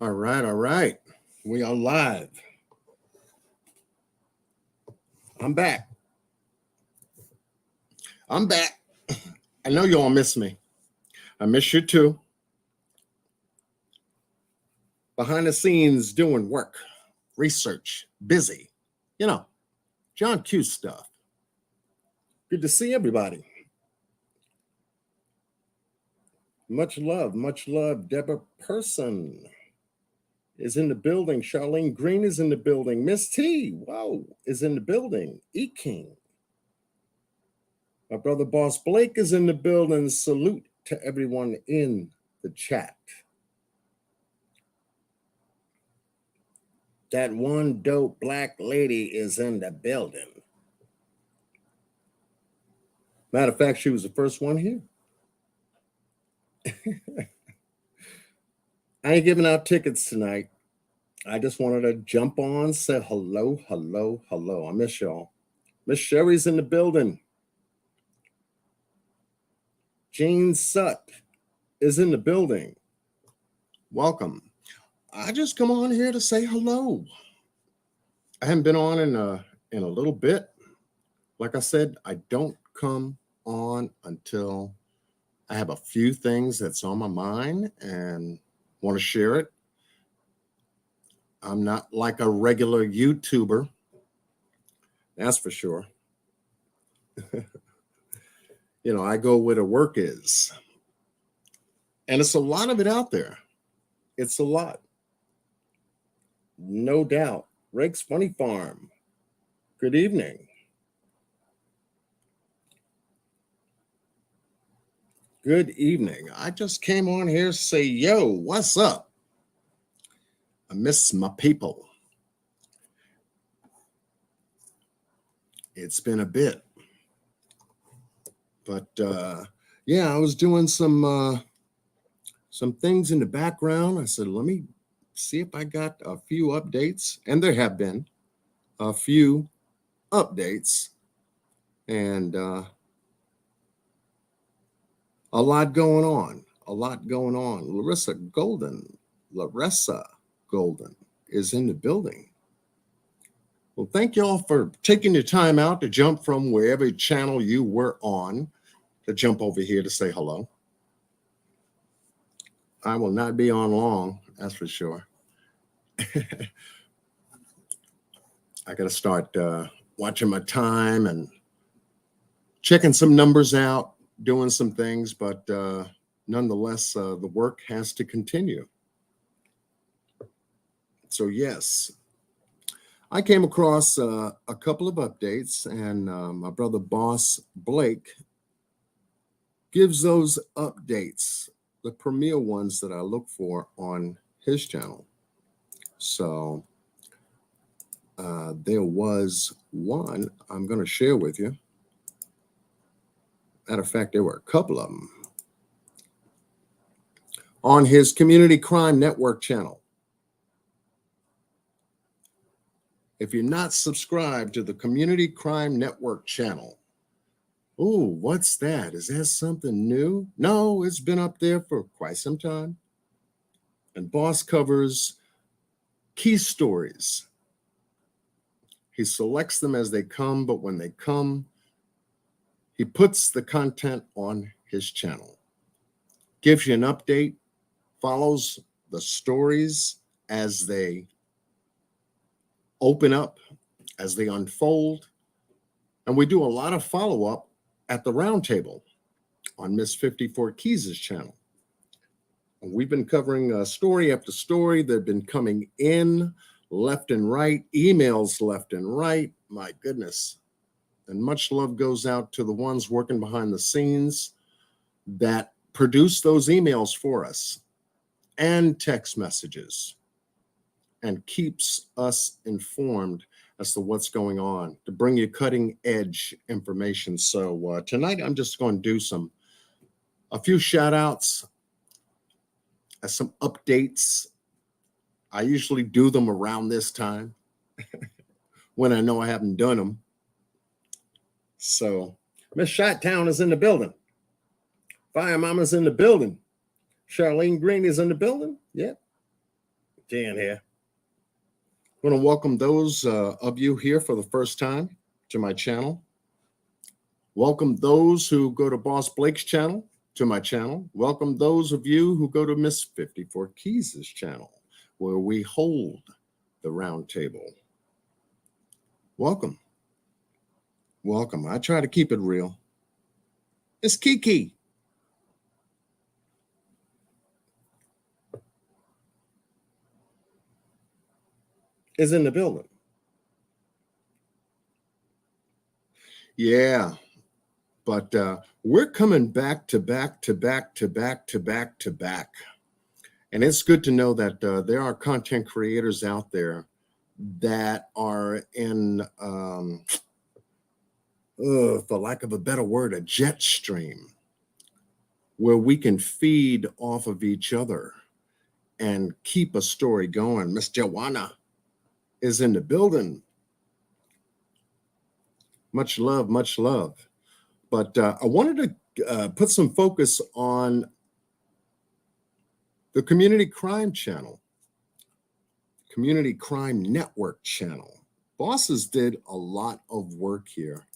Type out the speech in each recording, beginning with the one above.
All right, all right. We are live. I'm back. I'm back. I know you all miss me. I miss you too. Behind the scenes doing work, research, busy. You know, John Q stuff. Good to see everybody. Much love, much love. Deborah Person is in the building. Charlene Green is in the building. Miss T, wow, is in the building. E King. My brother Boss Blake is in the building. Salute to everyone in the chat. That one dope black lady is in the building. Matter of fact, she was the first one here. I ain't giving out tickets tonight. I just wanted to jump on, say hello, hello, hello. I miss y'all. Miss Sherry's in the building. Jane Sutt is in the building. Welcome. I just come on here to say hello. I haven't been on in a little bit. Like I said, I don't come on until I have a few things that's on my mind and want to share it. I'm not like a regular YouTuber. That's for sure. You know, I go where the work is. And it's a lot of it out there. It's a lot. No doubt. Rake's Funny Farm. Good evening. Good evening. I just came on here to say, yo, what's up? I miss my people. It's been a bit. But yeah, I was doing some things in the background. I said, let me see if I got a few updates. And there have been a few updates. And a lot going on. Larissa Golden is in the building. Well, thank you all for taking your time out to jump from wherever channel you were on to jump over here to say hello. I will not be on long, that's for sure. I got to start watching my time and checking some numbers out, doing some things, but nonetheless, the work has to continue. So yes, I came across a couple of updates, and my brother Boss Blake gives those updates, the premier ones that I look for on his channel. So there was one I'm going to share with you. Matter of fact, there were a couple of them on his Community Crime Network channel. If you're not subscribed to the Community Crime Network channel, oh, what's that? Is that something new? No, it's been up there for quite some time. And Boss covers key stories. He selects them as they come, but when they come, he puts the content on his channel, gives you an update, follows the stories as they open up, as they unfold. And we do a lot of follow-up at the roundtable on Miss 54 Keys' channel. And we've been covering story after story. They've been coming in left and right, emails left and right. My goodness. And much love goes out to the ones working behind the scenes that produce those emails for us and text messages and keeps us informed as to what's going on to bring you cutting edge information. So tonight I'm just going to do a few shout outs, some updates. I usually do them around this time when I know I haven't done them. So Miss Shot-Town is in the building. Fire Mama's in the building. Charlene Green is in the building. Yeah. Dan here. I want to welcome those of you here for the first time to my channel. Welcome those who go to Boss Blake's channel to my channel. Welcome those of you who go to Miss 54 Keys' channel, where we hold the round table. Welcome. Welcome. I try to keep it real. It's Kiki. Is in the building. Yeah, but we're coming back to back to back to back to back to back. And it's good to know that there are content creators out there that are in, for lack of a better word, a jet stream, where we can feed off of each other and keep a story going. Miss Joanna is in the building. Much love, much love. But I wanted to put some focus on the Community Crime Channel, Community Crime Network Channel. Bosses did a lot of work here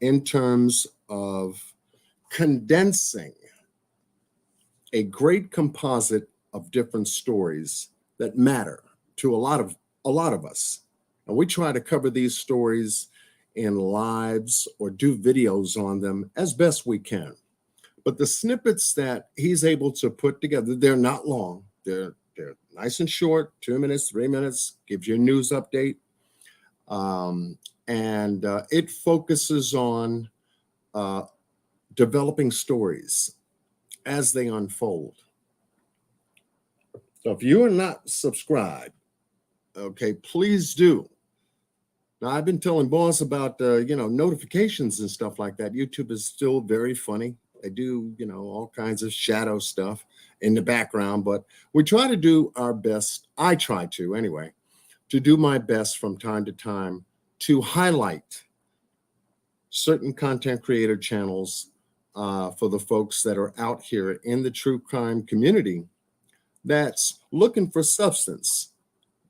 in terms of condensing a great composite of different stories that matter to a lot of us. And we try to cover these stories in lives or do videos on them as best we can. But the snippets that he's able to put together, they're not long. They're nice and short, 2 minutes, 3 minutes, gives you a news update. And it focuses on developing stories as they unfold. So if you are not subscribed, okay, please do. Now, I've been telling Boss about, notifications and stuff like that. YouTube is still very funny. They do, all kinds of shadow stuff in the background, but we try to do our best. I try to, anyway, to do my best from time to time to highlight certain content creator channels for the folks that are out here in the true crime community that's looking for substance,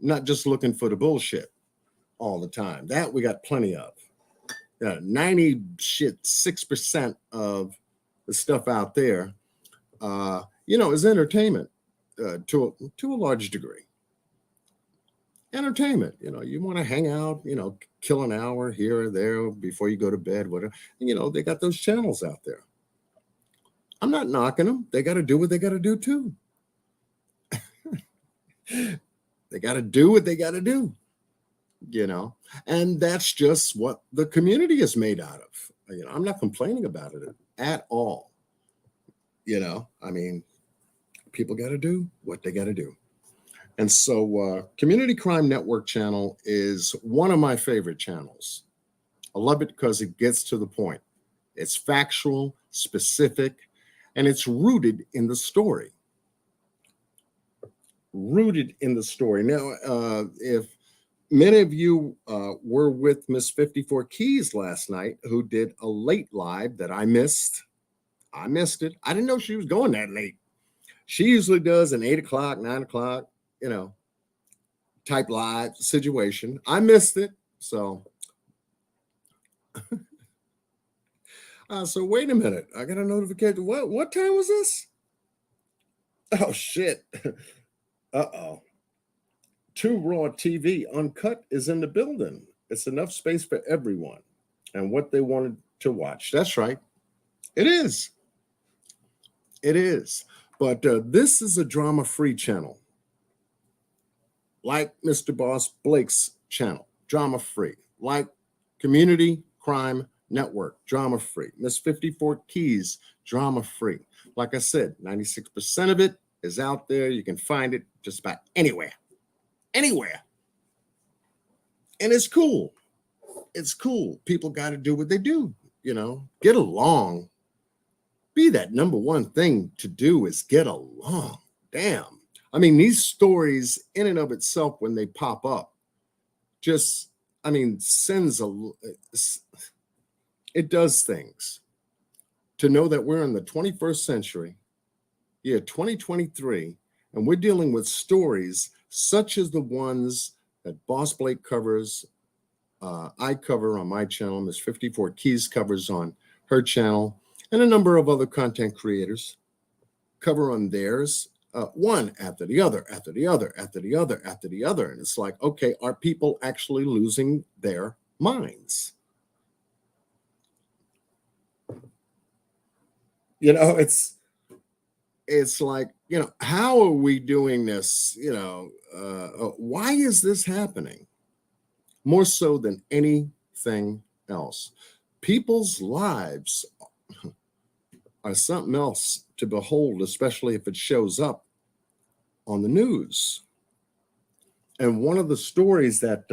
not just looking for the bullshit all the time. That we got plenty of. 96% of the stuff out there, is entertainment to a large degree. Entertainment, you want to hang out, kill an hour here or there before you go to bed, whatever. They got those channels out there. I'm not knocking them. They got to do what they got to do too. They got to do what they got to do. And that's just what the community is made out of. I'm not complaining about it at all. People got to do what they got to do. And so Community Crime Network Channel is one of my favorite channels. I love it because it gets to the point. It's factual, specific, and it's rooted in the story. Rooted in the story. Now, if many of you were with Miss 54 Keys last night, who did a late live that I missed. I missed it. I didn't know she was going that late. She usually does an 8 o'clock, 9 o'clock, type live situation. I missed it. So, so wait a minute. I got a notification. What time was this? Oh, shit. Uh-oh. Two Raw TV Uncut is in the building. It's enough space for everyone and what they wanted to watch. That's right. It is. It is. But this is a drama-free channel. Like Mr. Boss Blake's channel, drama-free. Like Community Crime Network, drama-free. Miss 54 Keys, drama-free. Like I said, 96% of it is out there. You can find it just about anywhere. Anywhere. And it's cool. It's cool. People got to do what they do, get along. Be that number one thing to do is get along. Damn. These stories in and of itself, when they pop up, just, it does things. To know that we're in the 21st century, year 2023, and we're dealing with stories such as the ones that Boss Blake covers, I cover on my channel, Miss 54 Keys covers on her channel, and a number of other content creators cover on theirs, one after the other, after the other, after the other, after the other. And it's like, okay, are people actually losing their minds? You know, it's like, you know, how are we doing this? You know, why is this happening? More so than anything else. People's lives are something else to behold, especially if it shows up on the news. And one of the stories that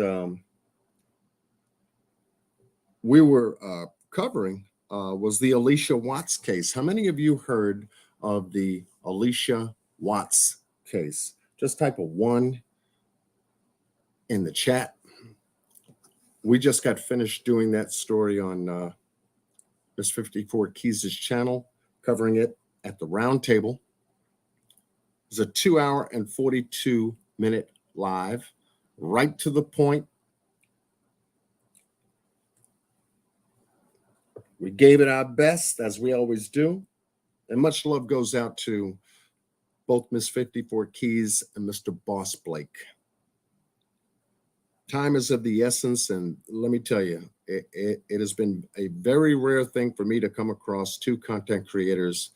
we were covering was the Alicia Watts case. How many of you heard of the Alicia Watts case? Just type a 1 in the chat. We just got finished doing that story on Miss 54 Keys' channel, covering it at the round table. It's a 2-hour and 42-minute live, right to the point. We gave it our best, as we always do. And much love goes out to both Miss 54 Keys and Mr. Boss Blake. Time is of the essence, and let me tell you, it has been a very rare thing for me to come across two content creators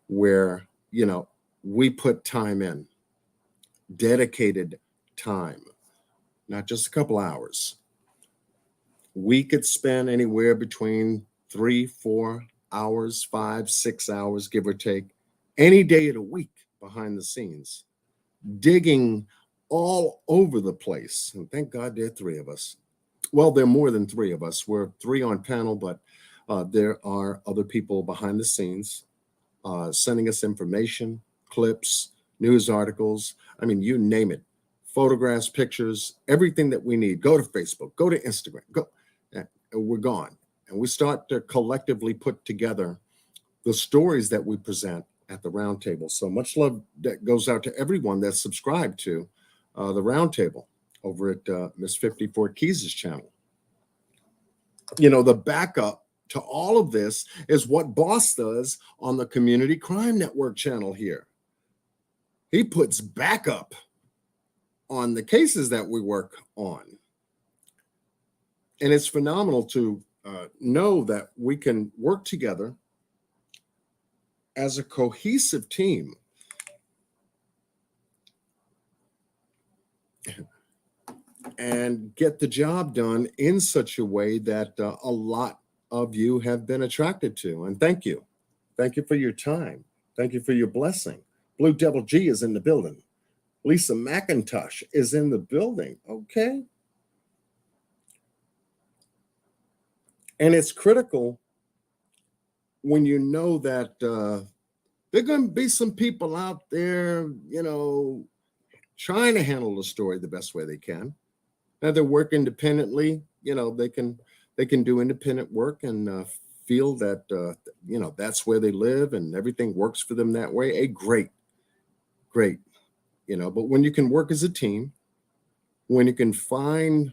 where, you know, we put time in, dedicated time, not just a couple hours. We could spend anywhere between 3, 4 hours, 5, 6 hours, give or take, any day of the week behind the scenes, digging all over the place. And thank God there are 3 of us. Well, there are more than 3 of us. We're 3 on panel, but there are other people behind the scenes sending us information, clips, news articles. I mean, you name it. Photographs, pictures, everything that we need. Go to Facebook, go to Instagram, go. And we're gone. And we start to collectively put together the stories that we present at the roundtable. So much love that goes out to everyone that's subscribed to the roundtable over at Miss 54 Keys' channel. You know, the backup to all of this is what Boss does on the Community Crime Network channel here. He puts backup on the cases that we work on. And it's phenomenal to know that we can work together as a cohesive team. And get the job done in such a way that a lot of you have been attracted to. And thank you. Thank you for your time. Thank you for your blessing. Blue Devil G is in the building. Lisa McIntosh is in the building. Okay. And it's critical when you know that there are going to be some people out there, you know, trying to handle the story the best way they can. Now they work independently, you know, they can do independent work and feel that, you know, that's where they live and everything works for them that way. Great, you know, but when you can work as a team, when you can find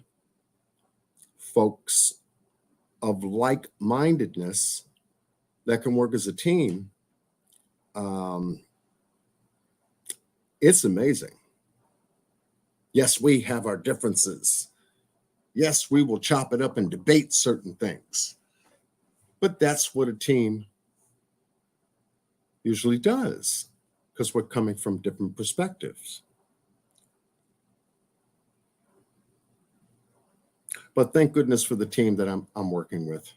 folks of like-mindedness that can work as a team, it's amazing. Yes, we have our differences. Yes, we will chop it up and debate certain things. But that's what a team usually does, because we're coming from different perspectives. But thank goodness for the team that I'm working with.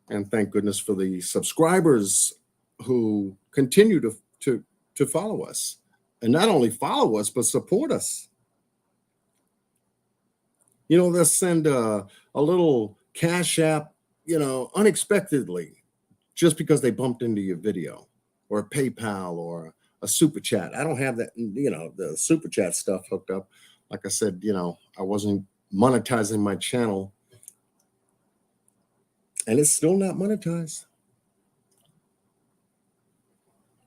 And thank goodness for the subscribers who continue to follow us. And not only follow us, but support us. You know, they'll send a little Cashapp, you know, unexpectedly, just because they bumped into your video, or a PayPal or a super chat. I don't have that, you know, the super chat stuff hooked up. Like I said, you know, I wasn't monetizing my channel, and it's still not monetized.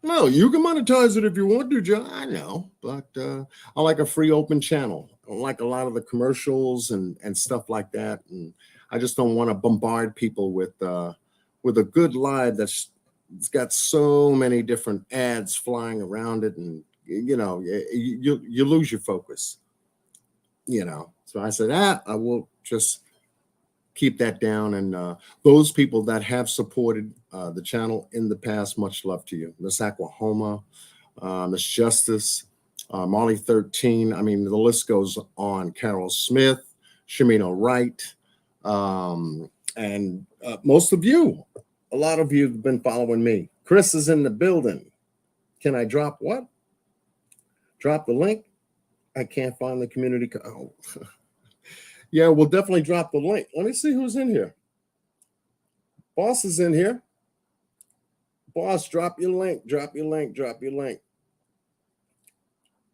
No, you can monetize it if you want to, John. I know, but I like a free open channel. I don't like a lot of the commercials and stuff like that, and I just don't want to bombard people with a good lie it's got so many different ads flying around it, and you lose your focus. So I said, I will just keep that down. And those people that have supported the channel in the past, much love to you. Miss Oklahoma, Miss Justice, Molly 13. I mean, the list goes on. Carol Smith, Shamino Wright, and most of you, a lot of you have been following me. Chris is in the building. Can I drop what? Drop the link? I can't find the community. Oh. Yeah, we'll definitely drop the link. Let me see who's in here. Boss is in here. Boss, drop your link. Drop your link. Drop your link.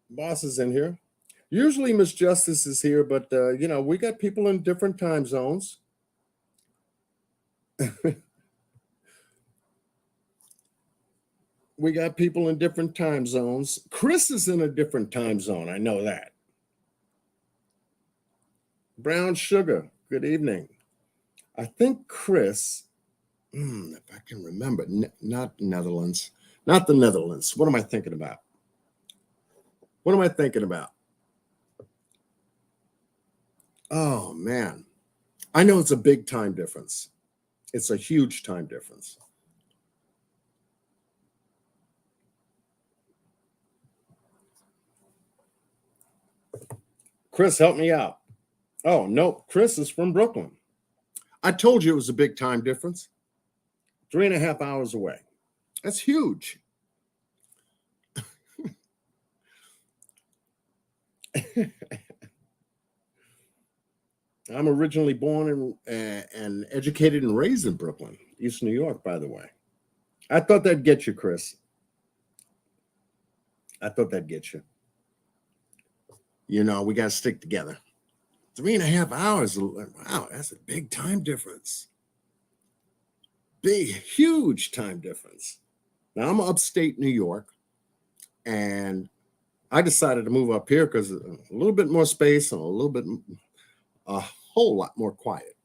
Boss is in here. Usually Miss Justice is here, but we got people in different time zones. We got people in different time zones. Chris is in a different time zone. I know that. Brown Sugar, good evening. I think Chris, if I can remember, not Netherlands, not the Netherlands. What am I thinking about? What am I thinking about? Oh, man. I know it's a big time difference. It's a huge time difference. Chris, help me out. Oh, nope. Chris is from Brooklyn. I told you it was a big time difference. 3.5 hours away. That's huge. I'm originally born and educated and raised in Brooklyn, East New York, by the way. I thought that'd get you, Chris. I thought that'd get you. We got to stick together. 3.5 hours. Wow, that's a big time difference. Big, huge time difference. Now, I'm upstate New York, and I decided to move up here because a little bit more space and a whole lot more quiet.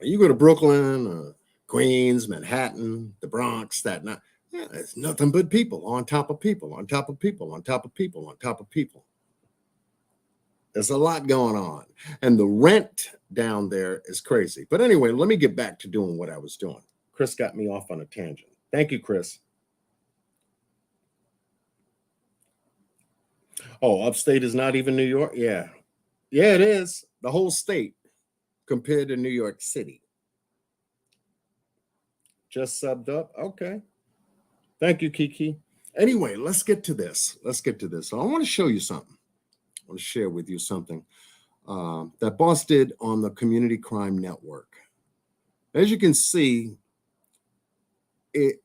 You go to Brooklyn, Queens, Manhattan, the Bronx, Staten Island, it's nothing but people on top of people, on top of people, on top of people, on top of people. There's a lot going on. And the rent down there is crazy. But anyway, let me get back to doing what I was doing. Chris got me off on a tangent. Thank you, Chris. Oh, upstate is not even New York? Yeah. Yeah, it is. The whole state compared to New York City. Just subbed up? Okay. Thank you, Kiki. Anyway, let's get to this. I want to show you something. I want to share with you something that Boss did on the Community Crime Network. As you can see,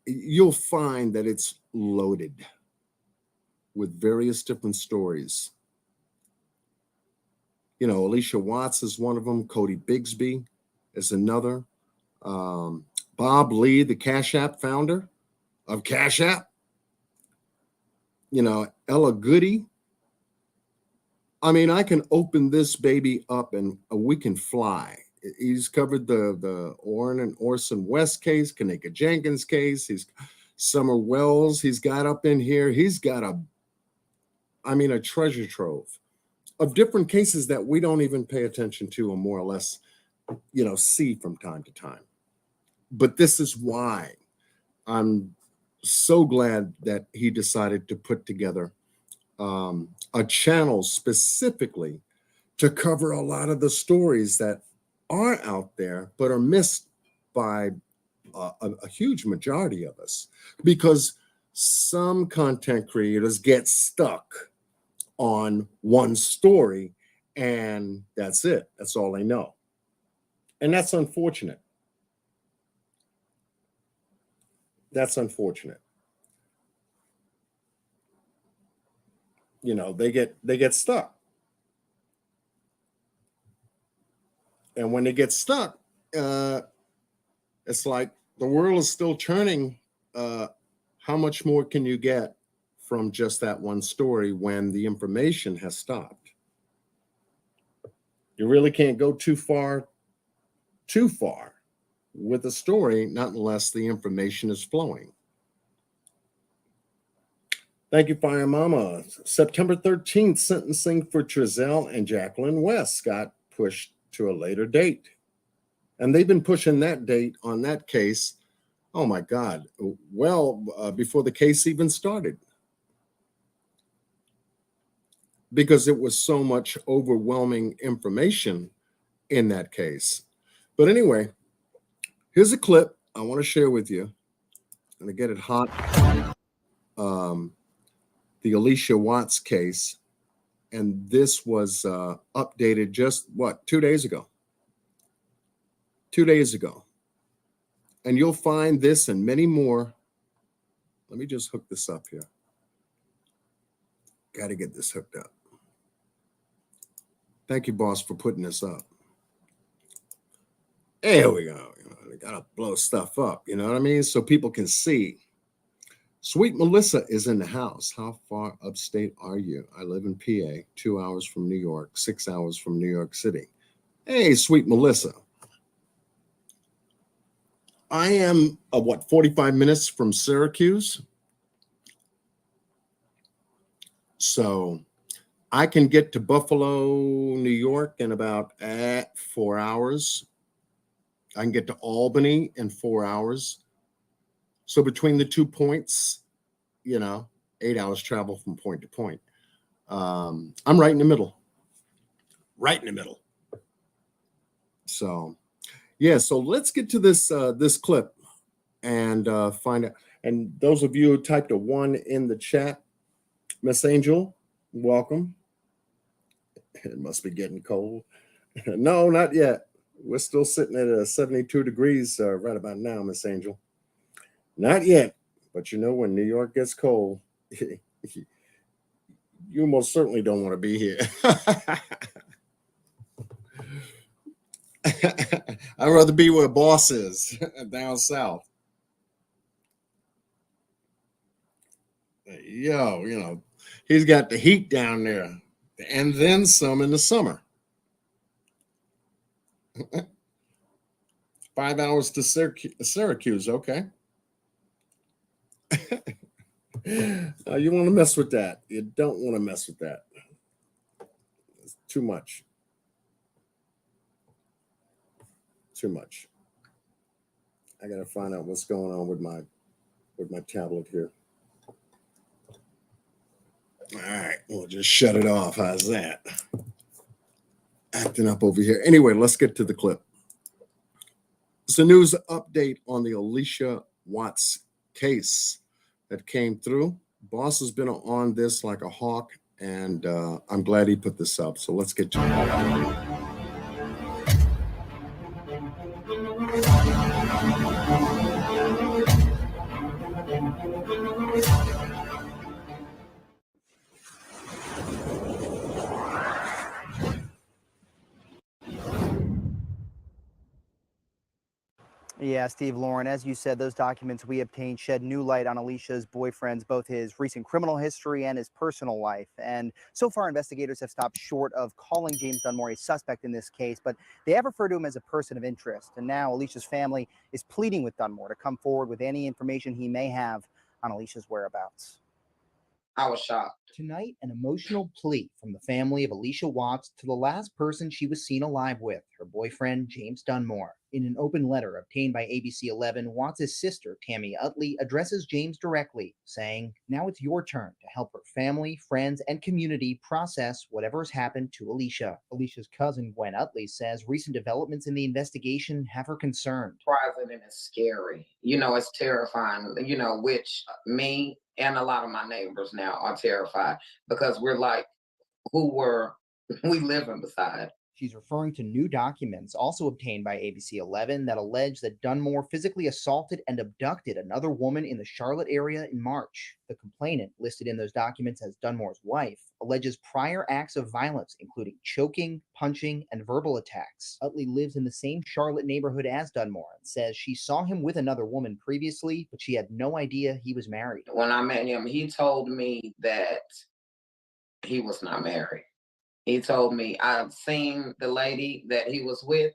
you'll find that it's loaded with various different stories. Alicia Watts is one of them. Cody Bigsby is another. Bob Lee, the Cashapp founder of Cashapp. Ella Goody. I mean, I can open this baby up and we can fly. He's covered the Orrin and Orson West case, Kanika Jenkins case. He's Summer Wells. He's got up in here. He's got a treasure trove of different cases that we don't even pay attention to or more or less, see from time to time. But this is why I'm so glad that he decided to put together a channel specifically to cover a lot of the stories that are out there but are missed by a huge majority of us, because some content creators get stuck on one story and that's it. That's all they know. And that's unfortunate. That's unfortunate. They get stuck. And when they get stuck, it's like the world is still turning how much more can you get from just that one story when the information has stopped? You really can't go too far with a story, not unless the information is flowing. Thank you, Fire Mama. September 13th, sentencing for Trezell and Jacqueline West got pushed to a later date. And they've been pushing that date on that case, oh my God, well, before the case even started. Because it was so much overwhelming information in that case. But anyway, here's a clip I want to share with you. I'm going to get it hot. The Alicia Watts case. And this was updated just, 2 days ago? 2 days ago. And you'll find this and many more. Let me just hook this up here. Got to get this hooked up. Thank you, boss, for putting this up. There we go. They got to blow stuff up, you know what I mean? So people can see. Sweet Melissa is in the house. How far upstate are you? I live in PA, 2 hours from New York, 6 hours from New York City. Hey, Sweet Melissa. I am, 45 minutes from Syracuse. So I can get to Buffalo, New York in about 4 hours. I can get to Albany in 4 hours. So between the 2 points, 8 hours travel from point to point. I'm right in the middle. Right in the middle. So, yeah. So let's get to this clip and find out. And those of you who typed a 1 in the chat, Miss Angel, welcome. It must be getting cold. No, not yet. We're still sitting at 72 degrees right about now, Miss Angel. Not yet. But when New York gets cold, you most certainly don't want to be here. I'd rather be where boss is, down south. Yo, he's got the heat down there, and then some in the summer. 5 hours to Syracuse, okay. You want to mess with that. You don't want to mess with that. It's too much. Too much. I gotta find out what's going on with my tablet here. All right, we'll just shut it off. How's that? Acting up over here. Anyway, let's get to the clip. It's a news update on the Alicia Watts case that came through. Boss has been on this like a hawk, and I'm glad he put this up. So let's get to it. Yeah, Steve, Lauren, as you said, those documents we obtained shed new light on Alicia's boyfriend's both his recent criminal history and his personal life. And so far, investigators have stopped short of calling James Dunmore a suspect in this case, but they have referred to him as a person of interest. And now Alicia's family is pleading with Dunmore to come forward with any information he may have on Alicia's whereabouts. I was shocked. Tonight, an emotional plea from the family of Alicia Watts to the last person she was seen alive with, her boyfriend, James Dunmore. In an open letter obtained by ABC 11, Watts' sister, Tammy Utley, addresses James directly, saying, "Now it's your turn to help her family, friends, and community process whatever has happened to Alicia." Alicia's cousin, Gwen Utley, says recent developments in the investigation have her concerned. President is scary. It's terrifying, which me and a lot of my neighbors now are terrified because we're like, we living beside. She's referring to new documents also obtained by ABC 11 that allege that Dunmore physically assaulted and abducted another woman in the Charlotte area in March. The complainant, listed in those documents as Dunmore's wife, alleges prior acts of violence, including choking, punching, and verbal attacks. Utley lives in the same Charlotte neighborhood as Dunmore and says she saw him with another woman previously, but she had no idea he was married. When I met him, he told me that he was not married. He told me I've seen the lady that he was with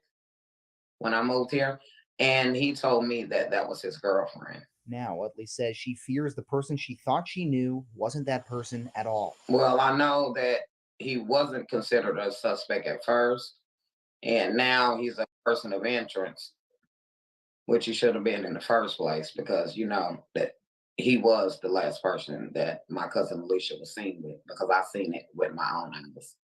when I moved here, and he told me that that was his girlfriend. Now, Utley says she fears the person she thought she knew wasn't that person at all. Well, I know that he wasn't considered a suspect at first, and now he's a person of interest, which he should have been in the first place, because you know that he was the last person that my cousin Alicia was seen with, because I seen it with my own eyes.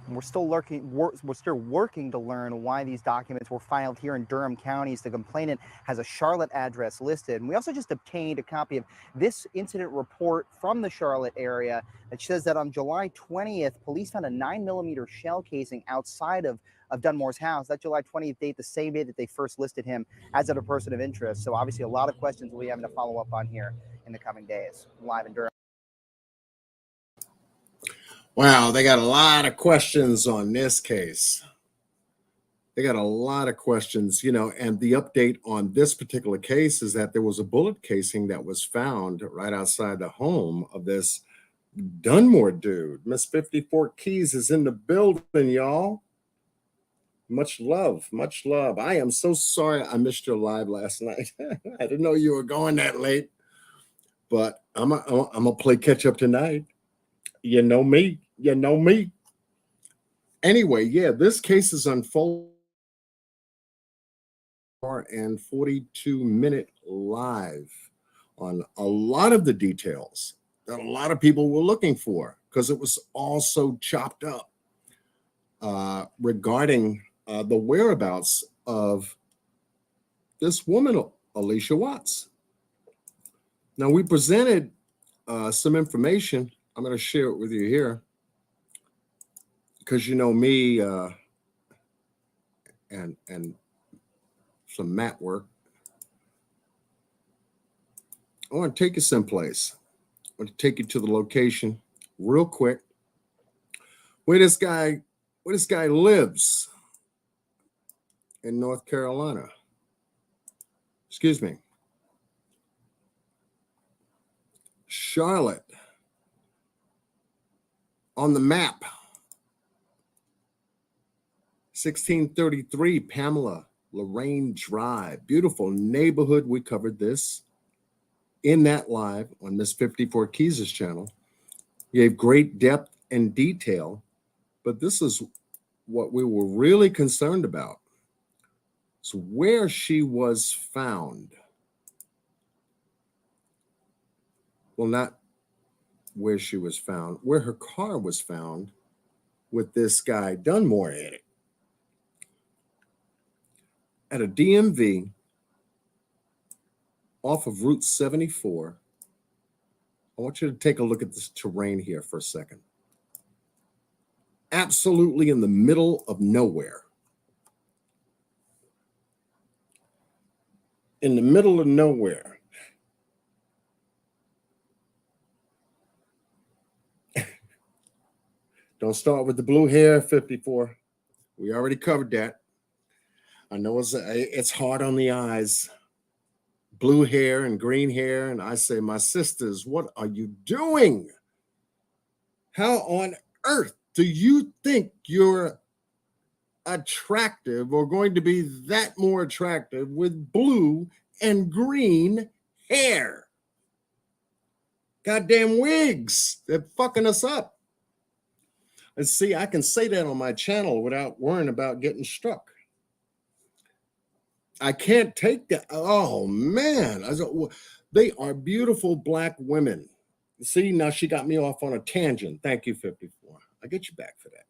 We're still working to learn why these documents were filed here in Durham County. The complainant has a Charlotte address listed. And we also just obtained a copy of this incident report from the Charlotte area that says that on July 20th, police found a 9mm shell casing outside of Dunmore's house. That July 20th date, the same day that they first listed him as a person of interest. So obviously a lot of questions we'll be having to follow up on here in the coming days. Live in Durham. Wow, they got a lot of questions on this case. They got a lot of questions, and the update on this particular case is that there was a bullet casing that was found right outside the home of this Dunmore dude. Miss 54 Keys is in the building, y'all. Much love, much love. I am so sorry I missed your live last night. I didn't know you were going that late, but I'm gonna play catch up tonight. You know me. Anyway, yeah, this case is unfolding and 42-minute live on a lot of the details that a lot of people were looking for, because it was all so chopped up regarding the whereabouts of this woman, Alicia Watts. Now, we presented some information. I'm going to share it with you here, because you know me and some mat work. I want to take you someplace. I want to take you to the location real quick where this guy lives in North Carolina. Excuse me. Charlotte. On the map. 1633 Pamela Lorraine Drive. Beautiful neighborhood. We covered this in that live on Miss 54 Keys' channel. Gave great depth and detail, but this is what we were really concerned about. It's where she was found. Well, not where she was found, where her car was found with this guy Dunmore in it. At a DMV off of Route 74. I want you to take a look at this terrain here for a second. Absolutely in the middle of nowhere. In the middle of nowhere. Don't start with the blue hair, 54. We already covered that. I know it's hard on the eyes. Blue hair and green hair. And I say, my sisters, what are you doing? How on earth do you think you're attractive or going to be that more attractive with blue and green hair? Goddamn wigs. They're fucking us up. And see, I can say that on my channel without worrying about getting struck. I can't take that. Oh, man. They are beautiful black women. See, now she got me off on a tangent. Thank you, 54. I'll get you back for that.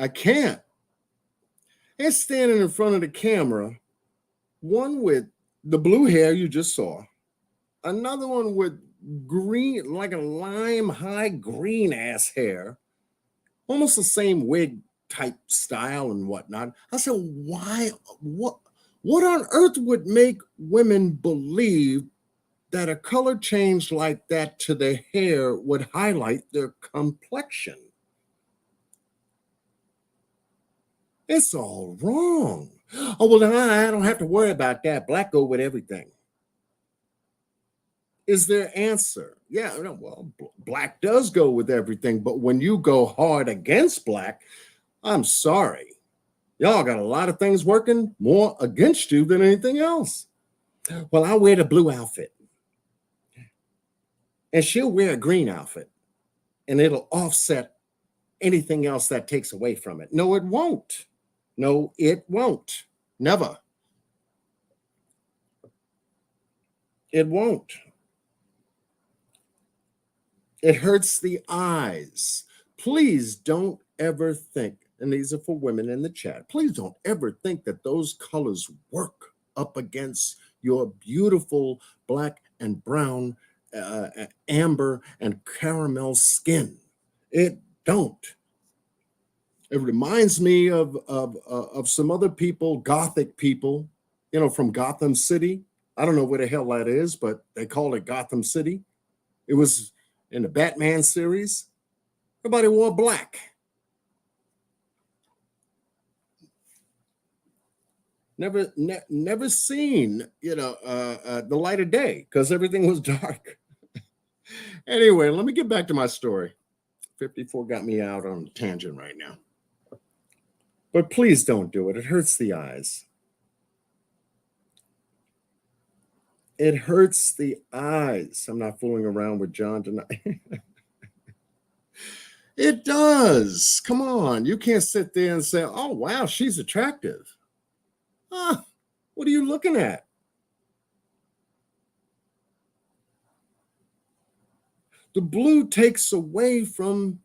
I can't. They're standing in front of the camera, one with the blue hair you just saw, another one with green, like a lime high green ass hair, almost the same wig type style and whatnot. I said, why? What on earth would make women believe that a color change like that to their hair would highlight their complexion? It's all wrong. Oh, well, then I don't have to worry about that. Black go with everything. Is their answer. Yeah, well, black does go with everything, but when you go hard against black, I'm sorry. Y'all got a lot of things working more against you than anything else. Well, I'll wear the blue outfit, and she'll wear a green outfit, and it'll offset anything else that takes away from it. No, it won't. No, it won't. Never. It won't. It hurts the eyes. Please don't ever think, and these are for women in the chat, please don't ever think that those colors work up against your beautiful black and brown, amber and caramel skin. It don't. It reminds me of some other people, Gothic people, from Gotham City. I don't know where the hell that is, but they call it Gotham City. It was in the Batman series. Everybody wore black. Never seen, the light of day because everything was dark. Anyway, let me get back to my story. 54 got me out on a tangent right now. But please don't do it. It hurts the eyes. It hurts the eyes. I'm not fooling around with John tonight. It does. Come on. You can't sit there and say, oh, wow, she's attractive. What are you looking at? The blue takes away from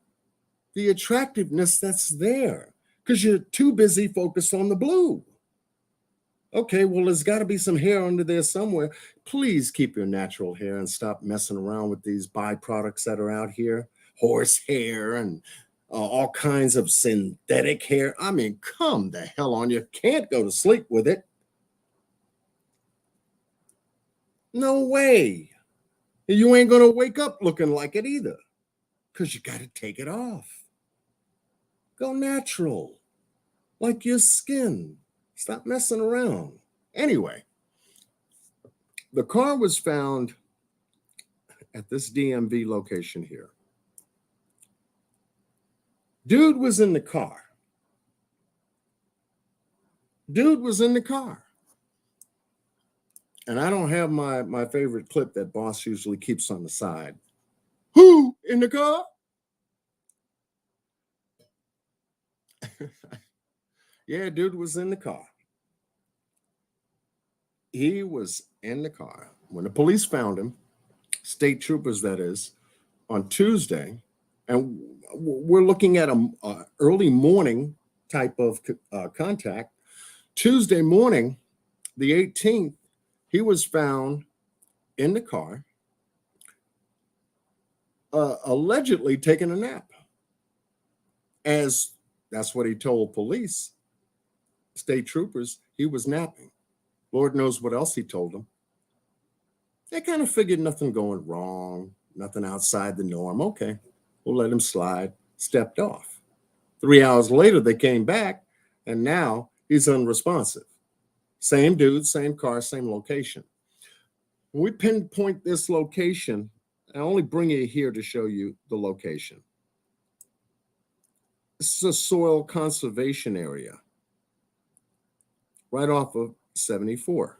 the attractiveness that's there because you're too busy focused on the blue. Okay, well, there's got to be some hair under there somewhere. Please keep your natural hair and stop messing around with these byproducts that are out here. Horse hair and all kinds of synthetic hair. I mean, come the hell on. You can't go to sleep with it. No way. You ain't going to wake up looking like it either because you got to take it off. Go natural, like your skin. Stop messing around. Anyway, the car was found at this DMV location here. Dude was in the car. And I don't have my favorite clip that boss usually keeps on the side. Who in the car? Yeah, dude was in the car. He was in the car. When the police found him, state troopers that is, on Tuesday, and we're looking at a early morning type of contact. Tuesday morning, the 18th, he was found in the car, allegedly taking a nap. As that's what he told police, state troopers, he was napping. Lord knows what else he told them. They kind of figured nothing going wrong, nothing outside the norm. Okay, we'll let him slide. Stepped off. 3 hours later, they came back, and now he's unresponsive. Same dude, same car, same location. When we pinpoint this location, I only bring you here to show you the location. This is a soil conservation area right off of 74.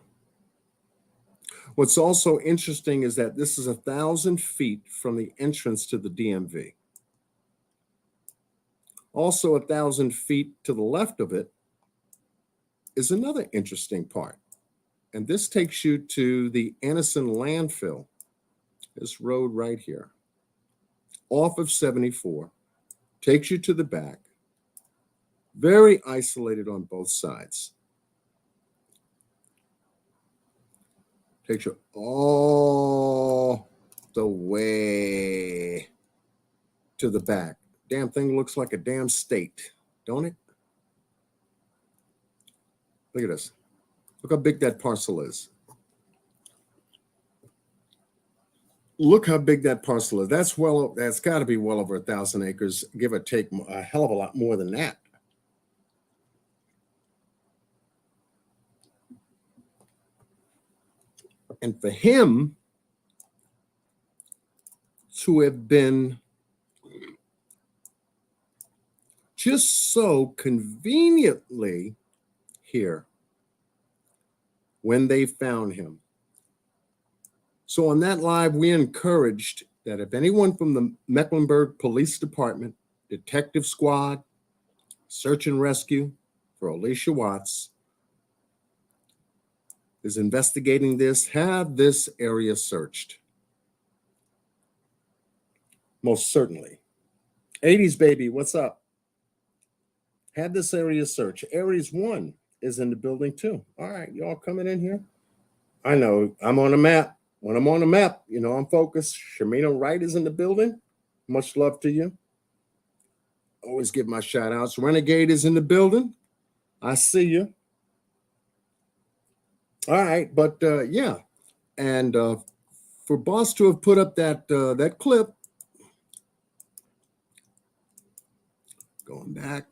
What's also interesting is that this is 1,000 feet from the entrance to the DMV. Also 1,000 feet to the left of it is another interesting part. And this takes you to the Anniston landfill, this road right here, off of 74, takes you to the back, very isolated on both sides. Takes you all the way to the back. Damn thing looks like a damn state, don't it? Look at this. Look how big that parcel is. Look how big that parcel is. That's got to be well over 1,000 acres, give or take a hell of a lot more than that. And for him to have been just so conveniently here when they found him. So on that live, we encouraged that if anyone from the Mecklenburg Police Department, Detective Squad, Search and Rescue for Alicia Watts is investigating this, have this area searched. Most certainly. 80s baby, what's up? Had this area searched. Aries 1 is in the building too. All right, y'all coming in here? I know I'm on a map. When I'm on a map, you know I'm focused. Shamina Wright is in the building. Much love to you. Always give my shout outs. Renegade is in the building. I see you. All right, but yeah. And for Boss to have put up that clip, going back.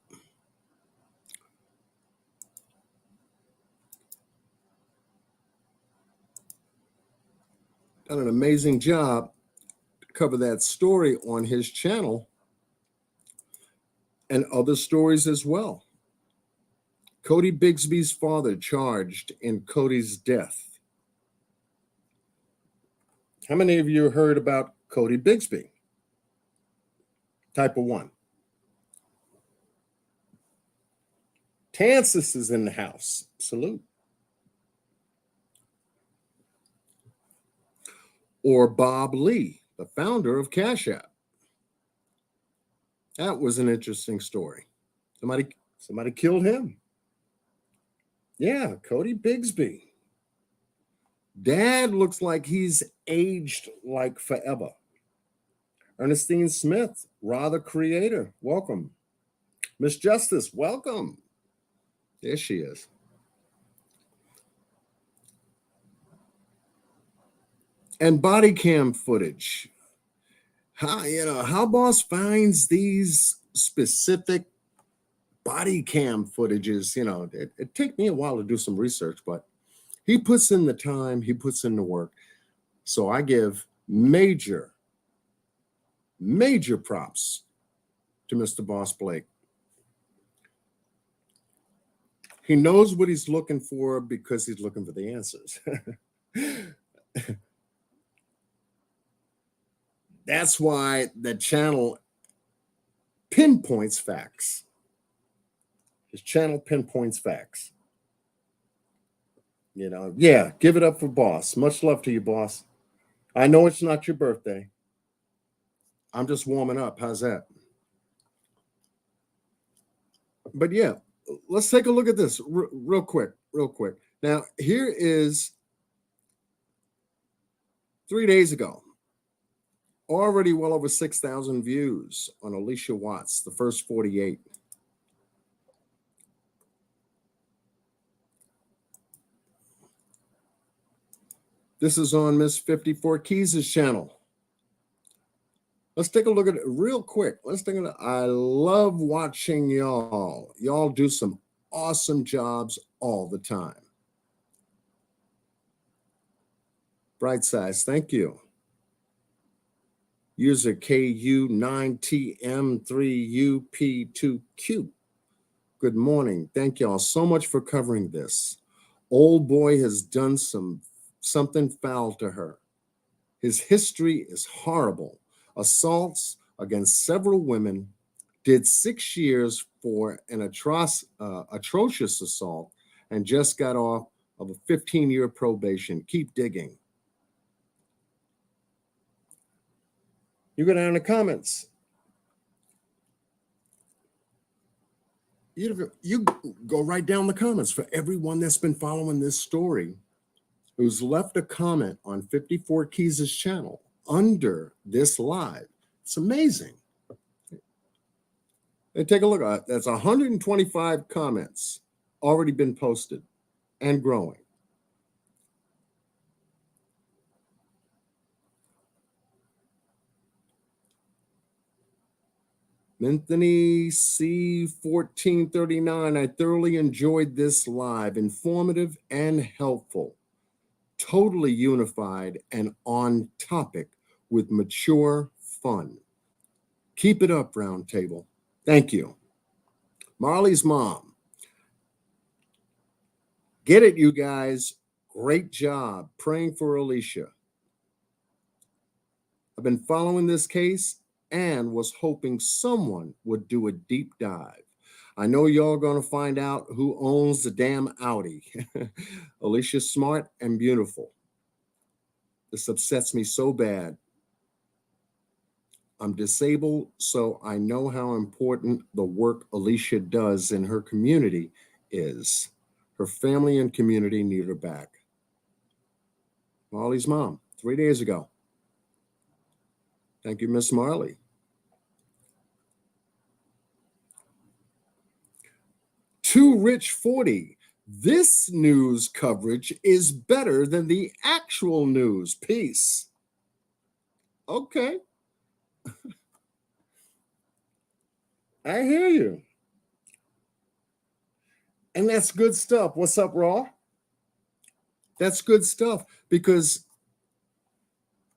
Done an amazing job to cover that story on his channel and other stories as well. Cody Bigsby's father charged in Cody's death. How many of you heard about Cody Bigsby? Type of 1. Tansis is in the house. Salute. Or Bob Lee, the founder of Cashapp. That was an interesting story. Somebody killed him. Yeah, Cody Bigsby. Dad looks like he's aged like forever. Ernestine Smith, Ra the Creator, welcome. Miss Justice, welcome. There she is. And body cam footage. How Boss finds these specific body cam footages, it take me a while to do some research, but he puts in the time, he puts in the work. So I give major props to Mr. Boss Blake. He knows what he's looking for because he's looking for the answers. That's why the channel pinpoints facts. His channel pinpoints facts. Yeah, give it up for Boss. Much love to you, Boss. I know it's not your birthday. I'm just warming up. How's that? But yeah, let's take a look at this real quick. Now, here is 3 days ago. Already well over 6,000 views on Alicia Watts, the first 48. This is on Miss 54 Keys' channel. Let's take a look at it real quick. I love watching y'all. Y'all do some awesome jobs all the time. Bright size, thank you. User KU9TM3UP2Q. Good morning. Thank y'all so much for covering this. Old boy has done something foul to her. His history is horrible. Assaults against several women, did 6 years for an atrocious assault, and just got off of a 15-year probation. Keep digging. You go down in the comments. You go right down the comments for everyone that's been following this story, who's left a comment on 54 Keys' channel under this live. It's amazing. And take a look at it. That's 125 comments already been posted and growing. Anthony C. 1439. I thoroughly enjoyed this live, informative and helpful, totally unified and on topic with mature fun. Keep it up, Roundtable. Thank you. Marley's mom. Get it, you guys. Great job. Praying for Alicia. I've been following this case and was hoping someone would do a deep dive. I know y'all going to find out who owns the damn Audi. Alicia's smart and beautiful. This upsets me so bad. I'm disabled, so I know how important the work Alicia does in her community is. Her family and community need her back. Marley's mom, 3 days ago. Thank you, Miss Marley. Too Rich 40. This news coverage is better than the actual news. Peace. Okay. I hear you. And that's good stuff. What's up, Raw? That's good stuff because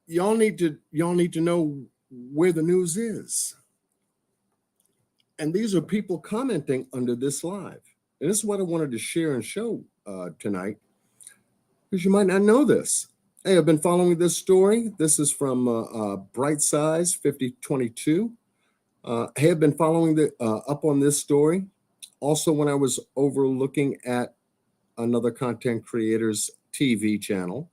y'all need to know where the news is. And these are people commenting under this live. And this is what I wanted to share and show tonight, because you might not know this. Hey, I've been following this story. This is from Bright Size 5022. Hey, I've been following up on this story. Also, when I was looking at another content creator's TV channel,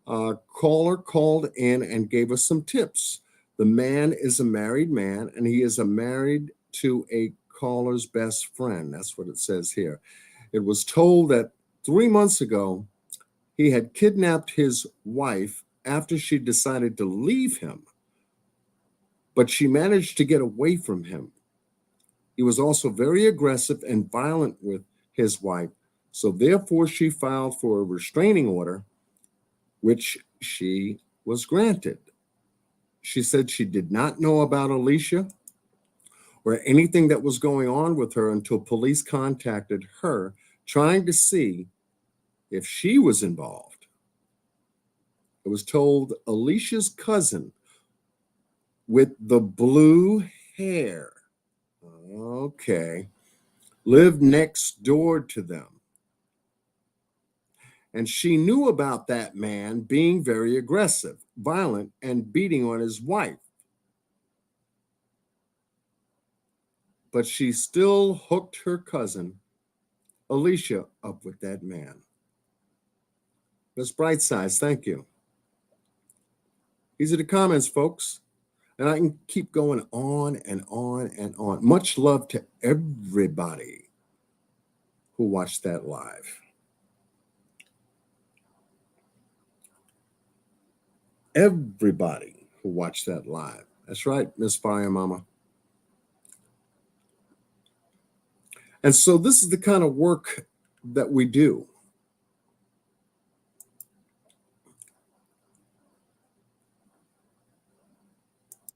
caller called in and gave us some tips. The man is a married man, and he is married to a caller's best friend. That's what it says here. It was told that 3 months ago, he had kidnapped his wife after she decided to leave him, but she managed to get away from him. He was also very aggressive and violent with his wife, so therefore she filed for a restraining order, which she was granted. She said she did not know about Alicia or anything that was going on with her until police contacted her, trying to see if she was involved. It was told Alicia's cousin with the blue hair, okay, lived next door to them. And she knew about that man being very aggressive, violent, and beating on his wife. But she still hooked her cousin, Alicia, up with that man. Miss Brightsize, thank you. These are the comments, folks. And I can keep going on and on and on. Much love to everybody who watched that live. Everybody who watched that live. That's right, Miss Fire Mama. And so this is the kind of work that we do.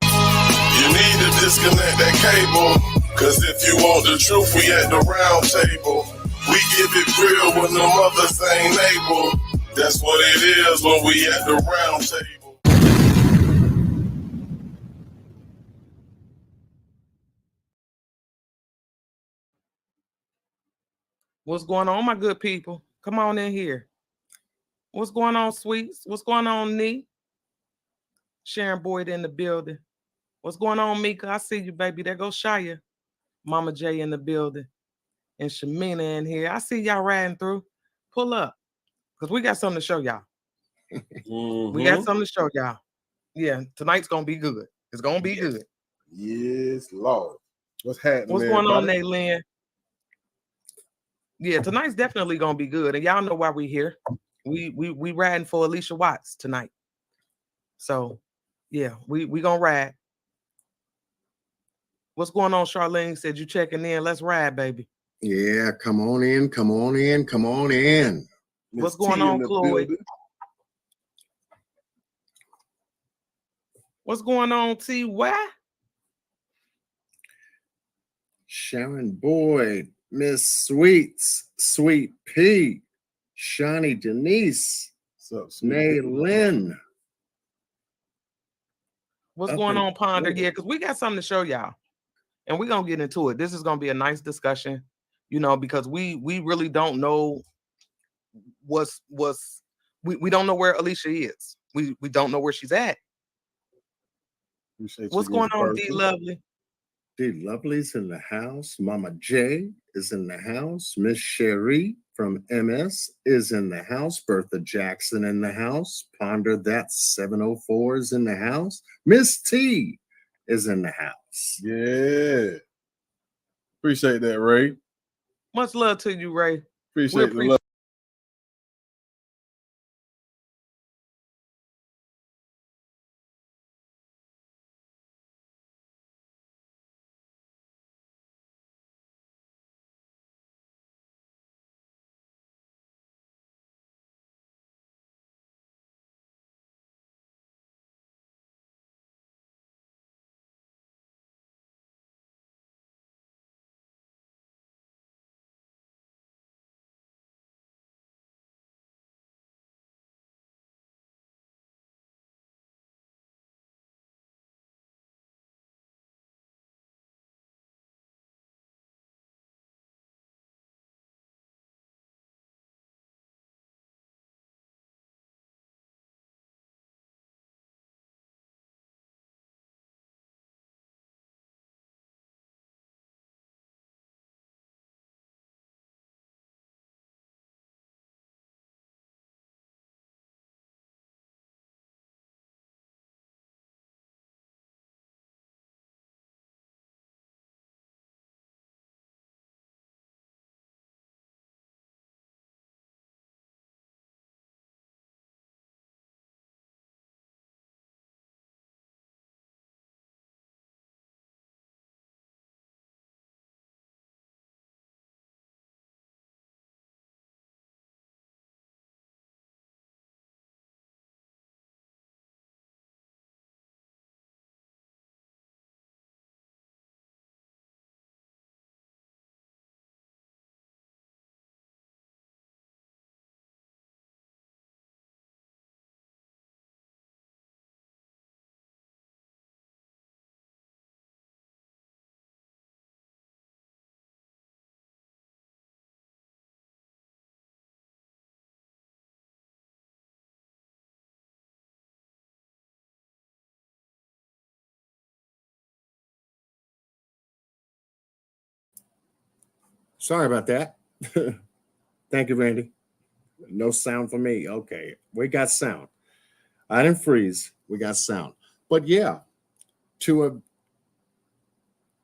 You need to disconnect that cable, cause if you want the truth, we at the round table. We give it real when the mothers ain't able. That's what it is when we at the round table. What's going on, my good people? Come on in here. What's going on, Sweets? What's going on, Nee? Sharon Boyd in the building. What's going on, Mika? I see you, baby. There goes Shia. Mama J in the building. And Shamina in here. I see y'all riding through. Pull up. Because we got something to show y'all. We got something to show y'all. Yeah, tonight's going to be good. It's going to be good. Yes, Lord. What's happening? What's going on, Naylin? Yeah, tonight's definitely gonna be good, and y'all know why we here. We riding for Alicia Watts tonight. So, yeah, we gonna ride. What's going on, Charlene? Said you checking in. Let's ride, baby. Yeah, come on in, come on in, come on in. What's Miss going T in on, the Chloe? building. What's going on, T.Y.? Sharon Boyd, Miss Sweets, Sweet P, Shawnee Denise, What's up, sweet? Nay Lynn. What's Up going and on, Ponder? moving. Yeah, because we got something to show y'all. And we're gonna get into it. This is gonna be a nice discussion, you know, because we really don't know we don't know where Alicia is. We don't know where she's at. Appreciate What's you going getting on, D personal. Lovely? D Lovely's in the house. Mama J is in the house. Miss Cherie from MS is in the house. Bertha Jackson in the house. Ponder That 704 is in the house. Miss T is in the house. Yeah. Appreciate that, Ray. Much love to you, Ray. Appreciate the love. Sorry about that. Thank you, Randy. No sound for me. Okay, we got sound. I didn't freeze. We got sound. But yeah, to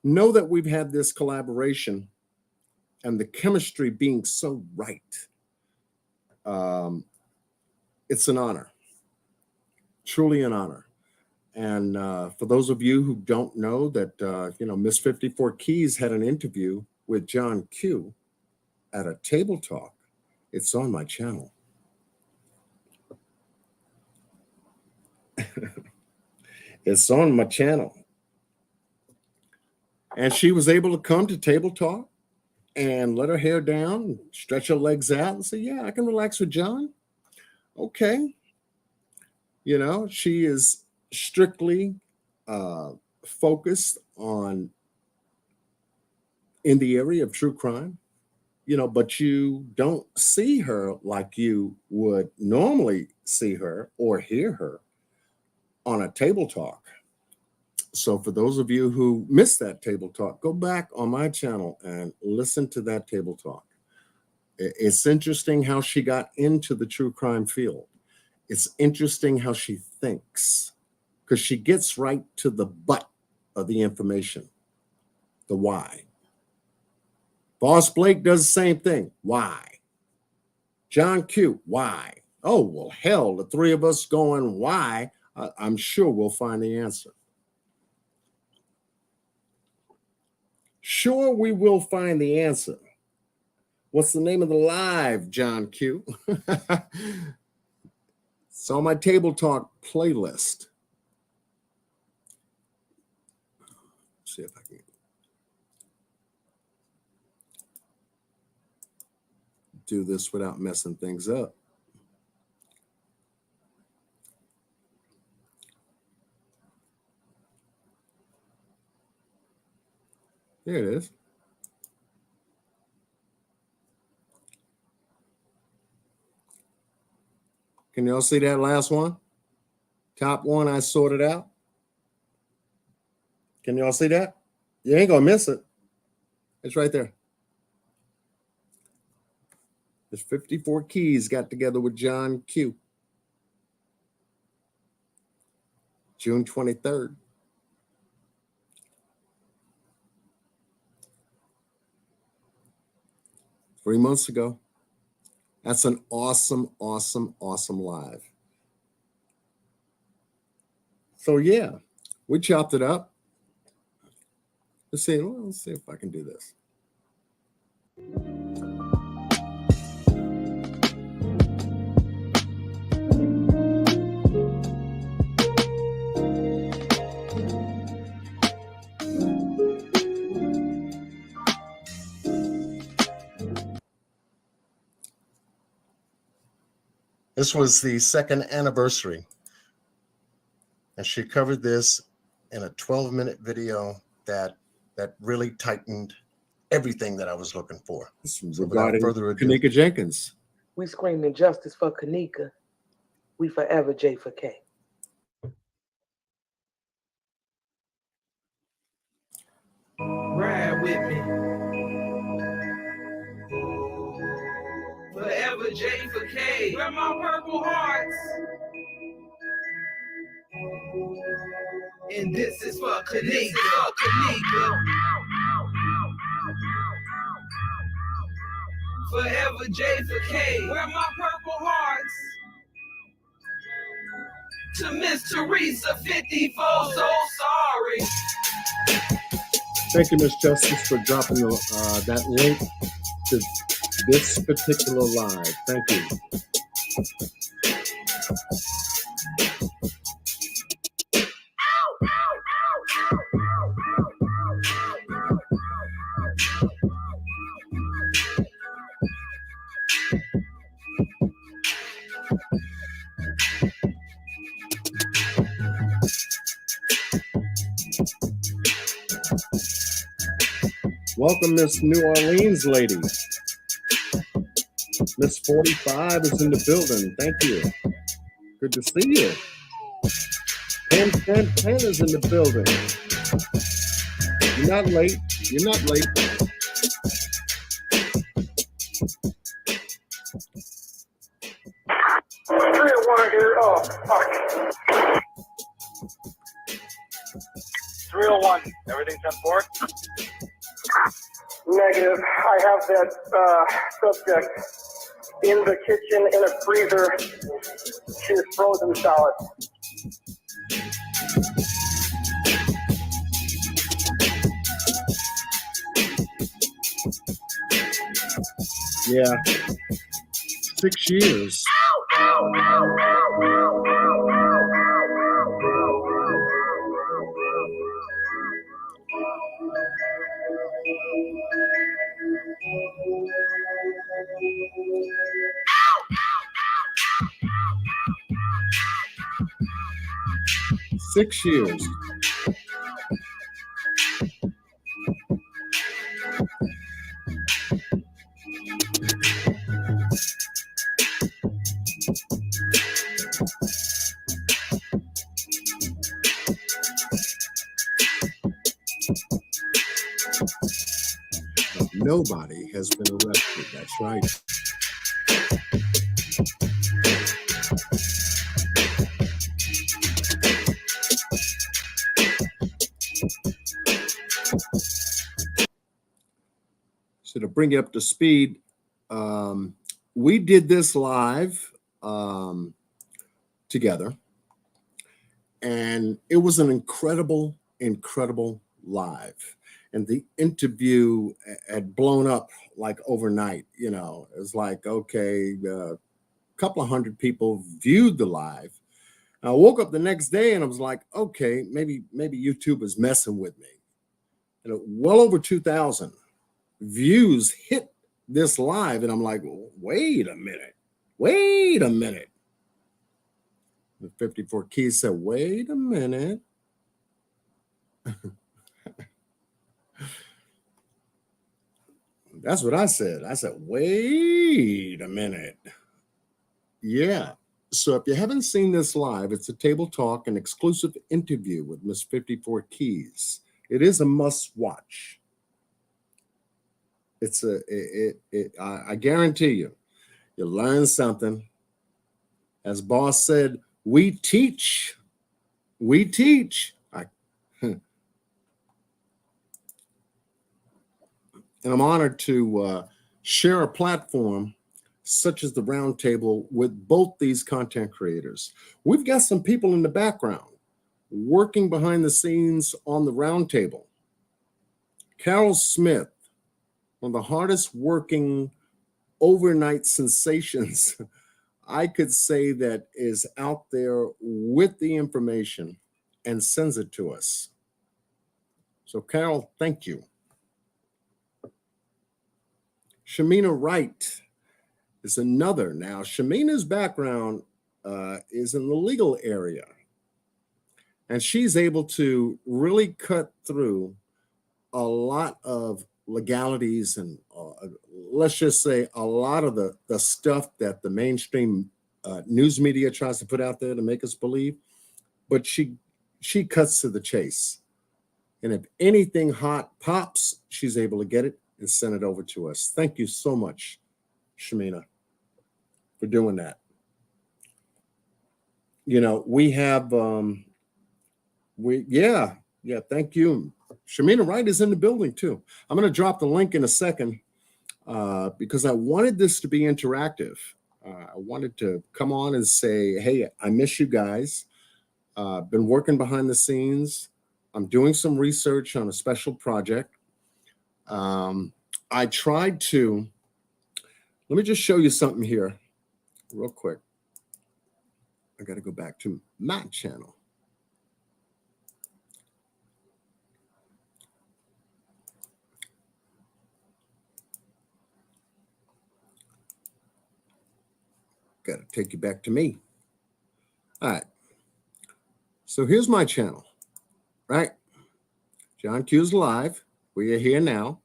know that we've had this collaboration and the chemistry being so right, it's an honor, truly an honor. And for those of you who don't know that, Miss 54 Keys had an interview with John Q at a table talk. It's on my channel. It's on my channel. And she was able to come to table talk and let her hair down, stretch her legs out, and say, yeah, I can relax with John. Okay. She is strictly focused on in the area of true crime, but you don't see her like you would normally see her or hear her on a table talk. So for those of you who missed that table talk, go back on my channel and listen to that table talk. It's interesting how she got into the true crime field. It's interesting how she thinks, because she gets right to the butt of the information, the why. Boss Blake does the same thing. Why? John Q, why? Oh, well, hell, the three of us going why, I'm sure we'll find the answer. Sure, we will find the answer. What's the name of the live, John Q? It's on my Table Talk playlist. Let's see if I can do this without messing things up. There it is. Can y'all see that last one? Top one I sorted out. Can y'all see that? You ain't gonna miss it. It's right there. There's 54 keys got together with John Q. June 23rd. Three months ago. That's an awesome, awesome, awesome live. So yeah, we chopped it up. Let's see if I can do this. This was the second anniversary, and she covered this in a 12-minute video that really tightened everything that I was looking for. So regarding further ado, Kanika Jenkins. We screaming justice for Kanika. We forever J for K. Ride with me. Forever J for K. Where my purple hearts. And this is for Kanika. Forever J for K. Where my purple hearts. To Miss Teresa 54, so sorry. Thank you, Miss Justice, for dropping that link to this particular live. Thank you. Welcome, Miss New Orleans lady. Miss 45 is in the building. Thank you. Good to see you. 10 is in the building. You're not late. You're not late. Here. Oh, fuck. 301. Everything's on board? Negative. I have that subject in the kitchen in a freezer. She is frozen solid. Yeah. 6 years. Six years. Nobody has been arrested. That's right. So to bring you up to speed, we did this live together, and it was an incredible live. and the interview had blown up like overnight. You know, it was like, okay, a couple of hundred people viewed the live. I woke up the next day and I was like, okay, maybe YouTube is messing with me. You know, well over 2,000 views hit this live, and I'm like, wait a minute. The 54 Keys said, wait a minute. That's what I said. I said, wait a minute. Yeah. So if you haven't seen this live, it's a table talk, an exclusive interview with Miss 54 Keys. It is a must watch. It's I guarantee you, you'll learn something. As boss said, we teach. And I'm honored to share a platform such as the Roundtable with both these content creators. We've got some people in the background working behind the scenes on the Roundtable. Carol Smith, one of the hardest working overnight sensations I could say that is out there with the information and sends it to us. So Carol, thank you. Shamina Wright is another. Now, Shamina's background is in the legal area, and she's able to really cut through a lot of legalities and let's just say a lot of the stuff that the mainstream news media tries to put out there to make us believe, but she cuts to the chase. And if anything hot pops, she's able to get it and send it over to us. Thank you so much, Shamina, for doing that. You know, we have, thank you. Shamina Wright is in the building too. I'm going to drop the link in a second because I wanted this to be interactive. I wanted to come on and say, hey, I miss you guys. Been working behind the scenes. I'm doing some research on a special project. I tried to, let me just show you something here real quick. I got to go back to my channel. Got to take you back to me. All right. So here's my channel, right? John Q's Live. We are here now.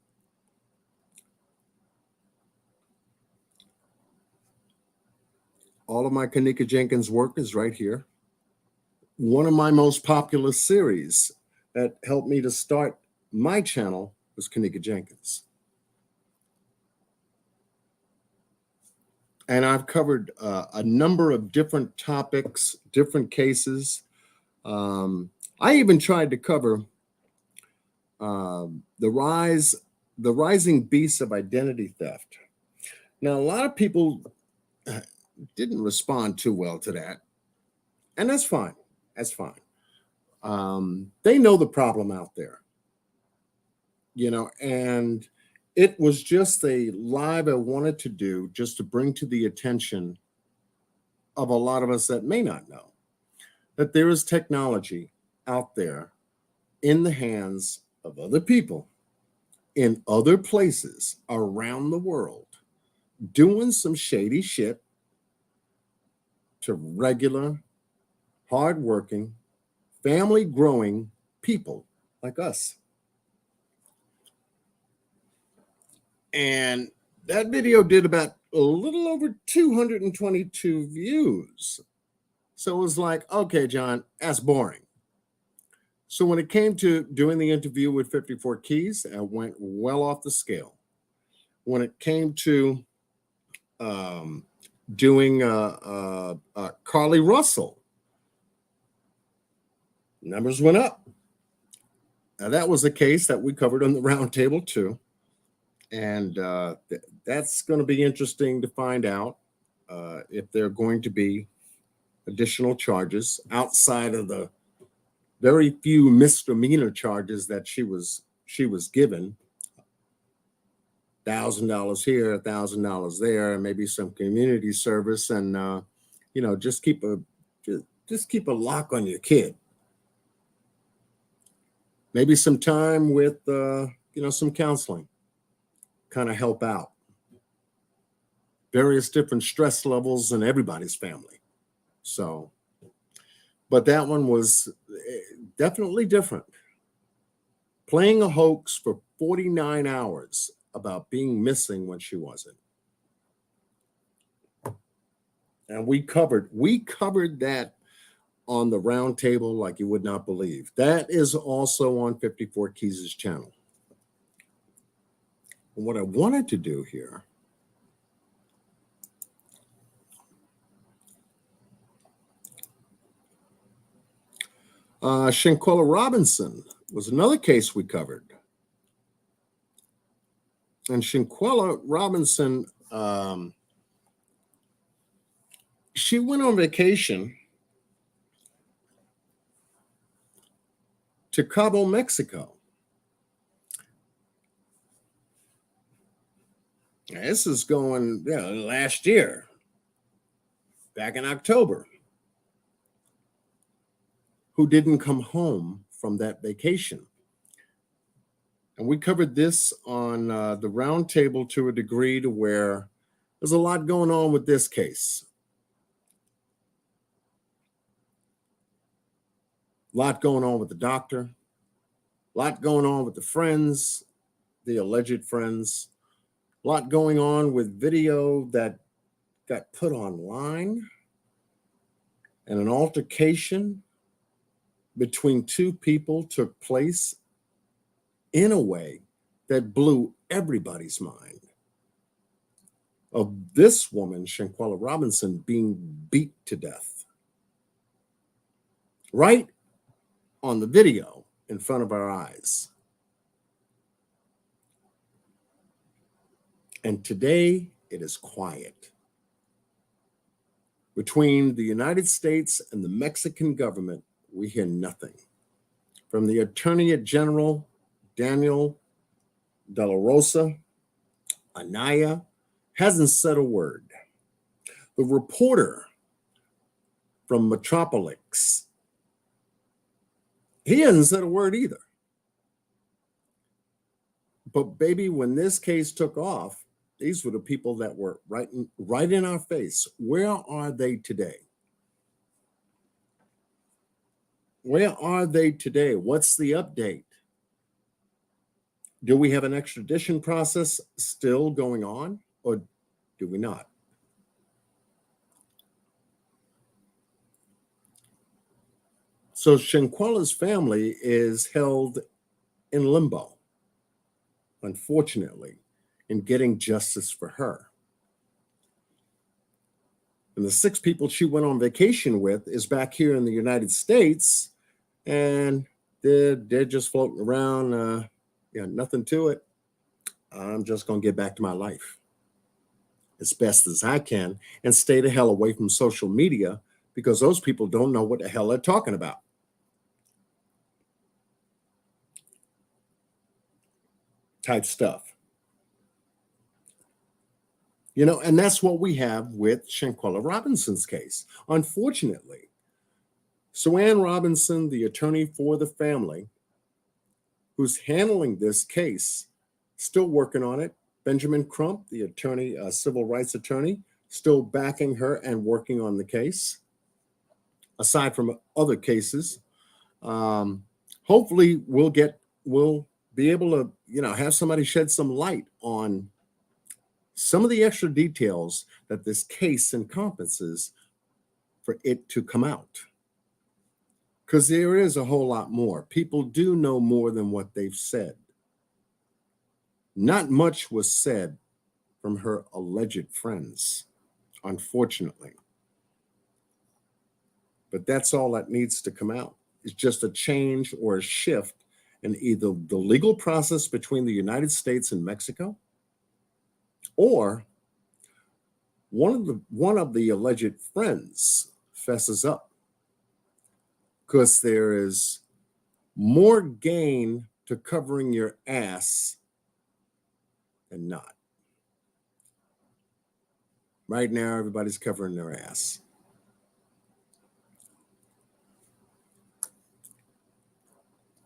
All of my Kanika Jenkins work is right here. One of my most popular series that helped me to start my channel was Kanika Jenkins. And I've covered a number of different topics, different cases. I even tried to cover the rising beast of identity theft. Now, a lot of people didn't respond too well to that, and that's fine. That's fine. They know the problem out there, you know, and it was just a live I wanted to do just to bring to the attention of a lot of us that may not know that there is technology out there in the hands of other people in other places around the world doing some shady shit to regular, hardworking, family-growing people like us. And that video did about a little over 222 views. So it was like, okay, John, that's boring. So when it came to doing the interview with 54 Keys, I went well off the scale. When it came to doing Carly Russell, numbers went up. Now that was a case that we covered on the Roundtable too. And that's going to be interesting to find out if there are going to be additional charges outside of the very few misdemeanor charges that she was she was given $1,000 here, $1,000 there, and maybe some community service, and just keep a lock on your kid. Maybe some time with some counseling, kind of help out. Various different stress levels in everybody's family. So, but that one was definitely different. Playing a hoax for 49 hours about being missing when she wasn't. And we covered that on the round table like you would not believe. That is also on 54 Keys' channel. And what I wanted to do here Shanquella Robinson was another case we covered. And Shanquella Robinson, she went on vacation to Cabo, Mexico. Now, this is going last year, back in October. Who didn't come home from that vacation. And we covered this on the round table to a degree to where there's a lot going on with this case. A lot going on with the doctor, a lot going on with the friends, the alleged friends, a lot going on with video that got put online, and an altercation between two people took place in a way that blew everybody's mind of this woman, Shanquella Robinson, being beat to death. Right on the video in front of our eyes. And today it is quiet. Between the United States and the Mexican government, we hear nothing. From the Attorney General, Daniel De La Rosa, Anaya, hasn't said a word. The reporter from Metropolis, he hasn't said a word either. But baby, when this case took off, these were the people that were right in our face. Where are they today? Where are they today? What's the update? Do we have an extradition process still going on, or do we not? So Shanquella's family is held in limbo, unfortunately, in getting justice for her. And the 6 people she went on vacation with is back here in the United States, and they're just floating around. Nothing to it. I'm just going to get back to my life as best as I can and stay the hell away from social media, because those people don't know what the hell they're talking about. Type stuff. And that's what we have with Shanquella Robinson's case. Unfortunately, Ann Robinson, the attorney for the family, who's handling this case, still working on it. Benjamin Crump, the attorney, civil rights attorney, still backing her and working on the case. Aside from other cases, hopefully we'll be able to, have somebody shed some light on some of the extra details that this case encompasses for it to come out. Because there is a whole lot more. People do know more than what they've said. Not much was said from her alleged friends, unfortunately. But that's all that needs to come out. It's just a change or a shift in either the legal process between the United States and Mexico, or one of the alleged friends fesses up, because there is more gain to covering your ass than not. Right now, everybody's covering their ass.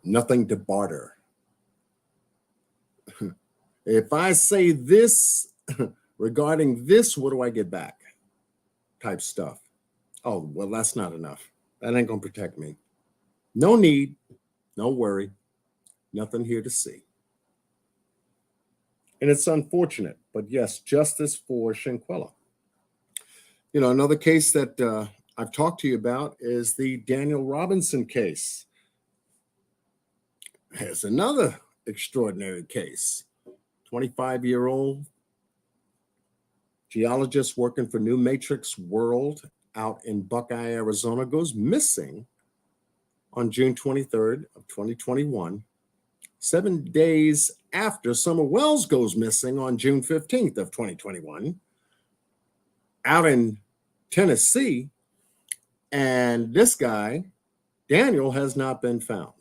Nothing to barter. If I say this regarding this, what do I get back? Type stuff. Oh, well, that's not enough. That ain't going to protect me. No need, no worry, nothing here to see. And it's unfortunate, but yes, justice for Shanquella. You know, another case that I've talked to you about is the Daniel Robinson case. There's another extraordinary case. 25-year-old geologist working for New Matrix World out in Buckeye, Arizona, goes missing on June 23rd of 2021, 7 days after Summer Wells goes missing on June 15th of 2021 out in Tennessee. And this guy, Daniel, has not been found.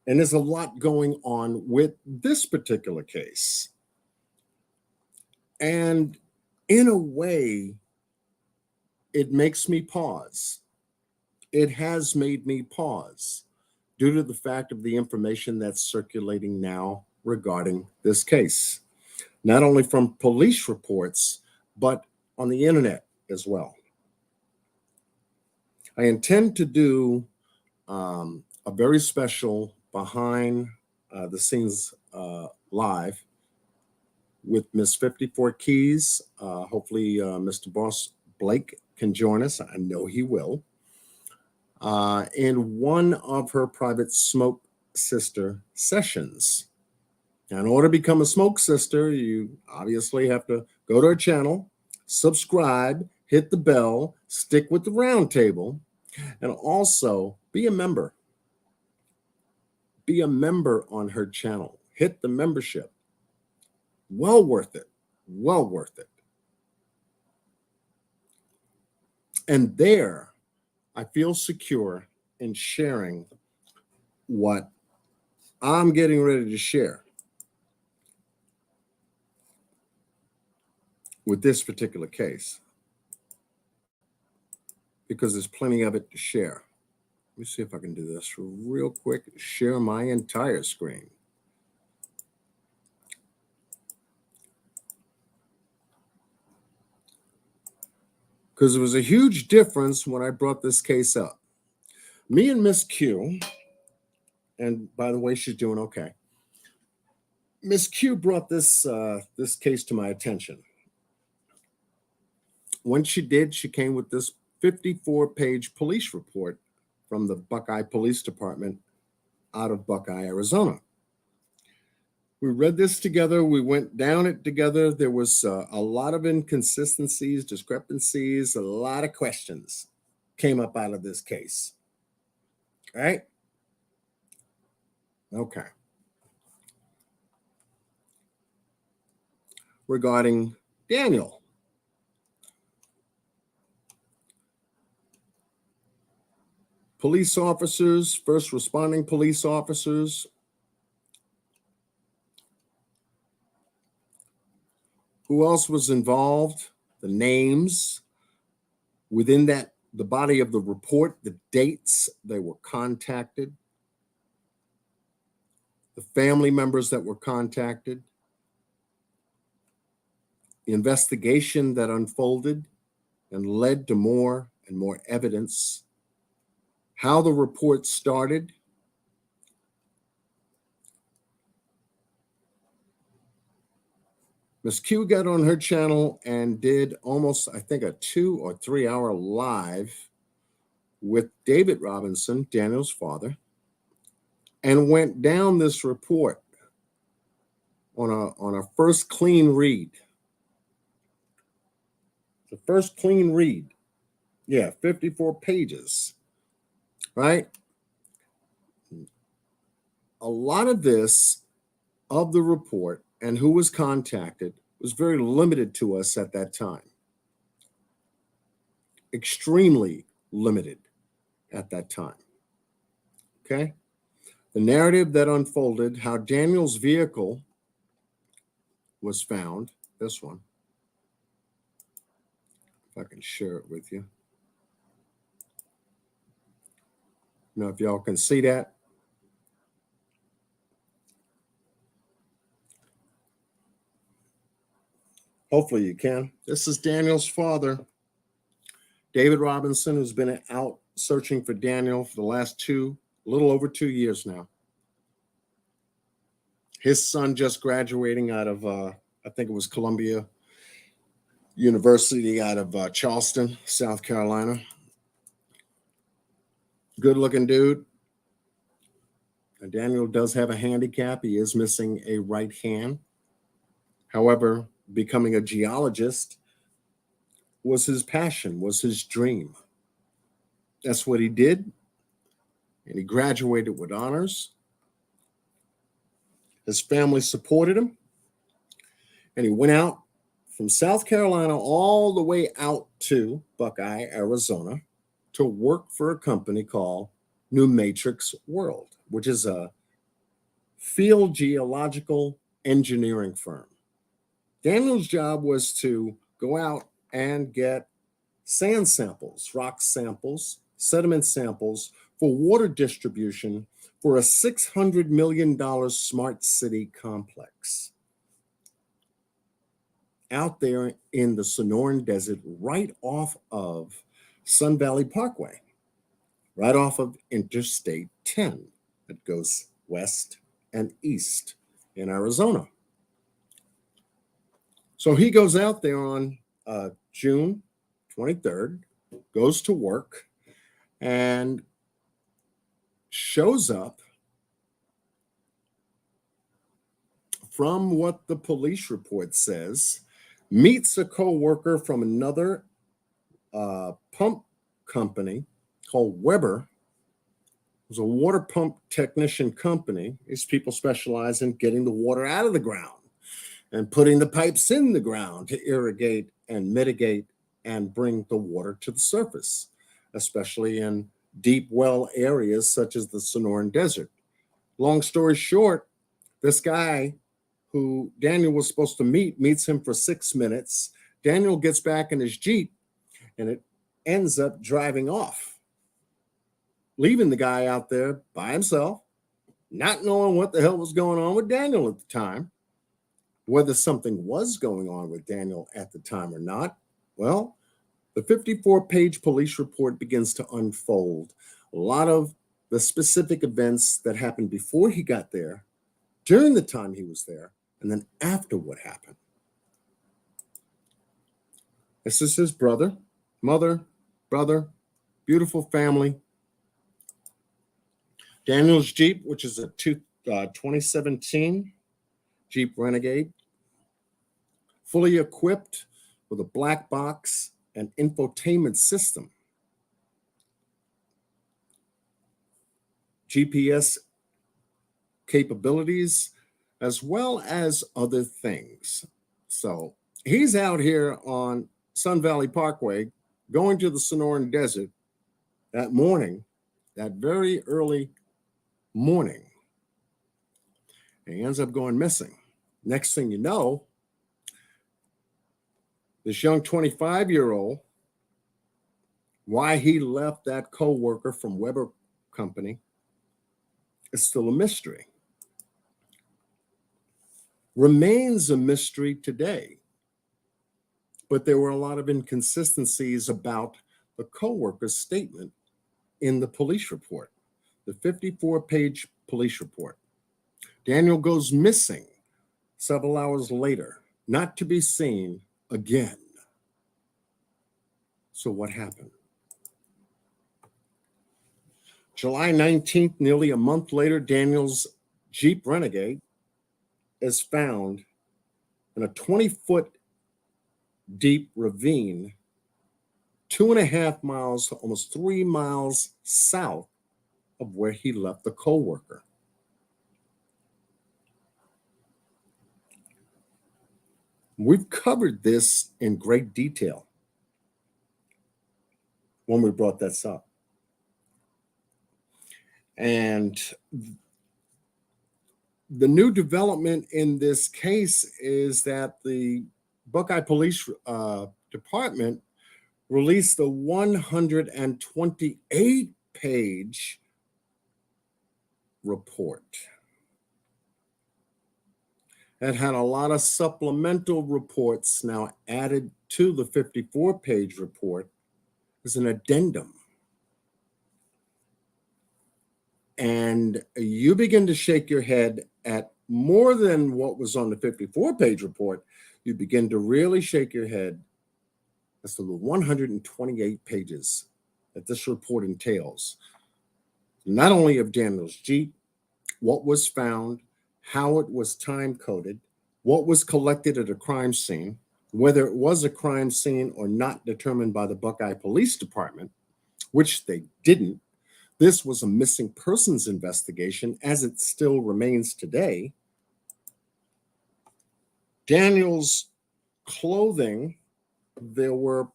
And there's a lot going on with this particular case. And in a way, it makes me pause. It has made me pause due to the fact of the information that's circulating now regarding this case, not only from police reports, but on the internet as well. I intend to do a very special behind the scenes live with Miss 54 Keys. Hopefully Mr. Boss Blake can join us. I know he will. In one of her private Smoke Sister sessions. Now, in order to become a Smoke Sister, you obviously have to go to her channel, subscribe, hit the bell, stick with the round table, and also be a member. Be a member on her channel. Hit the membership. Well worth it. Well worth it. And there, I feel secure in sharing what I'm getting ready to share with this particular case, because there's plenty of it to share. Let me see if I can do this real quick. Share my entire screen. Because there was a huge difference when I brought this case up. Me and Miss Q, and by the way, she's doing okay. Miss Q brought this case to my attention. When she did, she came with this 54-page police report from the Buckeye Police Department out of Buckeye, Arizona. We read this together. We went down it together. There was a lot of inconsistencies, discrepancies, a lot of questions came up out of this case. All right? Okay. Regarding Daniel. Police officers, first responding police officers, who else was involved? The names within that, the body of the report, the dates they were contacted, the family members that were contacted, the investigation that unfolded and led to more and more evidence, how the report started, Ms. Q got on her channel and did almost, I think, a 2 or 3 hour live with David Robinson, Daniel's father, and went down this report on a first clean read. The first clean read. Yeah, 54 pages, right? A lot of this, of the report and who was contacted, was very limited to us at that time. Extremely limited at that time. Okay? The narrative that unfolded, how Daniel's vehicle was found, this one, if I can share it with you. Now, if y'all can see that. Hopefully you can. This is Daniel's father, David Robinson, who's been out searching for Daniel for the last a little over 2 years now. His son just graduating out of, I think it was Columbia University out of Charleston, South Carolina. Good looking dude. And Daniel does have a handicap. He is missing a right hand. However, becoming a geologist was his passion, was his dream. That's what he did. And he graduated with honors. His family supported him. And he went out from South Carolina all the way out to Buckeye, Arizona, to work for a company called New Matrix World, which is a field geological engineering firm. Daniel's job was to go out and get sand samples, rock samples, sediment samples for water distribution for a $600 million smart city complex out there in the Sonoran Desert, right off of Sun Valley Parkway, right off of Interstate 10 that goes west and east in Arizona. So he goes out there on June 23rd, goes to work, and shows up, from what the police report says, meets a co-worker from another pump company called Weber. It was a water pump technician company. These people specialize in getting the water out of the ground and putting the pipes in the ground to irrigate and mitigate and bring the water to the surface, especially in deep well areas such as the Sonoran Desert. Long story short, this guy who Daniel was supposed to meets him for 6 minutes. Daniel gets back in his Jeep and it ends up driving off, leaving the guy out there by himself, not knowing what the hell was going on with Daniel at the time. Whether something was going on with Daniel at the time or not, well, the 54-page police report begins to unfold a lot of the specific events that happened before he got there, during the time he was there, and then after what happened. This is his brother, mother, brother, beautiful family. Daniel's Jeep, which is a 2017 Jeep Renegade, fully equipped with a black box and infotainment system, GPS capabilities, as well as other things. So he's out here on Sun Valley Parkway going to the Sonoran Desert that morning, that very early morning. And he ends up going missing. Next thing you know, this young 25-year-old, why he left that co-worker from Weber Company is still a mystery. Remains a mystery today. But there were a lot of inconsistencies about the co-worker's statement in the police report, the 54-page police report. Daniel goes missing several hours later, not to be seen again. So what happened? July 19th, nearly a month later, Daniel's Jeep Renegade is found in a 20-foot deep ravine, 2.5 miles, almost 3 miles south of where he left the co-worker. We've covered this in great detail when we brought this up. And the new development in this case is that the Buckeye Police Department released a 128-page report that had a lot of supplemental reports now added to the 54-page report as an addendum. And you begin to shake your head at more than what was on the 54-page report. You begin to really shake your head as to the 128 pages that this report entails. Not only of Daniel's Jeep, what was found, how it was time-coded, what was collected at a crime scene, whether it was a crime scene or not determined by the Buckeye Police Department, which they didn't. This was a missing persons investigation, as it still remains today. Daniel's clothing, there were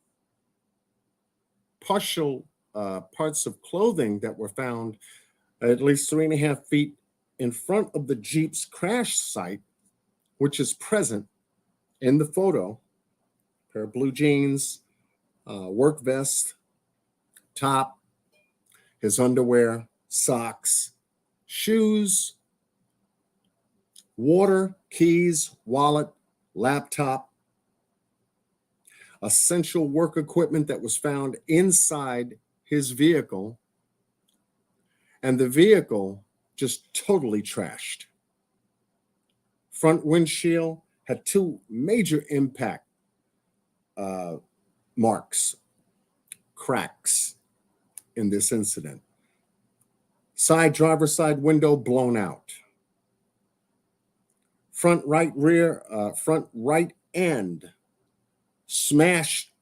partial parts of clothing that were found at least 3.5 feet in front of the Jeep's crash site, which is present in the photo. A pair of blue jeans, work vest, top, his underwear, socks, shoes, water, keys, wallet, laptop, essential work equipment that was found inside his vehicle, and the vehicle just totally trashed. Front windshield had 2 major impact marks, cracks in this incident. Driver's side window blown out. Front right end smashed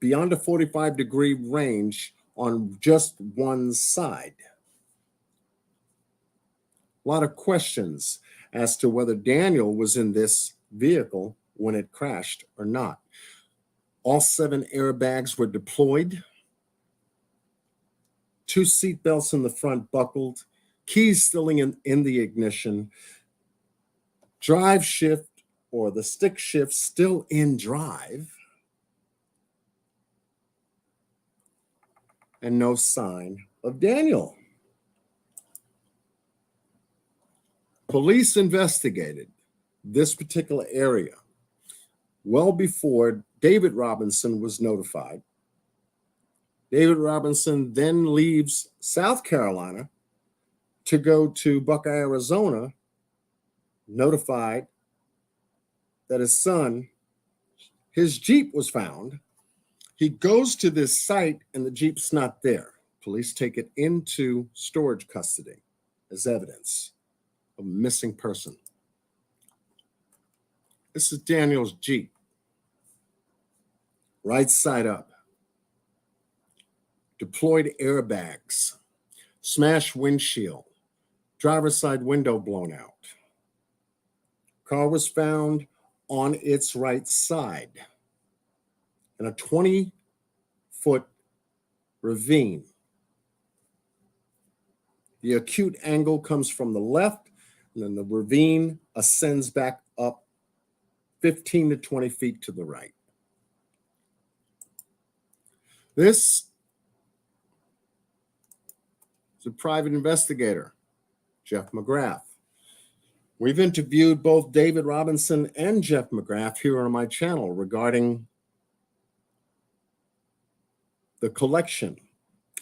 beyond a 45-degree range on just one side. A lot of questions as to whether Daniel was in this vehicle when it crashed or not. All 7 airbags were deployed. 2 seat belts in the front buckled. Keys still in the ignition. Drive shift, or the stick shift, still in drive. And no sign of Daniel. Police investigated this particular area well before David Robinson was notified. David Robinson then leaves South Carolina to go to Buckeye, Arizona, notified that his son, his Jeep was found. He goes to this site and the Jeep's not there. Police take it into storage custody as evidence of a missing person. This is Daniel's Jeep. Right side up. Deployed airbags. Smashed windshield. Driver's side window blown out. Car was found on its right side in a 20-foot ravine. The acute angle comes from the left, and then the ravine ascends back up 15 to 20 feet to the right. This is a private investigator, Jeff McGrath. We've interviewed both David Robinson and Jeff McGrath here on my channel regarding the collection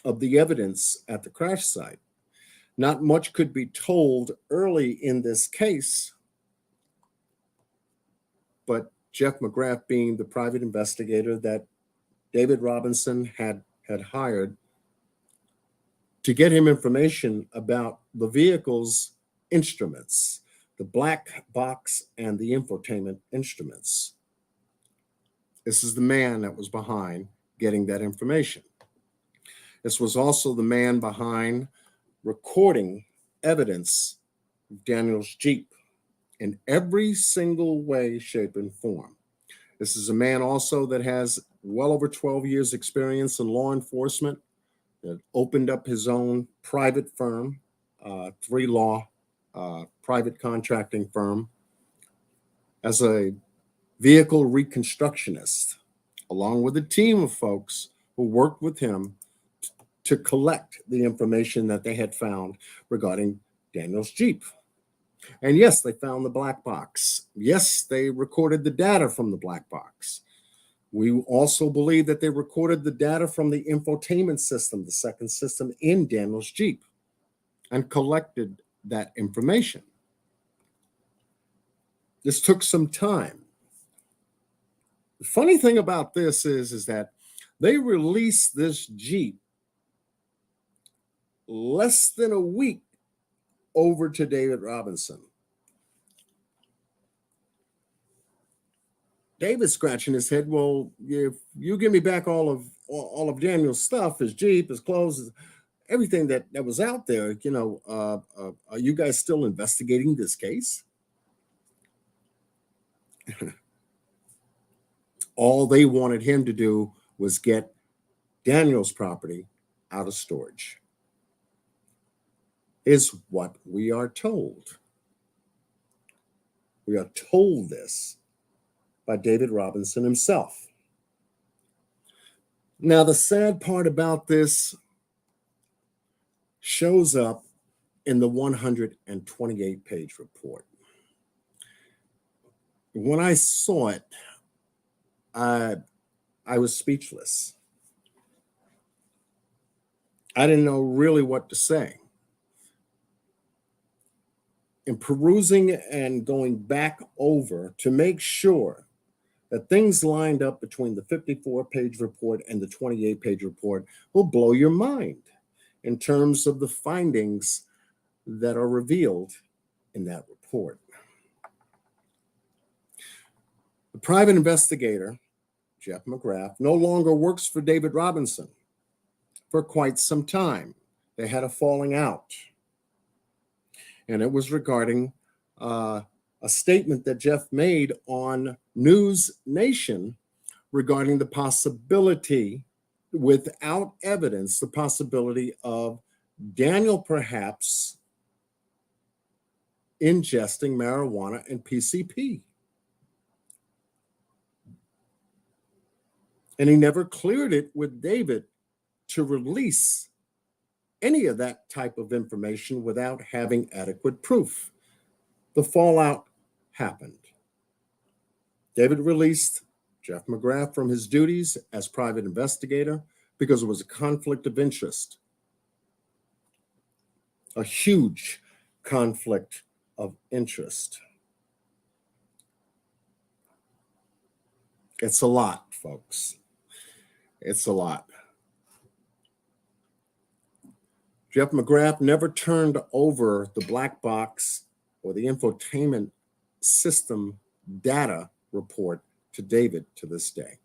of the evidence at the crash site. Not much could be told early in this case, but Jeff McGrath, being the private investigator that David Robinson had hired to get him information about the vehicle's instruments, the black box and the infotainment instruments. This is the man that was behind getting that information. This was also the man behind recording evidence of Daniel's Jeep in every single way, shape, and form. This is a man also that has well over 12 years experience in law enforcement, that opened up his own private firm, 3 law private contracting firm as a vehicle reconstructionist, along with a team of folks who worked with him to collect the information that they had found regarding Daniel's Jeep. And yes, they found the black box. Yes, they recorded the data from the black box. We also believe that they recorded the data from the infotainment system, the second system in Daniel's Jeep, and collected that information. This took some time. The funny thing about this is that they released this Jeep less than a week over to David Robinson. David's scratching his head. Well, if you give me back all of Daniel's stuff, his Jeep, his clothes, everything that was out there, are you guys still investigating this case? All they wanted him to do was get Daniel's property out of storage, is what we are told. We are told this by David Robinson himself. Now, the sad part about this shows up in the 128-page report. When I saw it, I was speechless. I didn't know really what to say. In perusing and going back over to make sure that things lined up between the 54-page report and the 28-page report will blow your mind in terms of the findings that are revealed in that report. The private investigator, Jeff McGrath, no longer works for David Robinson for quite some time. They had a falling out. And it was regarding a statement that Jeff made on News Nation regarding the possibility, without evidence, the possibility of Daniel perhaps ingesting marijuana and PCP. And he never cleared it with David to release any of that type of information without having adequate proof. The fallout happened. David released Jeff McGrath from his duties as private investigator because it was a conflict of interest, a huge conflict of interest. It's a lot, folks. It's a lot. Jeff McGrath never turned over the black box or the infotainment system data report to David to this day,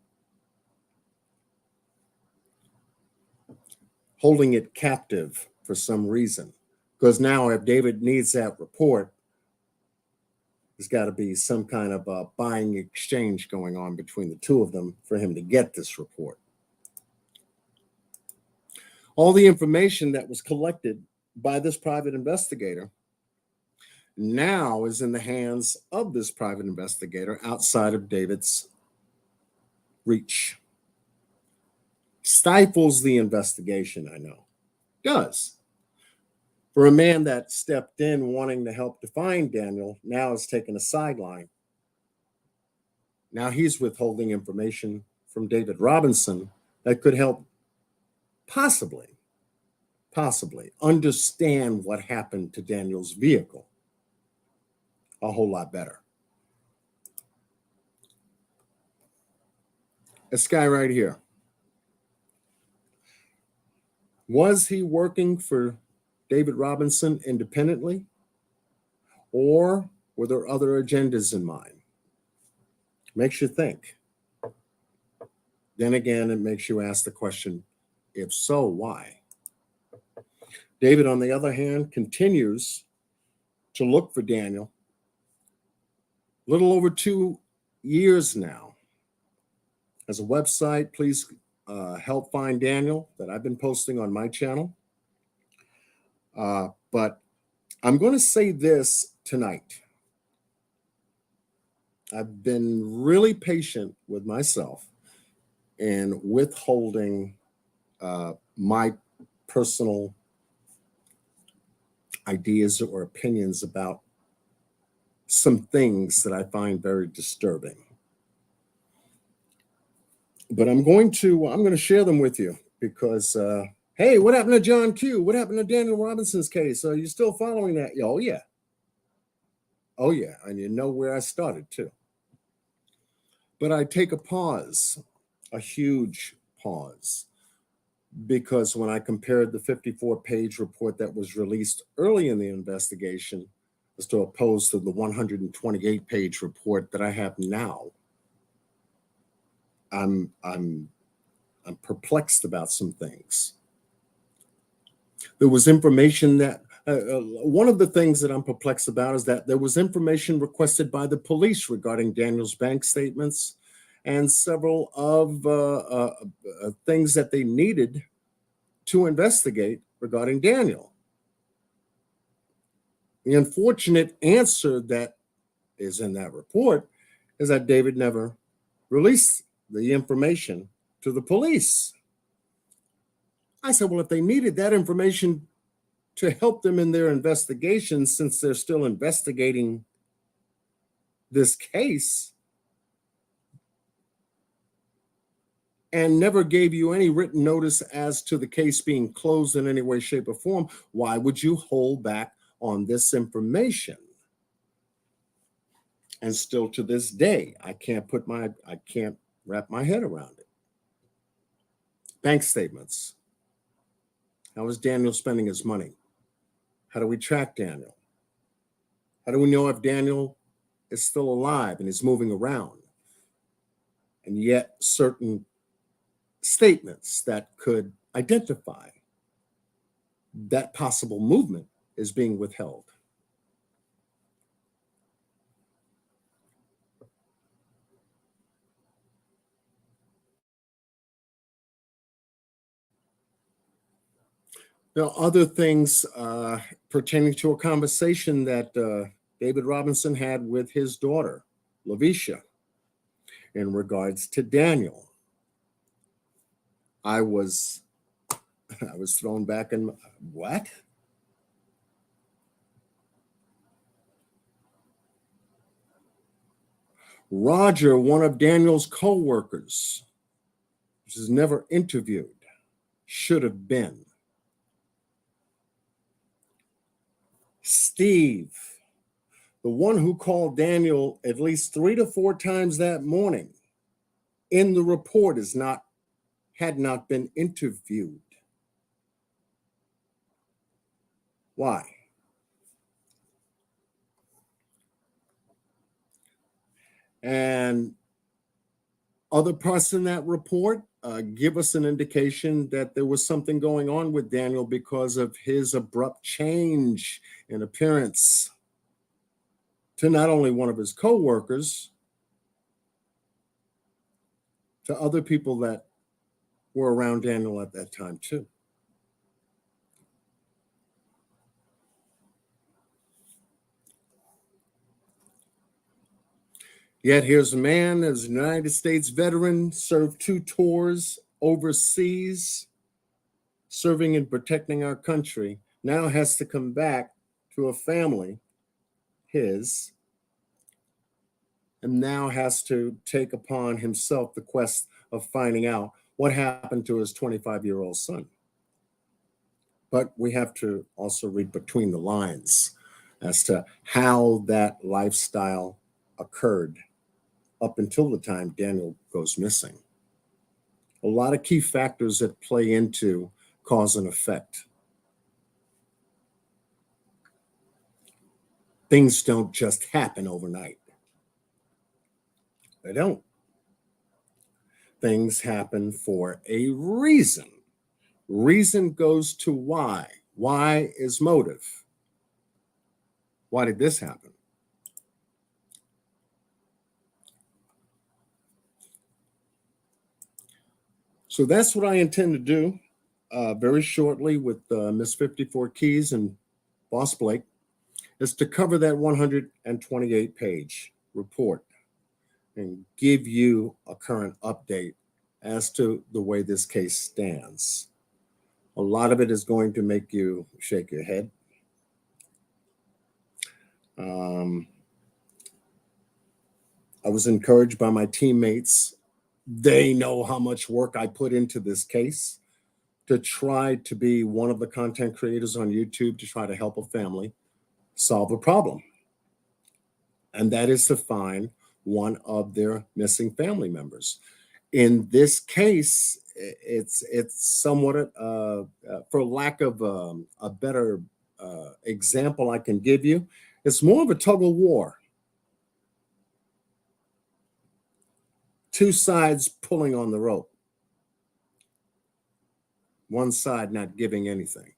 holding it captive for some reason. Because now if David needs that report, there's got to be some kind of a buying exchange going on between the two of them for him to get this report. All the information that was collected by this private investigator now is in the hands of this private investigator outside of David's reach. Stifles the investigation, I know. Does. For a man that stepped in wanting to help to find Daniel, now is taking a sideline. Now he's withholding information from David Robinson that could help possibly understand what happened to Daniel's vehicle a whole lot better. This guy right here. Was he working for David Robinson independently, or were there other agendas in mind? Makes you think. Then again, it makes you ask the question, if so, why? David, on the other hand, continues to look for Daniel. Little over 2 years now. As a website, please help find Daniel that I've been posting on my channel. But I'm going to say this tonight. I've been really patient with myself and withholding my personal ideas or opinions about some things that I find very disturbing. But I'm going to share them with you because hey, what happened to John Q? What happened to Daniel Robinson's case? Are you still following that? Oh yeah. Oh yeah, and you know where I started too. But I take a pause, a huge pause, because when I compared the 54-page report that was released early in the investigation as to opposed to the 128-page report that I have now, I'm perplexed about some things. There was information that one of the things that I'm perplexed about is that there was information requested by the police regarding Daniel's bank statements and several of things that they needed to investigate regarding Daniel. The unfortunate answer that is in that report is that David never released the information to the police. I said, well, if they needed that information to help them in their investigation, since they're still investigating this case, and never gave you any written notice as to the case being closed in any way, shape, or form, why would you hold back on this information? And still to this day, I can't wrap my head around it. Bank statements. How is Daniel spending his money? How do we track Daniel? How do we know if Daniel is still alive and is moving around? And yet certain statements that could identify that possible movement is being withheld. There are other things pertaining to a conversation that David Robinson had with his daughter, Lavisha, in regards to Daniel. I was thrown back in, what? Roger, one of Daniel's co-workers, which is never interviewed, should have been. Steve, the one who called Daniel at least 3 to 4 times that morning, in the report had not been interviewed. Why? And other parts in that report give us an indication that there was something going on with Daniel because of his abrupt change in appearance to not only one of his co-workers, to other people that were around Daniel at that time too. Yet here's a man as a United States veteran, served 2 tours overseas, serving and protecting our country, now has to come back to a family, his, and now has to take upon himself the quest of finding out what happened to his 25-year-old son. But we have to also read between the lines as to how that lifestyle occurred up until the time Daniel goes missing. A lot of key factors that play into cause and effect. Things don't just happen overnight. They don't. Things happen for a reason. Reason goes to why. Why is motive. Why did this happen? So that's what I intend to do very shortly with Miss 54 Keys and Boss Blake. is to cover that 128-page report and give you a current update as to the way this case stands. A lot of it is going to make you shake your head. I was encouraged by my teammates. They know how much work I put into this case to try to be one of the content creators on YouTube to try to help a family solve a problem. And that is to find one of their missing family members. In this case, it's somewhat, for lack of a better example I can give you, it's more of a tug of war. Two sides pulling on the rope. One side not giving anything.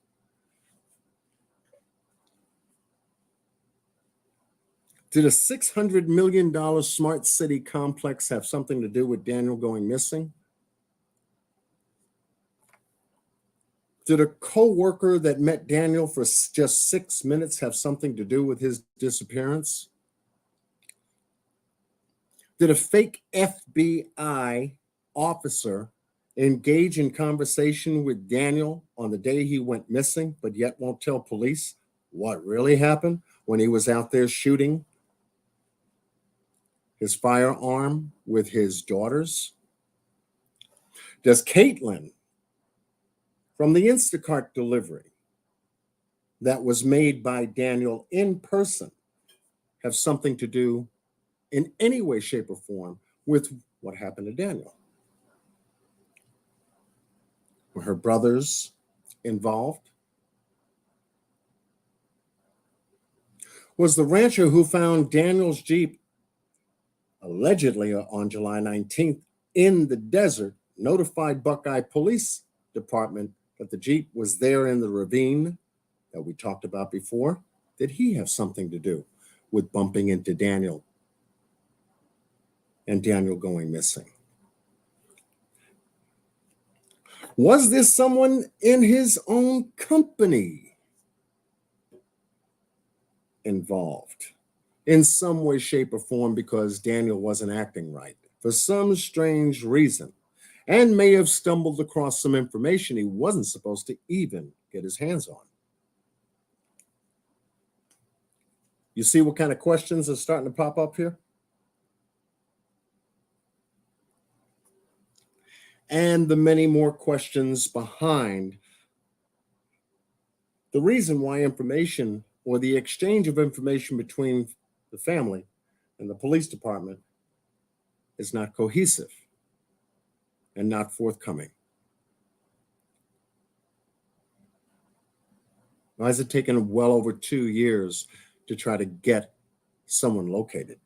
Did a $600 million smart city complex have something to do with Daniel going missing? Did a co-worker that met Daniel for just 6 minutes have something to do with his disappearance? Did a fake FBI officer engage in conversation with Daniel on the day he went missing, but yet won't tell police what really happened when he was out there shooting his firearm with his daughters? Does Caitlin from the Instacart delivery that was made by Daniel in person have something to do in any way, shape, or form with what happened to Daniel? Were her brothers involved? Was the rancher who found Daniel's Jeep allegedly on July 19th in the desert notified Buckeye Police Department that the Jeep was there in the ravine that we talked about before? Did he have something to do with bumping into Daniel and Daniel going missing? Was this someone in his own company involved in some way, shape, or form because Daniel wasn't acting right for some strange reason and may have stumbled across some information he wasn't supposed to even get his hands on? You see what kind of questions are starting to pop up here? And the many more questions behind the reason why information or the exchange of information between the family and the police department is not cohesive and not forthcoming. Why has it taken well over 2 years to try to get someone located?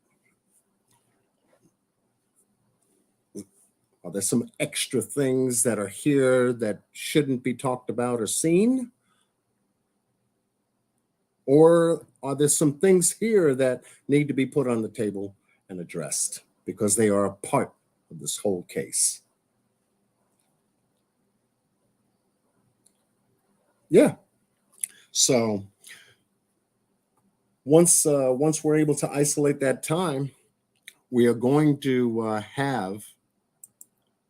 Are there some extra things that are here that shouldn't be talked about or seen? Or are there some things here that need to be put on the table and addressed because they are a part of this whole case? Yeah. So once we're able to isolate that time, we are going to have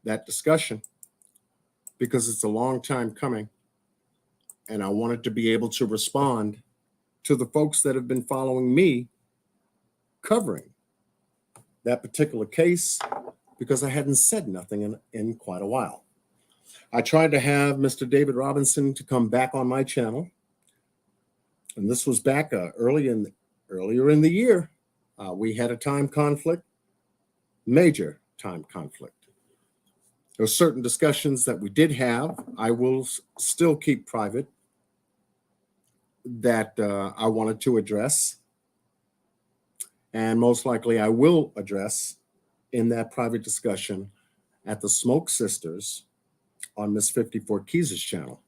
that discussion because it's a long time coming. And I wanted to be able to respond to the folks that have been following me covering that particular case because I hadn't said nothing in quite a while. I tried to have Mr. David Robinson to come back on my channel. And this was back earlier in the year. We had a time conflict, major time conflict. There were certain discussions that we did have. I will still keep private that I wanted to address. And most likely I will address in that private discussion at the Smoke Sisters on Miss 54 Keys' channel.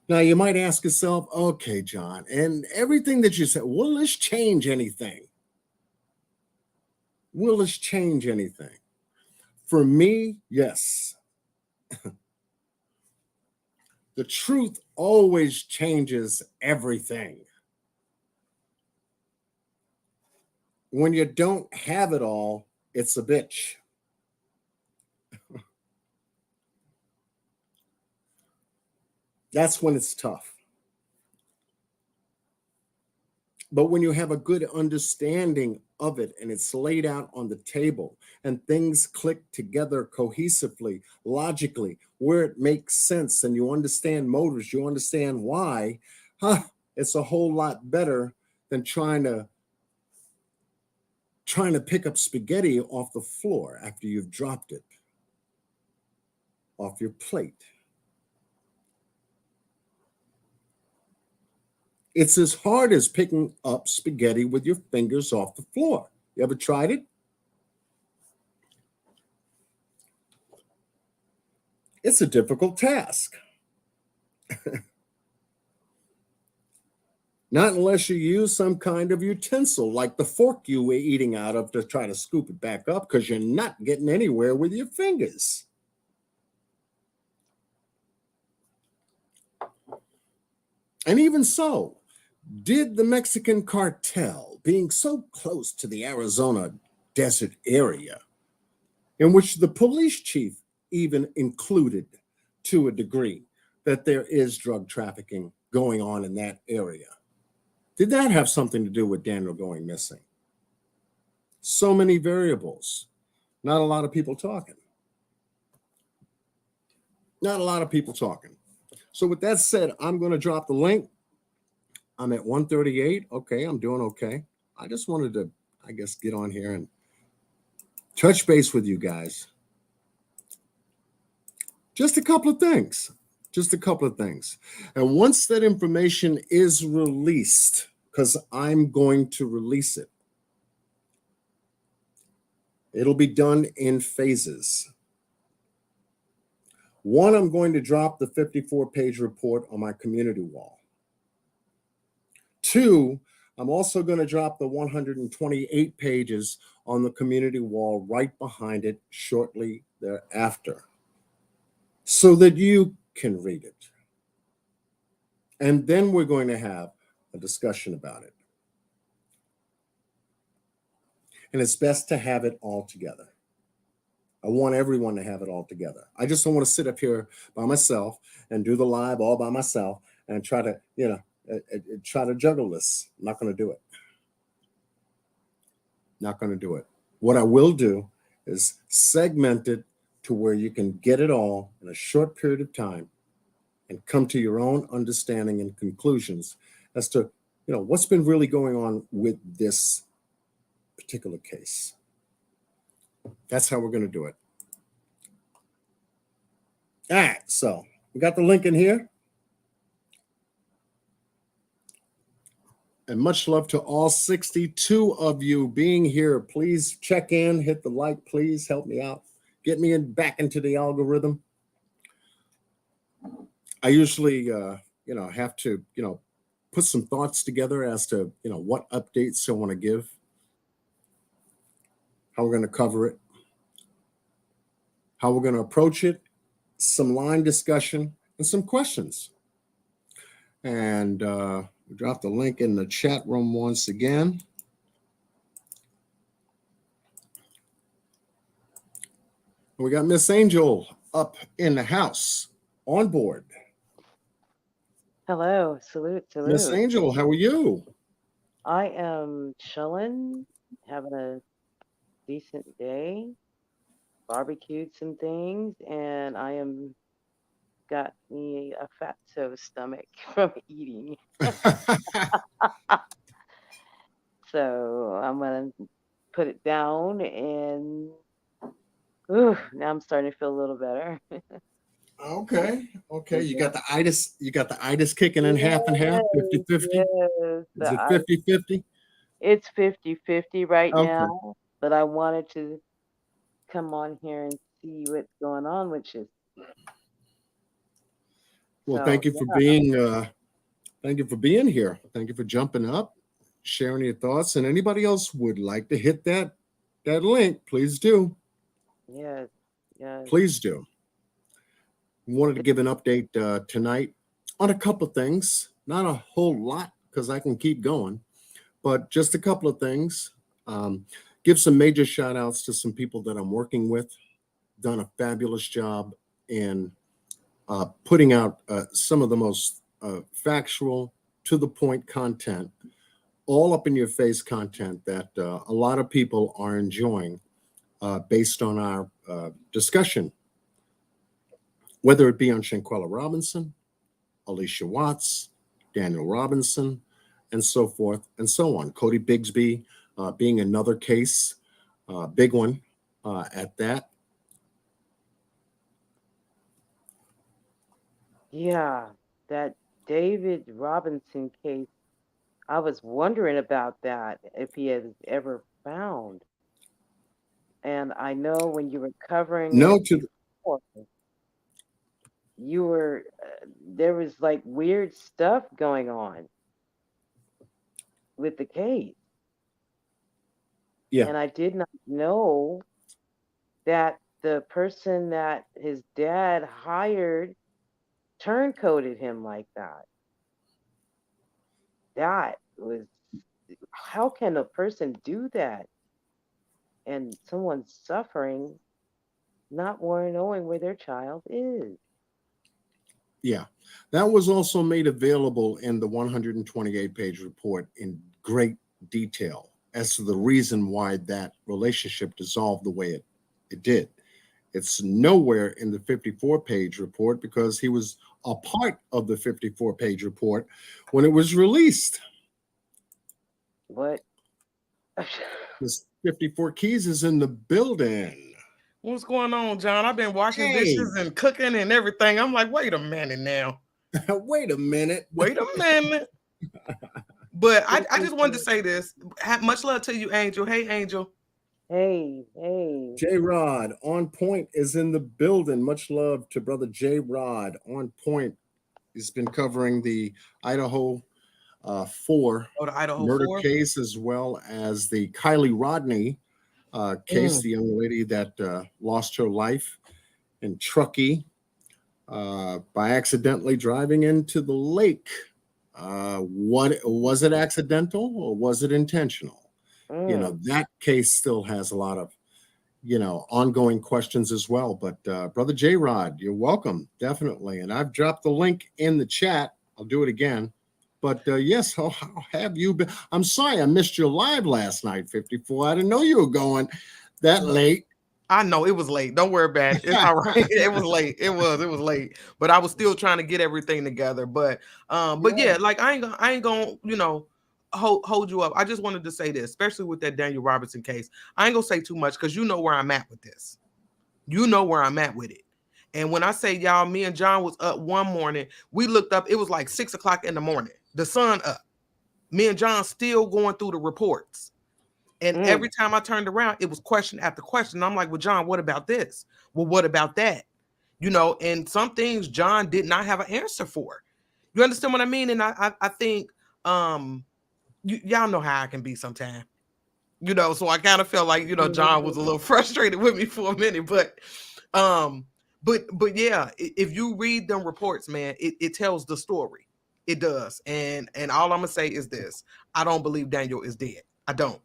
Now you might ask yourself, okay, John, and everything that you said, will this change anything? Will this change anything? For me, yes. The truth always changes everything. When you don't have it all, it's a bitch. That's when it's tough. But when you have a good understanding of it and it's laid out on the table and things click together cohesively, logically, where it makes sense and you understand motives, you understand why, it's a whole lot better than trying to pick up spaghetti off the floor after you've dropped it off your plate. It's as hard as picking up spaghetti with your fingers off the floor. You ever tried it? It's a difficult task. Not unless you use some kind of utensil like the fork you were eating out of to try to scoop it back up, because you're not getting anywhere with your fingers. And even so, did the Mexican cartel, being so close to the Arizona desert area, in which the police chief even included to a degree that there is drug trafficking going on in that area, did that have something to do with Daniel going missing? So many variables, not a lot of people talking. Not a lot of people talking. So with that said, I'm going to drop the link. I'm at 138. Okay, I'm doing okay. I just wanted to, I guess, get on here and touch base with you guys. Just a couple of things. Just a couple of things. And once that information is released, because I'm going to release it, it'll be done in phases. One, I'm going to drop the 54-page report on my community wall. Two, I'm also going to drop the 128 pages on the community wall right behind it shortly thereafter, so that you can read it. And then we're going to have a discussion about it. And it's best to have it all together. I want everyone to have it all together. I just don't want to sit up here by myself and do the live all by myself and try to, try to juggle this. I'm not going to do it. Not going to do it. What I will do is segment it to where you can get it all in a short period of time and come to your own understanding and conclusions as to, what's been really going on with this particular case. That's how we're going to do it. All right, so we got the link in here. And much love to all 62 of you being here. Please check in, hit the like, please help me out. Get me back into the algorithm. I usually, have to, put some thoughts together as to, what updates I want to give, how we're going to cover it, how we're going to approach it, some line discussion, and some questions. And drop the link in the chat room once again. We got Miss Angel up in the house on board. Hello, salute. Miss Angel, how are you? I am chilling, having a decent day, barbecued some things, and I am got me a fatso stomach from eating. So I'm gonna put it down, and now I'm starting to feel a little better. Okay. You got the itis kicking in half and half, 50-50? Yes, Is it 50-50? it's 50-50 right Okay. now, but I wanted to come on here and see what's going on with you. Well, So, thank you for being here. Thank you for jumping up, sharing your thoughts. And anybody else would like to hit that link, please do. yes. Please do. Wanted to give an update tonight on a couple of things. Not a whole lot because I can keep going, but just a couple of things. Give some major shout outs to some people that I'm working with. Done a fabulous job in putting out some of the most factual, to the point content, all up in your face content that a lot of people are enjoying based on our discussion, whether it be on Shanquella Robinson, Alicia Watts, Daniel Robinson, and so forth and so on. Cody Bigsby being another case, big one at that. Yeah, that David Robinson case, I was wondering about that, if he has ever found. And I know when you were covering No, it to the, before, you were, there was like weird stuff going on with the case. yeah, And I did not know that the person that his dad hired turncoated him like that. That was, how can a person do that? And someone's suffering, not knowing where their child is. yeah. That was also made available in the 128-page report in great detail as to the reason why that relationship dissolved the way it did. It's nowhere in the 54-page report because he was a part of the 54-page report when it was released. What? This 54 Keys is in the building. What's going on, John? I've been washing Hey. dishes and cooking and everything. I'm like, wait a minute now. Wait a minute. Wait a minute. But I just wanted to say this. Much love to you, Angel. Hey, Angel. Hey, hey. J Rod on point is in the building. Much love to brother J Rod on point. He's been covering the Idaho 4 the Idaho murder 4 case, as well as the Kylie Rodney case, the young lady that lost her life in Truckee by accidentally driving into the lake. What was it, accidental or was it intentional? You know, that case still has a lot of, ongoing questions as well. But brother J Rod, you're welcome, definitely. And I've dropped the link in the chat. I'll do it again. But yes, how have you been? I'm sorry I missed your live last night, 54. I didn't know you were going that late. I know it was late. Don't worry about it. It's all right. It was late. It was late. But I was still trying to get everything together. But yeah, like I ain't gonna, hold you up. I just wanted to say this, especially with that Daniel Robinson case. I ain't gonna say too much because you know where I'm at with this. You know where I'm at with it. And when I say y'all, me and John was up one morning. We looked up, it was like 6 o'clock in the morning. The sun up. Me and John still going through the reports. And every time I turned around, it was question after question. I'm like, well, John, what about this? Well, what about that? And some things John did not have an answer for. You understand what I mean? And I think y'all know how I can be sometimes. So I kind of felt like, John was a little frustrated with me for a minute. But yeah, if you read them reports, man, it tells the story. It does. And all I'm gonna say is this: I don't believe Daniel is dead. I don't.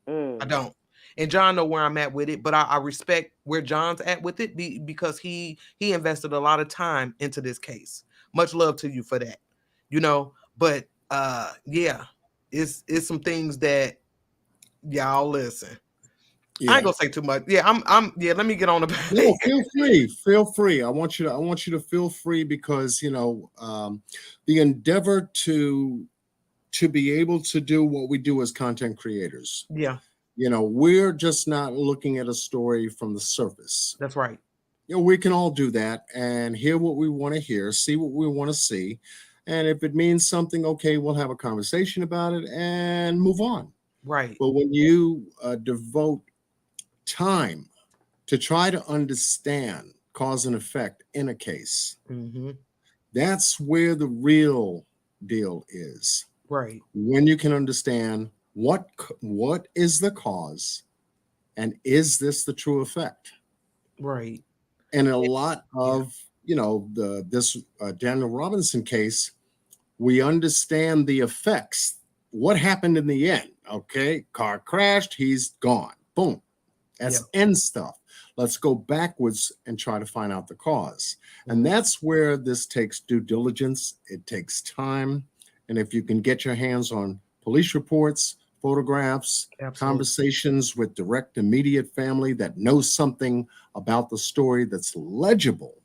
I don't. And John know where I'm at with it, but I respect where John's at with it because he invested a lot of time into this case. Much love to you for that. But yeah, it's some things that y'all listen. Yeah. I ain't gonna say too much. Yeah, I'm let me get on about it. No, feel free. I want you to feel free because the endeavor to be able to do what we do as content creators. Yeah. We're just not looking at a story from the surface. That's right. We can all do that and hear what we want to hear, see what we want to see. And if it means something, okay, we'll have a conversation about it and move on. Right. But when you devote time to try to understand cause and effect in a case, that's where the real deal is. Right. When you can understand what is the cause and is this the true effect? Right. And a lot of this Daniel Robinson case, we understand the effects. What happened in the end? Okay, car crashed, he's gone. Boom. That's end stuff. Let's go backwards and try to find out the cause. And that's where this takes due diligence. It takes time. And if you can get your hands on police reports, photographs, conversations with direct immediate family that knows something about the story that's legible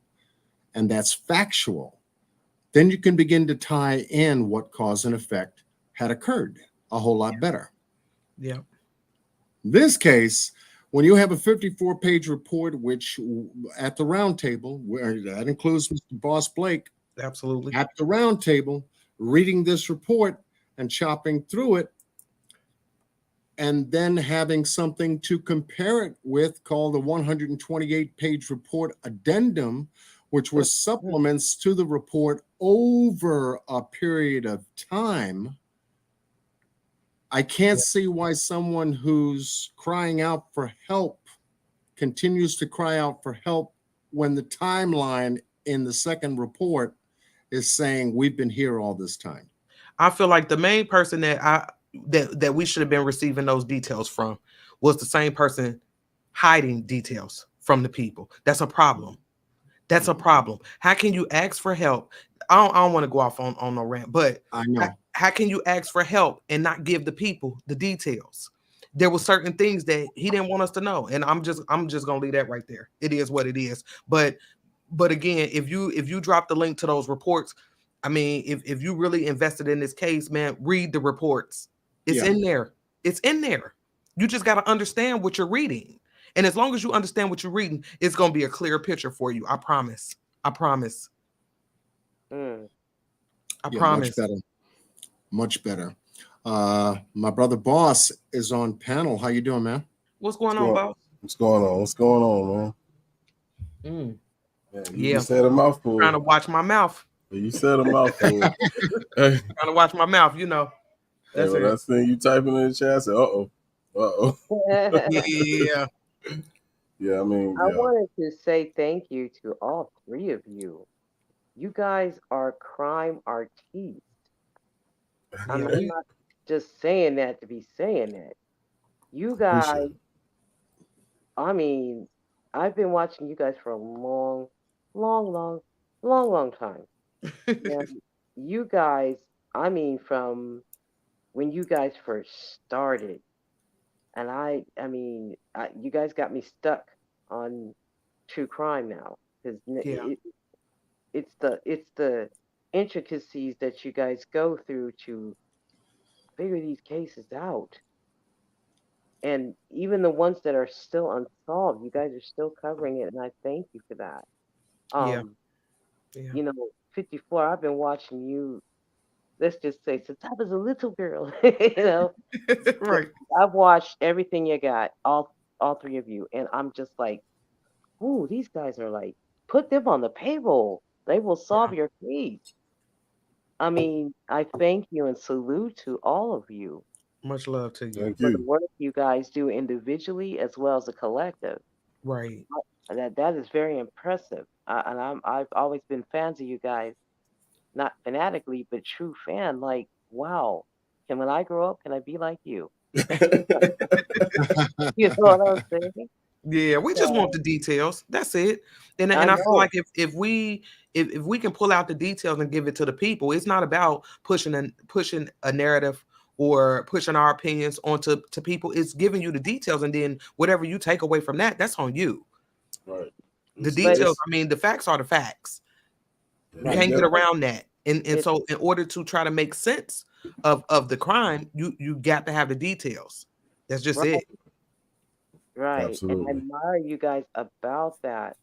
and that's factual, then you can begin to tie in what cause and effect had occurred a whole lot better. Yeah. This case, when you have a 54-page report, which at the round table, where that includes Mr. Boss Blake, absolutely, at the round table, reading this report and chopping through it, and then having something to compare it with called the 128-page report addendum, which was supplements to the report over a period of time. I can't see why someone who's crying out for help continues to cry out for help when the timeline in the second report is saying we've been here all this time. I feel like the main person that we should have been receiving those details from was the same person hiding details from the people. That's a problem. That's a problem. How can you ask for help? I don't want to go off on no rant, but I know. How can you ask for help and not give the people the details? There were certain things that he didn't want us to know, and I'm just gonna leave that right there. It is what it is. But again, if you drop the link to those reports, I mean, if you really invested in this case, man, read the reports. It's in there. It's in there. You just got to understand what you're reading. And as long as you understand what you're reading, it's going to be a clear picture for you. I promise. I promise. I promise. Much better. Much better. My brother Boss is on panel. How you doing, man? What's going on, Boss? What's going on? What's going on, man? You said a mouthful. Trying to watch my mouth. You said a mouthful. Trying to watch my mouth, you know. That's when I seen you typing in the chat, I said, Yeah. Yeah, I mean, I wanted to say thank you to all three of you. You guys are crime artistes. I'm not just saying that to be saying it. You guys, I mean, I've been watching you guys for a long time. And you guys, I mean, from when you guys first started, and I mean, you guys got me stuck on true crime now because it's the intricacies that you guys go through to figure these cases out. And even the ones that are still unsolved, you guys are still covering it, and I thank you for that. You know, 54, I've been watching you, let's just say, since I was a little girl, you know. Right. I've watched everything you got, all three of you, and I'm just like, ooh, these guys are like, put them on the payroll. They will solve your case. I mean, I thank you and salute to all of you. Much love to you. Thank for you. the work you guys do individually as well as a collective. Right. That is very impressive. And I've always been fans of you guys, not fanatically, but true fan. Like, wow, and when I grow up, can I be like you? You know what I'm saying? Yeah, we just want the details. That's it. And I feel like if we can pull out the details and give it to the people, it's not about pushing a narrative or pushing our opinions onto people. It's giving you the details, and then whatever you take away from that, that's on you. Right. The details, I mean, the facts are the facts. You can't get around that. And so in order to try to make sense of the crime, you got to have the details. That's just it. Right. Absolutely. And I admire you guys about that.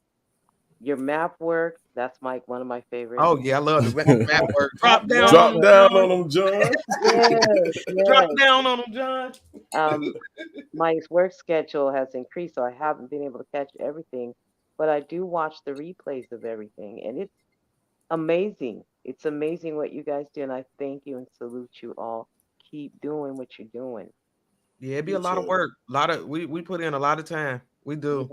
Your map work, that's one of my favorites. Oh yeah, I love the map work. Drop down on them, John. Yes. Drop down on them, John. My work schedule has increased, so I haven't been able to catch everything, but I do watch the replays of everything, and it's amazing. It's amazing what you guys do, and I thank you and salute you all. Keep doing what you're doing. Yeah, it'd be a lot of work. We put in a lot of time. We do.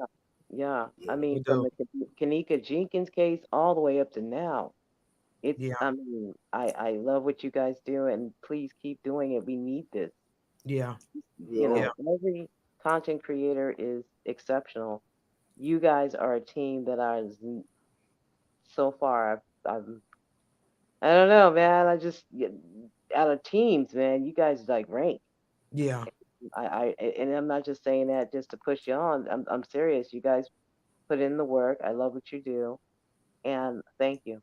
Yeah, I We mean, from do. the Kanika Jenkins case all the way up to now. It's, Yeah. I mean, I love what you guys do, and please keep doing it. We need this. Yeah. You Yeah. know, every content creator is exceptional. You guys are a team that so far I don't know, man. Out of teams, man, you guys like rank. Yeah. And I'm not just saying that just to push you on. I'm serious. You guys put in the work. I love what you do, and thank you.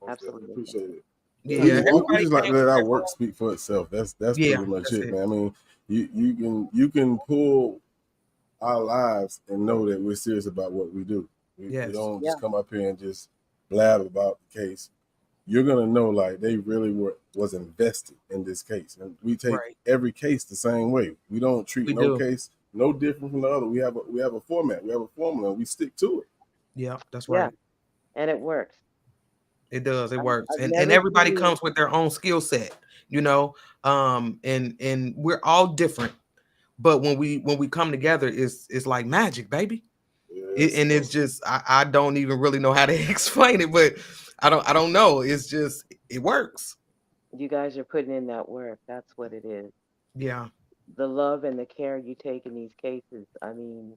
Absolutely. Appreciate it. Yeah. Thank We, you. we, we Everybody just like to came let with our their work own. speak for itself. That's Yeah. pretty much That's it, it. man. I mean, you can pull our lives and know that we're serious about what we do. We Yes. don't Yeah. just come up here and just blab about the case. You're gonna know like they really was invested in this case, and we take Right. every case the same way. We don't treat We no do. case no different from the other. We have a format, we have a formula, and we stick to it. Yeah. That's Yeah, right. and it works. It does. It works. I've And never everybody seen. comes with their own skill set, you know. And we're all different. But when we come together, it's like magic, baby. Yes, And it's just I don't even really know how to explain it, but I don't know. It's just it works. You guys are putting in that work. That's what it is. Yeah. The love and the care you take in these cases. I mean,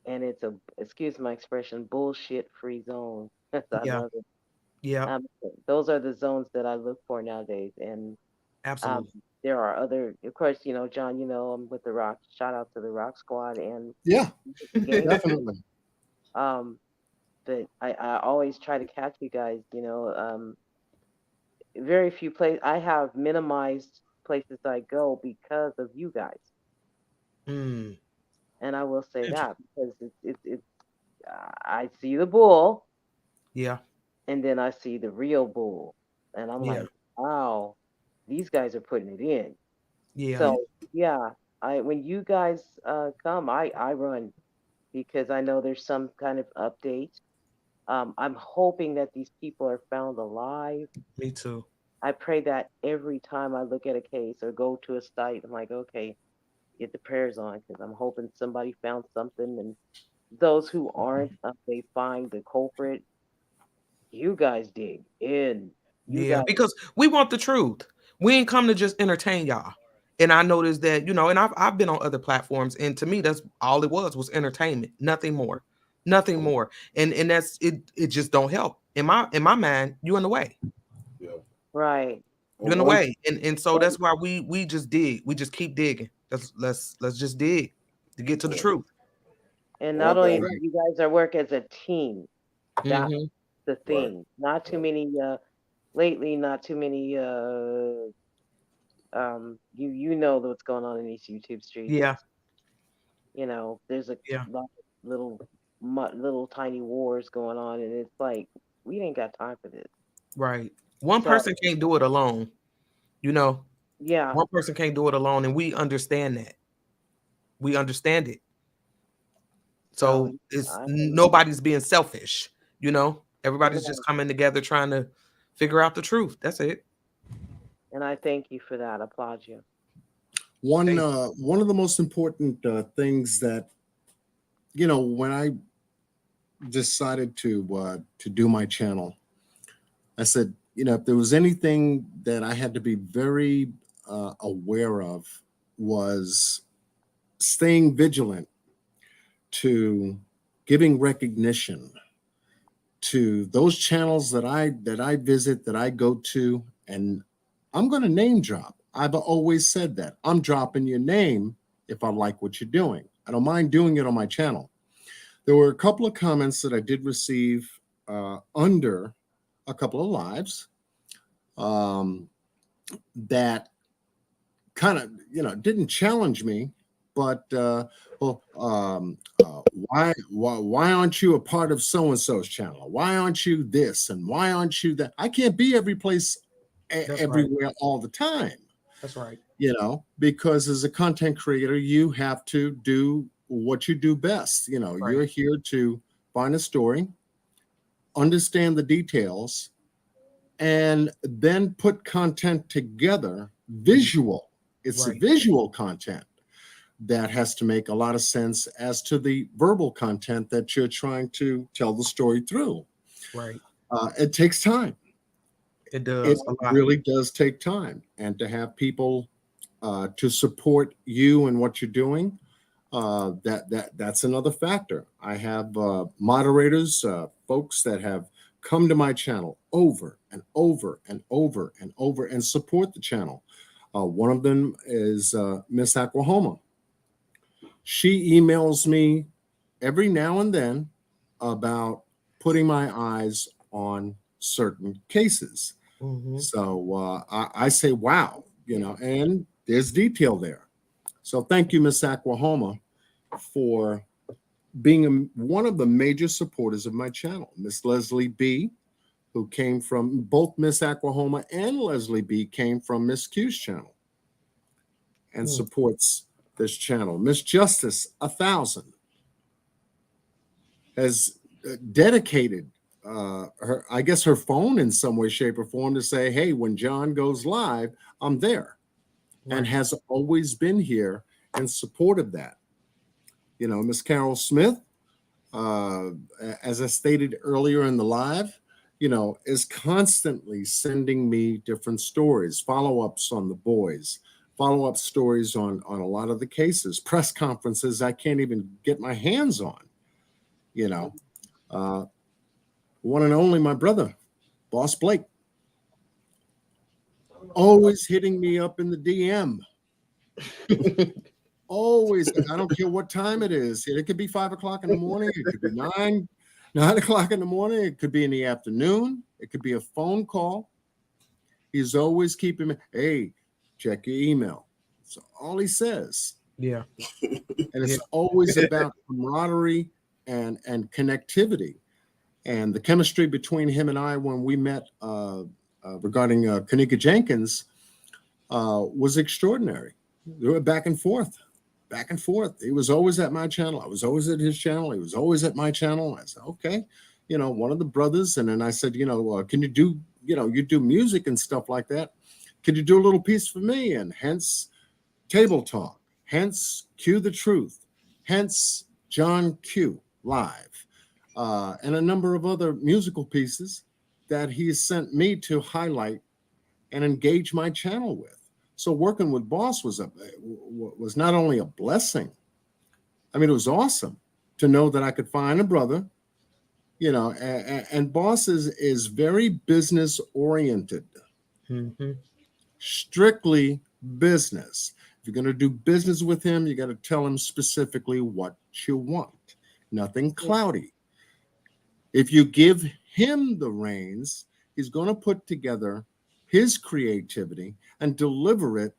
and it's excuse my expression, bullshit free zone. I Yeah. love it. Yeah. Those are the zones that I look for nowadays. And Absolutely. there are other, of course, John, I'm with the Rock. Shout out to the Rock Squad and Yeah, gang. definitely. But I always try to catch you guys. Very few places. I have minimized places I go because of you guys, Mm. and I will say Interesting. that because it's I see the bull, Yeah. and then I see the real bull, and I'm Yeah. like, wow, these guys are putting it in. Yeah. So yeah, when you guys come, I run because I know there's some kind of update. I'm hoping that these people are found alive. Me too. I pray that every time I look at a case or go to a site, I'm like, okay, get the prayers on because I'm hoping somebody found something. And those who aren't, they find the culprit. You guys dig in. You Yeah, guys, because we want the truth. We ain't come to just entertain y'all. And I noticed that, and I've been on other platforms, and to me, that's all it was entertainment, nothing more, nothing more. And that's it. It just don't help in my mind. You in the way. Yeah. right. You're in the way, and so that's why we just dig. We just keep digging. Let's just dig to get to the truth. And One not only thing. that, you guys are work as a team. That's Mm-hmm. the thing. Not too many. Lately, not too many. You know what's going on in these YouTube streets. Yeah, There's a yeah, lot of little tiny wars going on, and it's like we ain't got time for this. right. One So person can't do it alone. yeah, One person can't do it alone, and we understand that. We understand it. so So it's I nobody's being selfish. Everybody's no, just coming together trying to figure out the truth. That's it. and I thank you for that. I applaud you. One of the most important things that when I decided to do my channel, I said, if there was anything that I had to be very aware of, was staying vigilant to giving recognition to those channels that I visit, that I go to, and I'm going to name drop. I've always said that I'm dropping your name if I like what you're doing. I don't mind doing it on my channel. There were a couple of comments that I did receive under a couple of lives that kind of didn't challenge me, but why aren't you a part of so and so's channel? Why aren't you this and why aren't you that? I can't be every place everywhere all the time. That's right. Because as a content creator, you have to do what you do best. You're here to find a story, understand the details, and then put content together, visual. It's a visual content that has to make a lot of sense as to the verbal content that you're trying to tell the story through. Right. It takes time. It It does a lot. really does take time. And to have people to support you and what you're doing, that's another factor. I have moderators, folks that have come to my channel over and over and over and over and support the channel. One of them is Miss Oklahoma. She emails me every now and then about putting my eyes on certain cases. Mhm. So I say, wow, and there's detail there. So thank you, Miss Oklahoma, for being one of the major supporters of my channel. Miss Leslie B, who came from both Miss Oklahoma and Leslie B came from Miss Q's channel and supports this channel. Miss Justice 1000 has dedicated her, I guess, her phone in some way, shape, or form to say, hey, when John goes live, I'm there, and has always been here in support of that. Miss Carol Smith, as I stated earlier in the live, is constantly sending me different stories, follow-ups on the boys, follow-up stories on a lot of the cases, press conferences I can't even get my hands on. One and only my brother, Boss Blake, always hitting me up in the DM. Always. I don't care what time it is. It could be 5 o'clock in the morning. It could be 9 o'clock in the morning. It could be in the afternoon. It could be a phone call. He's always keeping me, hey, check your email. That's all he says. Yeah. And it's always about camaraderie and connectivity. And the chemistry between him and I when we met regarding Kanika Jenkins was extraordinary. We were back and forth. He was always at my channel. I was always at his channel. He was always at my channel. I said, okay, one of the brothers. And then I said, can you do, you do music and stuff like that. Could you do a little piece for me? And hence Table Talk, hence Cue the Truth, hence John Q Live. And a number of other musical pieces that he sent me to highlight and engage my channel with. So working with Boss was not only a blessing. I mean, it was awesome to know that I could find a brother, and Boss is very business oriented, strictly business. If you're going to do business with him, you got to tell him specifically what you want, nothing cloudy. If you give him the reins, he's going to put together his creativity and deliver it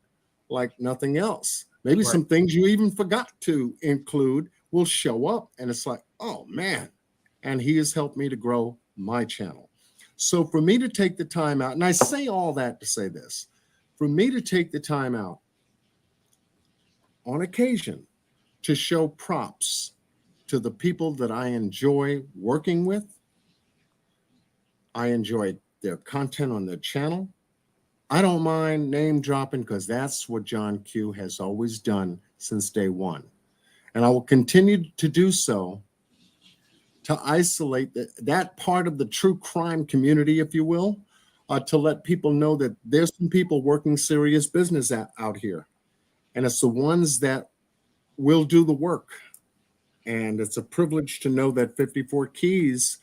like nothing else. Maybe some things you even forgot to include will show up, and it's like, oh man. And he has helped me to grow my channel. So for me to take the time out, and I say all that to say this, for me to take the time out on occasion to show props to the people that I enjoy working with, I enjoy their content on their channel. I don't mind name dropping because that's what John Q has always done since day one. And I will continue to do so to isolate that part of the true crime community, if you will, to let people know that there's some people working serious business out here. And it's the ones that will do the work. And it's a privilege to know that 54 Keys,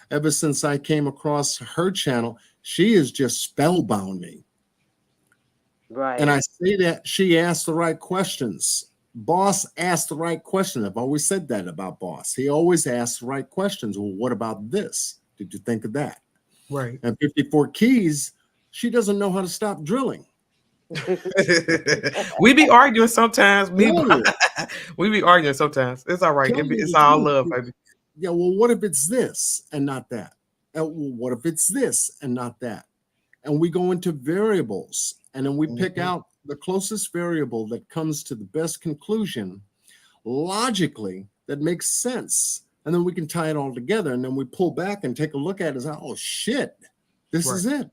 ever since I came across her channel, she has just spellbound me. Right. And I say that she asked the right questions. Boss asked the right question. I've always said that about Boss. He always asks the right questions. Well, what about this? Did you think of that? Right. And 54 Keys, she doesn't know how to stop drilling. We be arguing sometimes. No. We be arguing sometimes. It's all right. It's all love, baby. Yeah, well, what if it's this and not that? Well, what if it's this and not that? And we go into variables, and then we pick out the closest variable that comes to the best conclusion logically that makes sense. And then we can tie it all together, and then we pull back and take a look at it and say, oh, shit, this is it.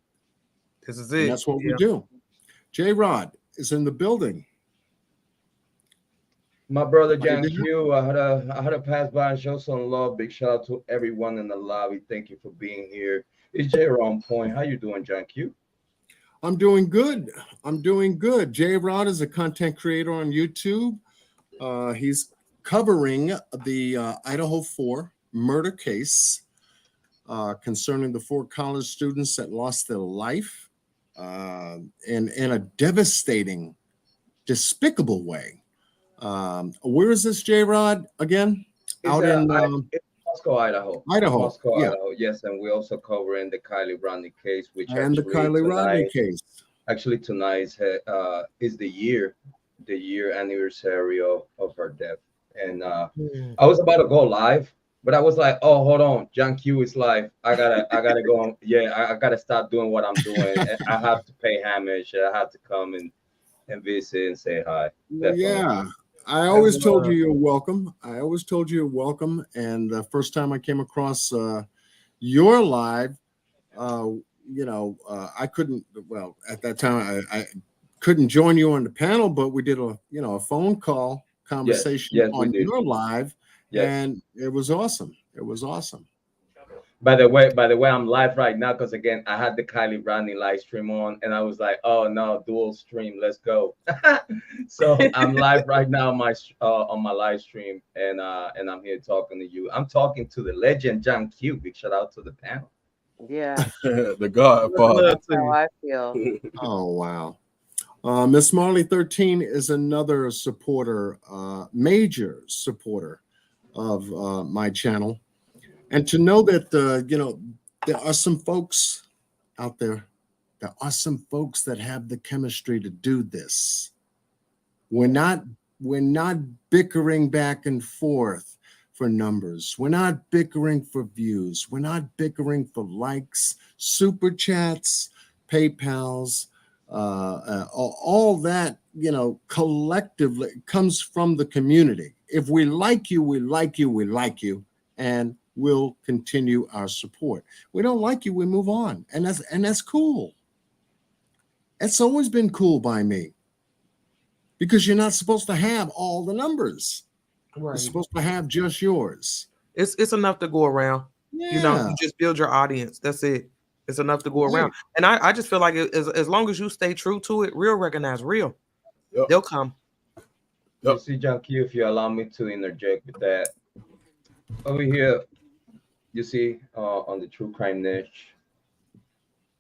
This is it. And that's what we do. J-Rod is in the building. My brother Are you John there? Q, I had to pass by and show some love. Big shout out to everyone in the lobby. Thank you for being here. It's J on point. How you doing, John Q? I'm doing good. I'm doing good. J Rod is a content creator on YouTube. He's covering the Idaho 4 murder case concerning the 4 college students that lost their life in a devastating, despicable way. Where is this, J Rod, again? It's Out in it's Moscow, Idaho. Idaho. Moscow, Yeah. Idaho. Yes, and we're also covering the Kylie Rodney case, which And the Kylie Rodney case. tonight is the year anniversary of her death. And I was about to go live, but I was like, oh, hold on, John Q is live. I gotta go on. Yeah, I gotta stop doing what I'm doing. I have to pay homage. I have to come and visit and say hi. Definitely. Yeah. I always told you you're welcome. I always told you you're welcome. And the first time I came across your live, I couldn't. Well, at that time, I couldn't join you on the panel, but we did a phone call conversation Yes, we on did. your live, Yes. and it was awesome. It was awesome. By the way, I'm live right now because again, I had the Kylie Rodney live stream on, and I was like, "Oh no, dual stream, let's go!" So I'm live right now on my live stream, and I'm here talking to you. I'm talking to the legend John Q. Big shout out to the panel. Yeah, The Godfather. that's how I feel. Oh wow. Miss Marley 13 is another supporter, major supporter of my channel. And to know that, there are some folks out there, there are some folks that have the chemistry to do this. We're not bickering back and forth for numbers. We're not bickering for views. We're not bickering for likes, super chats, PayPals, all that, collectively comes from the community. If we like you, we like you, we like you, and we'll continue our support. We don't like you, we move on, and that's cool. It's always been cool by me because you're not supposed to have all the numbers. You're supposed to have just yours. It's enough to go around. Yeah. You just build your audience. That's it. It's enough to go Right. around. And I just feel like as long as you stay true to it, real recognize real. Yep. They'll come. You see, John Q, if you allow me to interject with that, over here, you see, on the true crime niche,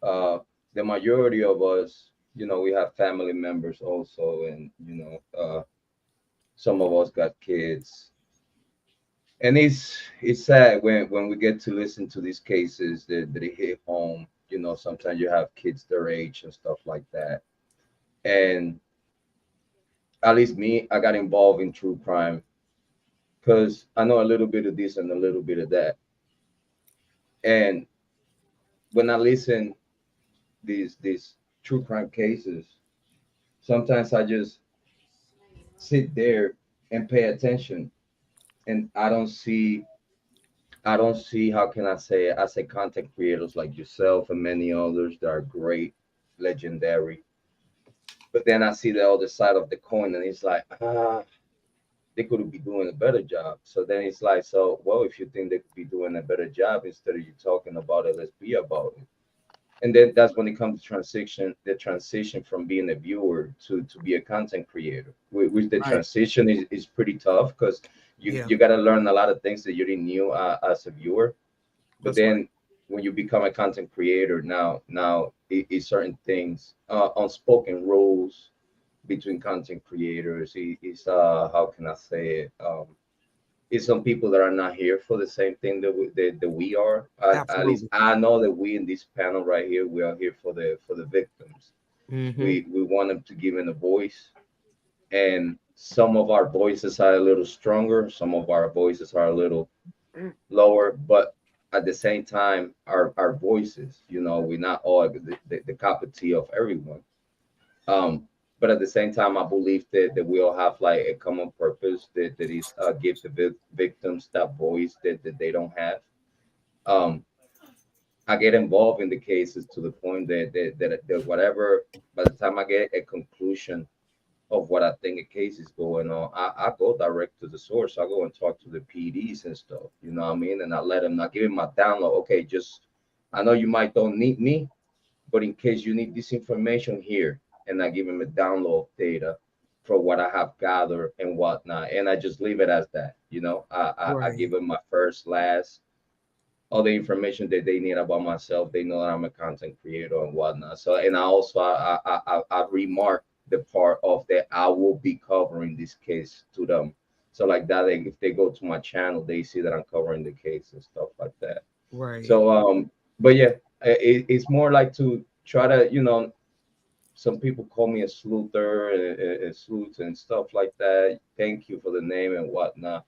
the majority of us, we have family members also, and some of us got kids, and it's sad when we get to listen to these cases that they hit home. Sometimes you have kids their age and stuff like that, and at least me, I got involved in true crime because I know a little bit of this and a little bit of that, and when I listen these true crime cases, sometimes I just sit there and pay attention, and I don't see how can I say it? I say content creators like yourself and many others that are great, legendary. But then I see the other side of the coin, and it's like, they could be doing a better job. So then it's like, so well, if you think they could be doing a better job, instead of you talking about it, let's be about it. And then that's when it comes to the transition from being a viewer to be a content creator. Which the Right. transition is pretty tough because you got to learn a lot of things that you didn't knew as a viewer. But That's then right. when you become a content creator, now it's certain things, unspoken rules between content creators. It's how can I say it? It's some people that are not here for the same thing that we are. At least Absolutely. I know that we in this panel right here, we are here for the victims. Mhm. We want them to give in a voice, and some of our voices are a little stronger, some of our voices are a little lower, but at the same time, our voices, we're not all the cup of tea of everyone. Um, but at the same time, I believe that we all have like a common purpose that is give the victims that voice that they don't have. Um, I get involved in the cases to the point that whatever, by the time I get a conclusion of what I think a case is going on, I go direct to the source. I go and talk to the PDs and stuff. You know what I mean? And I let them, not give him my download. Okay, just I know you might don't need me, but in case you need this information here, and I give him a download data for what I have gathered and whatnot, and I just leave it as that. You know, I Right. give him my first, last, all the information that they need about myself. They know that I'm a content creator and whatnot. So, and I also I remark the part of that I will be covering this case to them. So like that, if they go to my channel, they see that I'm covering the case and stuff like that. Right. So but yeah, it's more like to try to, some people call me a sleuther and sleuth and stuff like that. Thank you for the name and whatnot.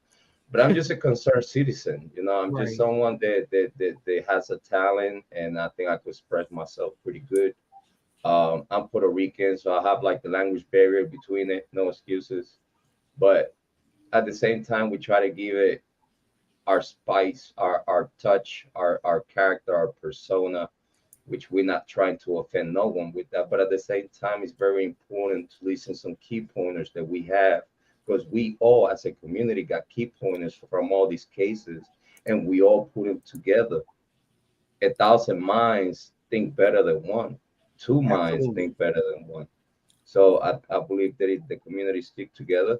But I'm just a concerned citizen. I'm just Right. someone that has a talent, and I think I could express myself pretty good. I'm Puerto Rican, so I have like the language barrier between it. No excuses. But at the same time, we try to give it our spice, our touch, our character, our persona, which we're not trying to offend no one with that. But at the same time, it's very important to listen some key pointers that we have, because we all as a community got key pointers from all these cases, and we all put them together. 1,000 minds think better than one. Two minds Absolutely. think better than one. So I believe that if the community stick together,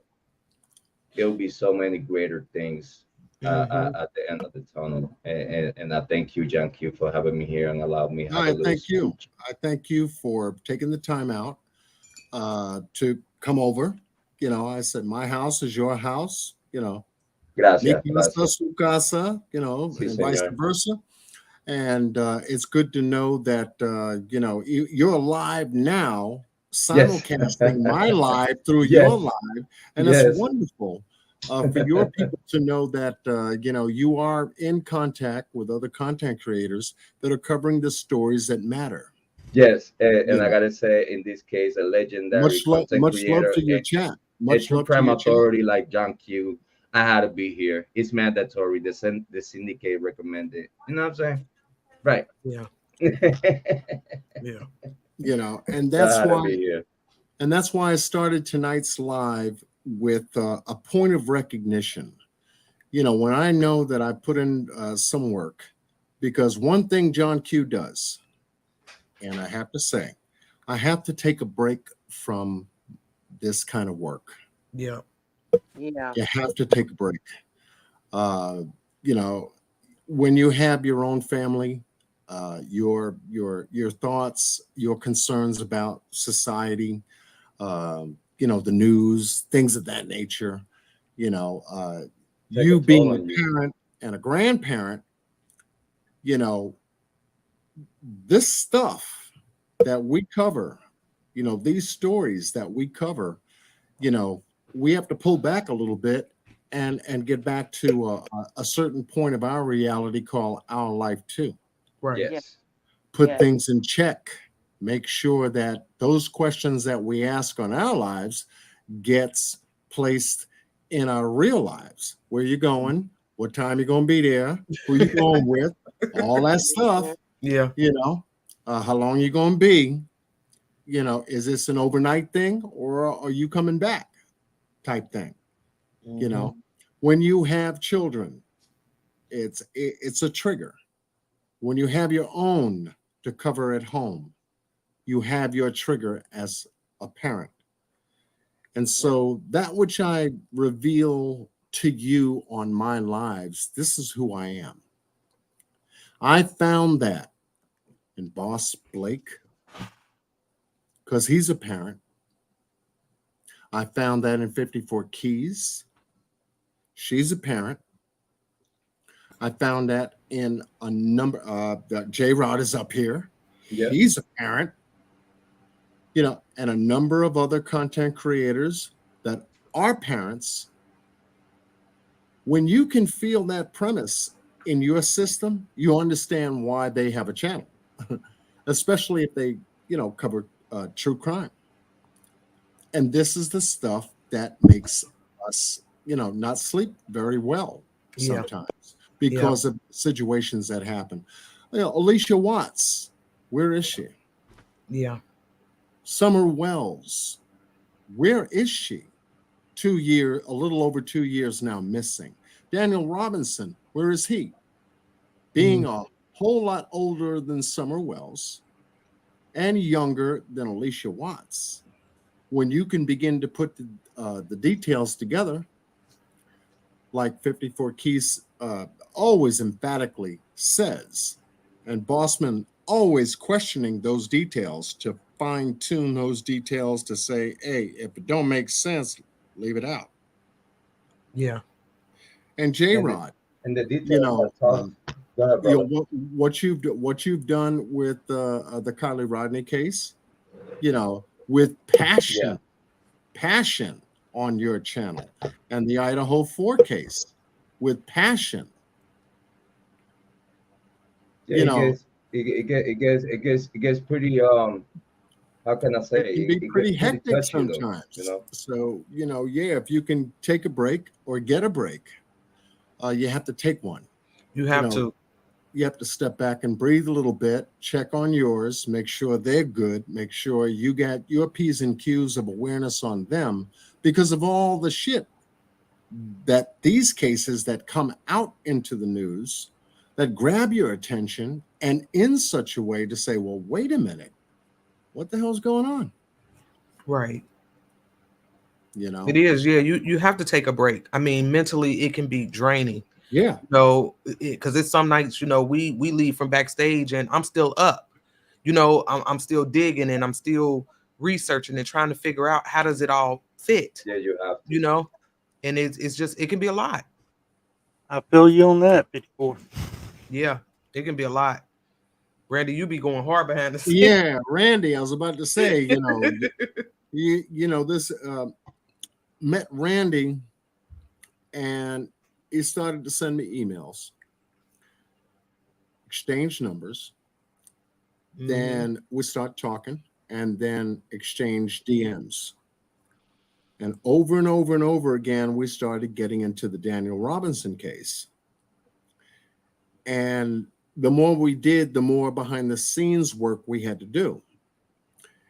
there'll be so many greater things Mhm. at the end of the tunnel. And I thank you, John Q, for having me here and allowed me No, have a I little thank you. speech. I thank you for taking the time out to come over. I said, my house is your house, mi Gracias, casa, gracias. su casa, Sí, and vice señor. versa. And it's good to know that, you're alive now, Yes. simulcasting my live through your Yes. live. And it's Yes. wonderful for your people to know that, you are in contact with other content creators that are covering the stories that matter. Yes. You And I know, gotta say, in this case, a legendary content much love creator, to your chat. a Much true love to crime your chat. authority like John Q. I had to be here. It's mandatory. The syndicate recommended. You know what I'm saying? Right. Yeah. I Yeah. And had to be here. that's why I started tonight's live with a point of recognition. When I know that I put in some work, because one thing John Q does, and I have to say, I have to take a break from this kind of work. Yeah. Yeah. You have to take a break. Uh, you know, when you have your own family, your thoughts, your concerns about society, the news, things of that nature. Take a You toll being a on you. parent and a grandparent, you know, this stuff that we cover, these stories that we cover, you know, we have to pull back a little bit and get back to a certain point of our reality called our life too. Right. Yeah. Yes. Put Yes. things in check. Make sure that those questions that we ask on our lives gets placed in our real lives. Where you going? What time you gonna be there? Who you going with? All that stuff. Yeah. How long you gonna be? Is this an overnight thing or are you coming back? Type thing. Mhm. When you have children, it's a trigger. When you have your own to cover at home, you have your trigger as a parent. And so that which I reveal to you on my lives, this is who I am. I found that in Boss Blake because he's a parent. I found that in 54 Keys. She's a parent. I found that in a number J Rod is up here. Yeah. He's a parent. And a number of other content creators that are parents. When you can feel that premise in your system, you understand why they have a channel, especially if they, cover true crime. And this is the stuff that makes us, not sleep very well Yeah. sometimes because of situations that happen. Alicia Watts, where is she? Yeah. Summer Wells, Where is she? A little over 2 years now missing. Daniel Robinson, where is he? Being a whole lot older than Summer Wells and younger than Alicia Watts. When you can begin to put the details together, like 54 Keys always emphatically says, and Bossman always questioning those details to fine tune those details to say, hey, if it don't make sense, leave it out. Yeah. And J-Rod, and the details you know, go ahead, brother. what you've done with the Kylie Rodney case, you know, with passion on your channel, and the Idaho 4 case with passion. Yeah, it gets pretty how can I say it can be pretty hectic touchy, sometimes, though, you know. So, you know, yeah, if you can take a break or get a break, you have to take one. You have to step back and breathe a little bit, check on yours, make sure they're good, make sure you got your P's and Q's of awareness on them, because of all the shit that these cases that come out into the news that grab your attention, and in such a way to say, well, wait a minute, what the hell's going on? Right. You know, it is. Yeah. You have to take a break. I mean, mentally it can be draining. Yeah. So, because it's some nights, you know, we leave from backstage and I'm still up, you know, I'm still digging and I'm still researching and trying to figure out how does it all fit. Yeah, you have to. You know, and it's just, it can be a lot. I feel you on that, 54. Yeah, it can be a lot. Randy, you be going hard behind the scenes. Yeah, Randy, I was about to say, you know, you know, this met Randy and he started to send me emails, exchange numbers. Then we start talking and then exchange DMs. And over and over and over again, we started getting into the Daniel Robinson case. And the more we did, the more behind the scenes work we had to do.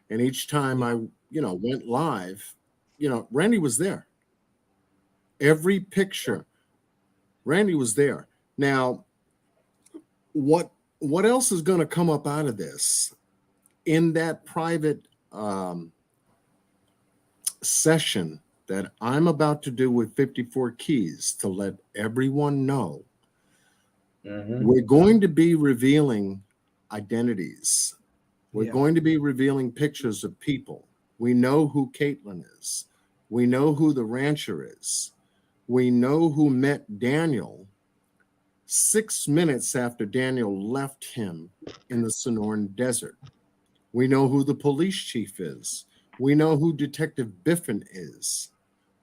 And each time I, you know, went live, you know, Randy was there. Every picture, Randy was there. Now, what else is going to come up out of this? In that private session that I'm about to do with 54 Keys to let everyone know, we're going to be revealing identities. We're going to be revealing pictures of people. We know who Caitlin is. We know who the rancher is. We know who met Daniel 6 minutes after Daniel left him in the Sonoran Desert. We know who the police chief is. We know who Detective Biffin is.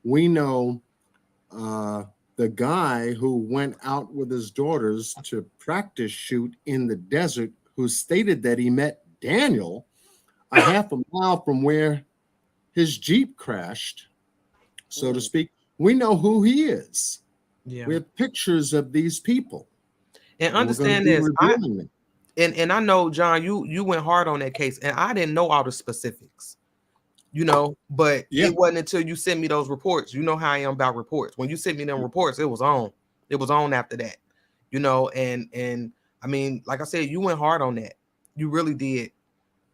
We know the guy who went out with his daughters to practice shoot in the desert, who stated that he met Daniel a half a mile from where his Jeep crashed, so to speak. We know who he is. Yeah. We have pictures of these people. And understand this. And I know, John, you went hard on that case, and I didn't know all the specifics, you know, but it wasn't until you sent me those reports. You know how I am about reports. When you sent me them reports, it was on. It was on after that, you know, and I mean, like I said, you went hard on that. You really did,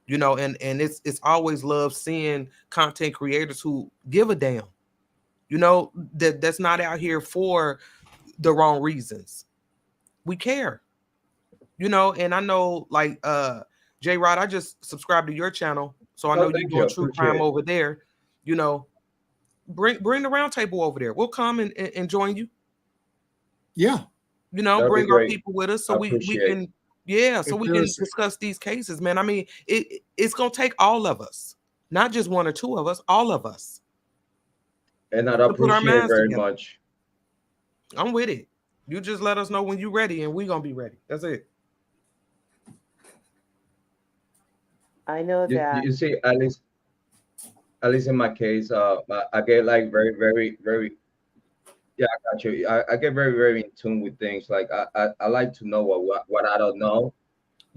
you know, and it's always love seeing content creators who give a damn, you know, that's not out here for the wrong reasons. We care. You know, and I know, like, J-Rod, I just subscribed to your channel, so I know you're doing true crime over there. You know, bring the round table over there. We'll come and join you. Yeah. You know, That'd bring our people with us so we can, so we can is. discuss these cases, man. I mean, it's gonna take all of us, not just one or two of us, all of us. And I'd appreciate it very much. I'm with it. You just let us know when you're ready, and we're gonna be ready. That's it. I know that. You see, at least in my case, I get like very, very, very. Yeah, I got you. I get very, very in tune with things. Like I like to know what I don't know.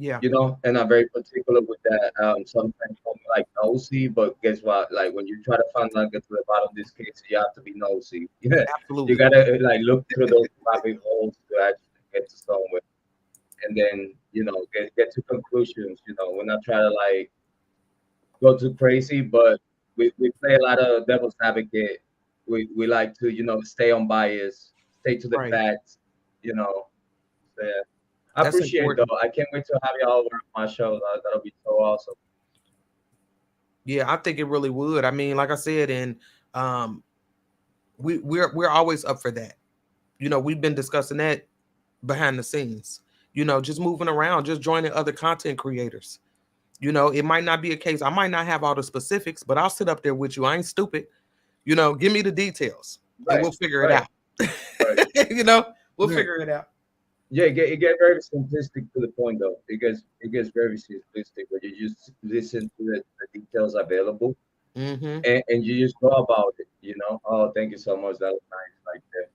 Yeah. You know, and I'm very particular with that. Sometimes I'm like nosy, but guess what? Like when you try to find out, get to the bottom of this case, you have to be nosy. Yeah, you Absolutely. gotta like look through those rabbit holes to actually get to somewhere, and then you know get to conclusions. You know, we're not trying to like go too crazy, but we play a lot of devil's advocate. We like to stay unbiased, stay to the Right. facts. You know, so, yeah. I That's appreciate it, important. though. I can't wait to have y'all over on my show. That'll be so awesome. Yeah, I think it really would. I mean, like I said, and we're always up for that. You know, we've been discussing that behind the scenes. You know, just moving around, just joining other content creators. You know, it might not be a case. I might not have all the specifics, but I'll sit up there with you. I ain't stupid. You know, give me the details and Right, we'll figure it right, out. right. You know, we'll Right. figure it out. Yeah, it get very simplistic to the point, though. It gets very simplistic when you just listen to the details available, Mm-hmm. and you just go about it. You know. Oh, thank you so much. That was nice. Like that.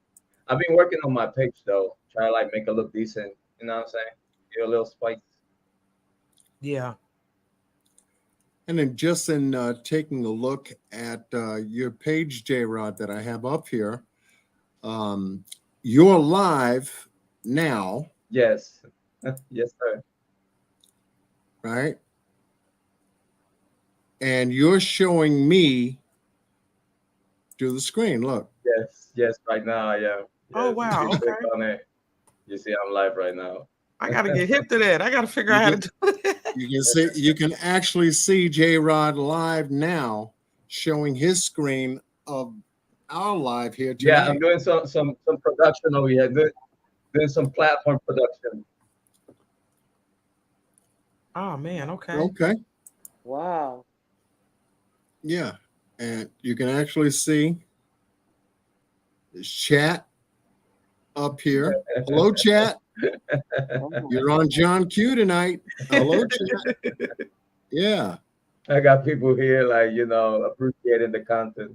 I've been working on my page though, trying to like make it look decent. You know what I'm saying? Get a little spice. Yeah. And then just in taking a look at your page, J-Rod, that I have up here, you're live now, Yes, yes, sir. right? And you're showing me through the screen. Look. Yes. Right now, yeah. Oh, Yes. wow. You click Okay. on it. You see, I'm live right now. I got to get hip to that. I got to figure You out how to can- do it. You can actually see J-Rod live now, showing his screen of our live here tonight. Yeah, I'm doing some production over here. Doing some platform production. Oh, man. Okay. Okay. Wow. Yeah. And you can actually see this chat up here. Hello, chat. Oh my You're on John Q tonight. Hello, chat. Yeah. I got people here like appreciating the content.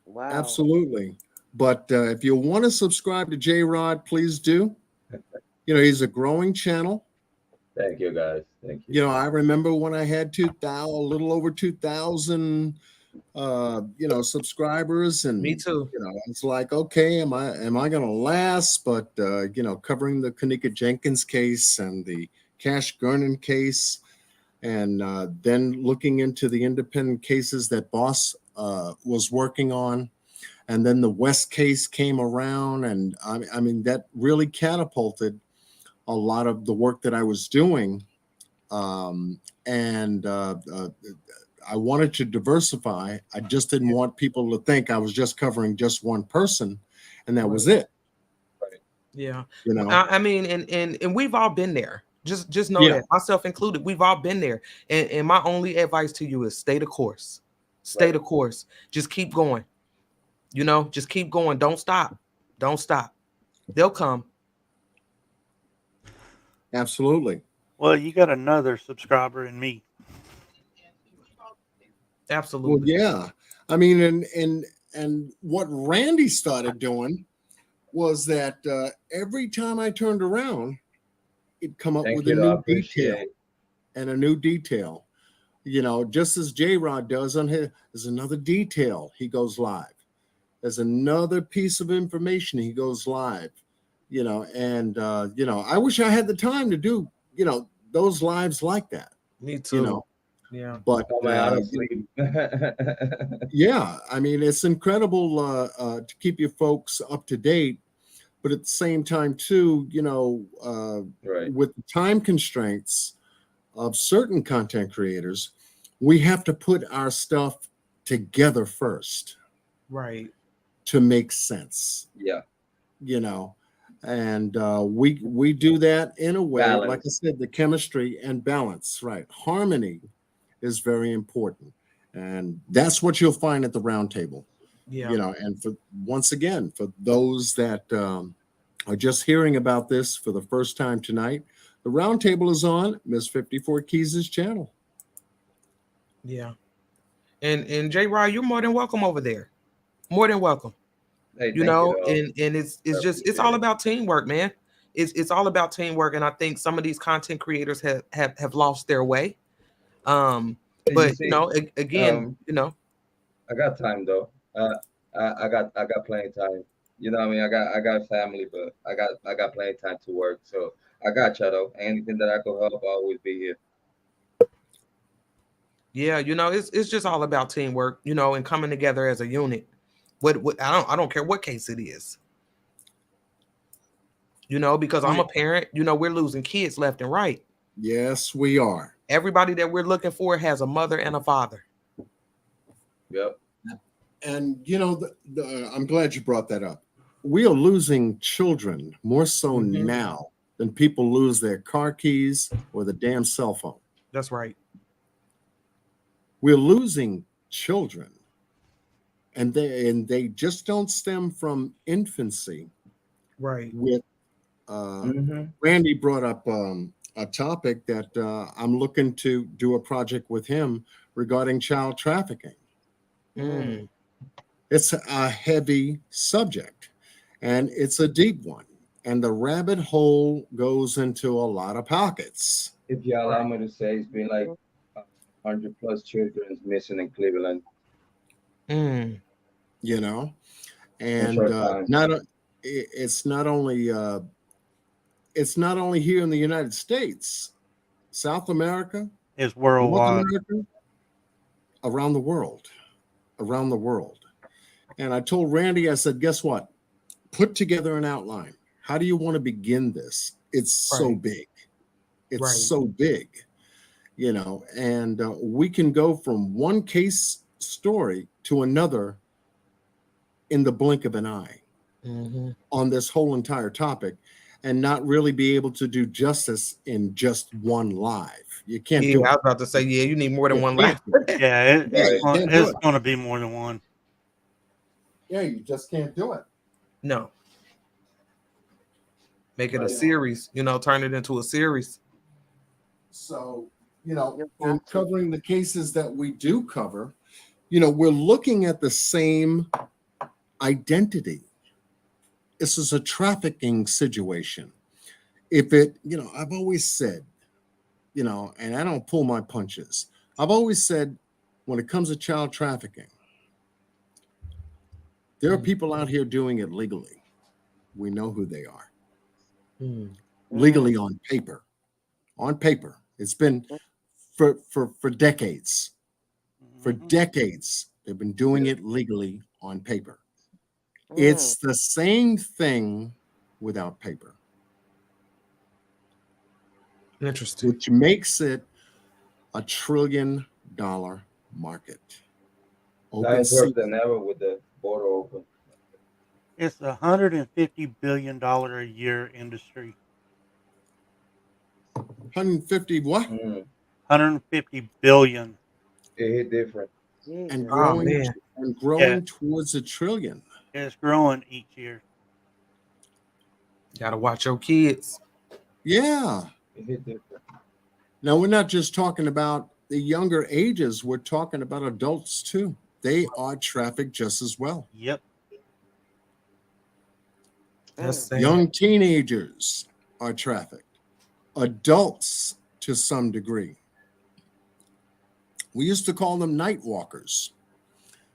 Wow. Absolutely. But if you want to subscribe to J-Rod, please do. You know, he's a growing channel. Thank you, guys. Thank you. You know, I remember when I had 2,000, a little over 2,000, subscribers, and Me too. you know, it's like, okay, am I going to last? But covering the Kanika Jenkins case and the Cash Gurnan case, and then looking into the independent cases that Boss was working on. And then the West case came around, and I mean, that really catapulted a lot of the work that I was doing. And I wanted to diversify. I just didn't want people to think I was just covering just one person, and that was it. Yeah. You know, I mean, and we've all been there. Just know Yeah. that, myself included, we've all been there. And my only advice to you is stay the course. Stay the course. Just keep going. You know, just keep going. Don't stop. Don't stop. They'll come. absolutely. Well, you got another subscriber in me. Well, Absolutely. yeah. I mean, and what Randy started doing was that every time I turned around, it'd come up Thank with you. a I new appreciate detail and a new detail. You know, just as J-Rod does on his, there's another detail, he goes live. There's another piece of information, he goes live. You know, and I wish I had the time to do, those lives like that. Me too. You know, Yeah. but Oh man, I don't sleep. yeah, I mean, it's incredible to keep you folks up to date, but at the same time too, Right. with the time constraints of certain content creators, we have to put our stuff together first Right. to make sense, Yeah. and we do that in a way, like I Balance. said, the chemistry and balance, right? Harmony is very important, and that's what you'll find at the round table. Yeah. And once again, for those that are just hearing about this for the first time tonight, the roundtable is on Miss 54 Keys' channel. Yeah. And J-Rod, you're more than welcome over there. More than welcome. Hey, You thank know, you, though. and it's I just, it's appreciate all it. about teamwork, man. it's all about teamwork, and I think some of these content creators have lost their way. But see, again, I got time though. I got plenty of time. You know what I mean? I got family, but I got plenty of time to work. So I got you though. Anything that I could help, I'll always be here. yeah, it's just all about teamwork, and coming together as a unit. What I don't care what case it is. Because I'm a parent, we're losing kids left and right. Yes, we are. Everybody that we're looking for has a mother and a father. Yep. And I'm glad you brought that up. We are losing children more so now than people lose their car keys or the damn cell phone. That's right. We're losing children, and they just don't stem from infancy. Right. With Randy brought up a topic that I'm looking to do a project with him regarding child trafficking. Mm. It's a heavy subject, and it's a deep one, and the rabbit hole goes into a lot of pockets. If you allow me to say, it's been like 100+ children missing in Cleveland. Mm. And it's not only here in the United States, South America, It's worldwide. North America, around the world. And I told Randy, I said, guess what? Put together an outline. How do you want to begin this? It's so big. It's so big, and we can go from one case story to another in the blink of an eye on this whole entire topic, and not really be able to do justice in just one live. You can't do it. I was about to say, you need more than one live. Yeah, it's going to be more than one. Yeah, you just can't do it. No. Make it a series, turn it into a series. So, in covering the cases that we do cover, we're looking at the same identity. This is a trafficking situation. If it, I've always said, and I don't pull my punches. I've always said, when it comes to child trafficking, there are people out here doing it legally. We know who they are. Legally on paper. On paper. It's been for decades. For decades, they've been doing it legally on paper. It's the same thing without paper. Interesting. Which makes it a $1 trillion market. That's worse than ever with the border open. It's $150 billion a year industry. 150 what? 150 billion. It hit different. And growing towards $1 trillion. It's growing each year. Gotta watch your kids. Yeah. It hit different. Now, we're not just talking about the younger ages, we're talking about adults too. They are trafficked just as well. Yep. Young teenagers are trafficked. Adults to some degree. We used to call them night walkers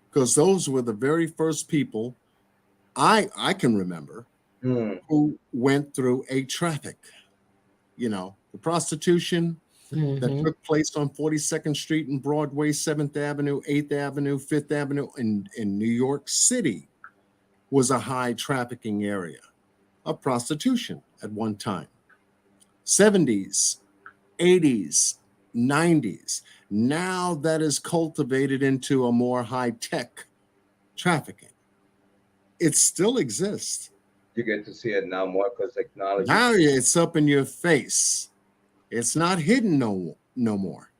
because those were the very first people I can remember who went through a traffic. The prostitution that took place on 42nd Street and Broadway, 7th Avenue, 8th Avenue, 5th Avenue in New York City was a high trafficking area of prostitution at one time. 70s, 80s, 90s. Now that is cultivated into a more high-tech trafficking. It still exists. You get to see it now more because technology. Now it's up in your face. It's not hidden no more.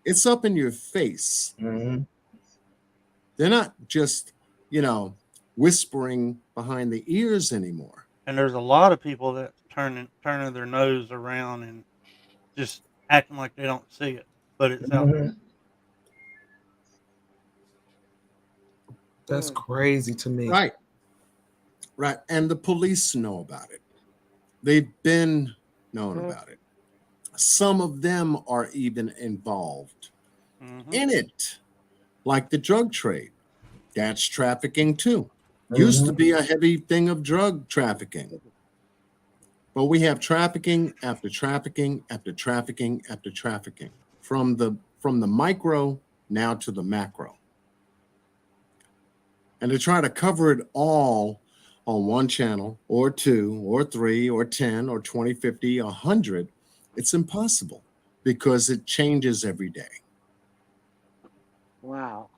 It's up in your face. They're not just, whispering behind the ears anymore. And there's a lot of people that turning their nose around and just acting like they don't see it, but it's out there. That's crazy to me. Right. And the police know about it. They've been known Mhm. about it. Some of them are even involved in it, like the drug trade. That's trafficking too. Used to be a heavy thing of drug trafficking. But we have trafficking after trafficking after trafficking after trafficking from the micro now to the macro. And to try to cover it all on one channel or two or three or 10 or 20, 50, 100, it's impossible because it changes every day. Wow.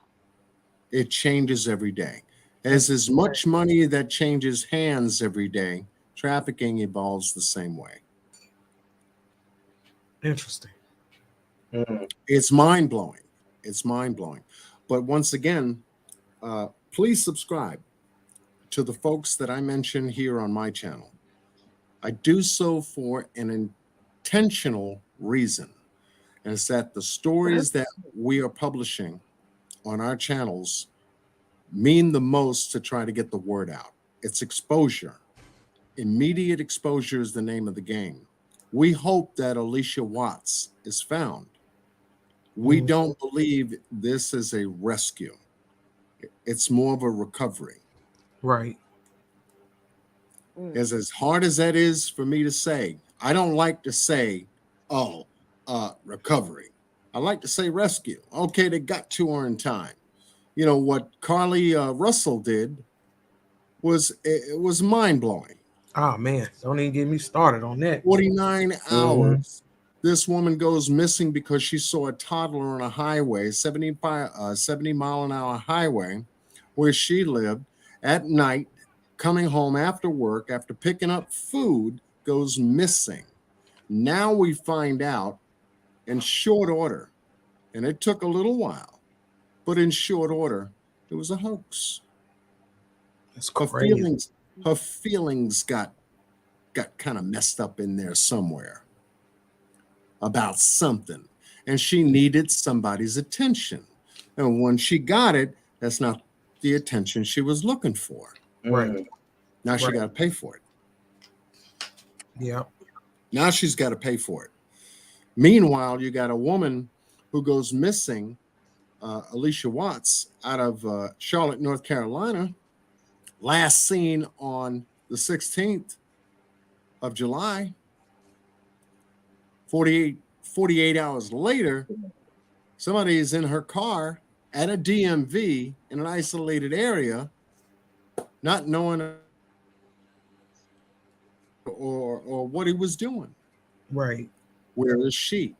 It changes every day. As much money that changes hands every day, trafficking evolves the same way. Interesting. It's mind blowing. It's mind blowing. But once again, please subscribe to the folks that I mention here on my channel. I do so for an intentional reason, and it's that the stories that we are publishing on our channels mean the most to try to get the word out. It's exposure. Immediate exposure is the name of the game. We hope that Alicia Watts is found. We don't believe this is a rescue. It's more of a recovery. Right. As hard as that is for me to say, I don't like to say, recovery. I like to say rescue. Okay, they got to her in time. You know, what Carly Russell did was mind-blowing. Oh man, don't even get me started on that. 49 hours. This woman goes missing because she saw a toddler on a highway, 70 mile an hour highway, where she lived at night, coming home after work, after picking up food, goes missing. Now we find out in short order, and it took a little while, but in short order, it was a hoax. That's Her crazy. feelings got kind of messed up in there somewhere about something, and she needed somebody's attention. And when she got it, that's not the attention she was looking for. Right. Now she Right. got to pay for it. Yeah. Now she's got to pay for it. Meanwhile, you got a woman who goes missing, Alicia Watts, out of Charlotte, North Carolina, last seen on the 16th of July. 48 hours later, somebody is in her car at a DMV in an isolated area, not knowing or what he was doing. Right. Where is she?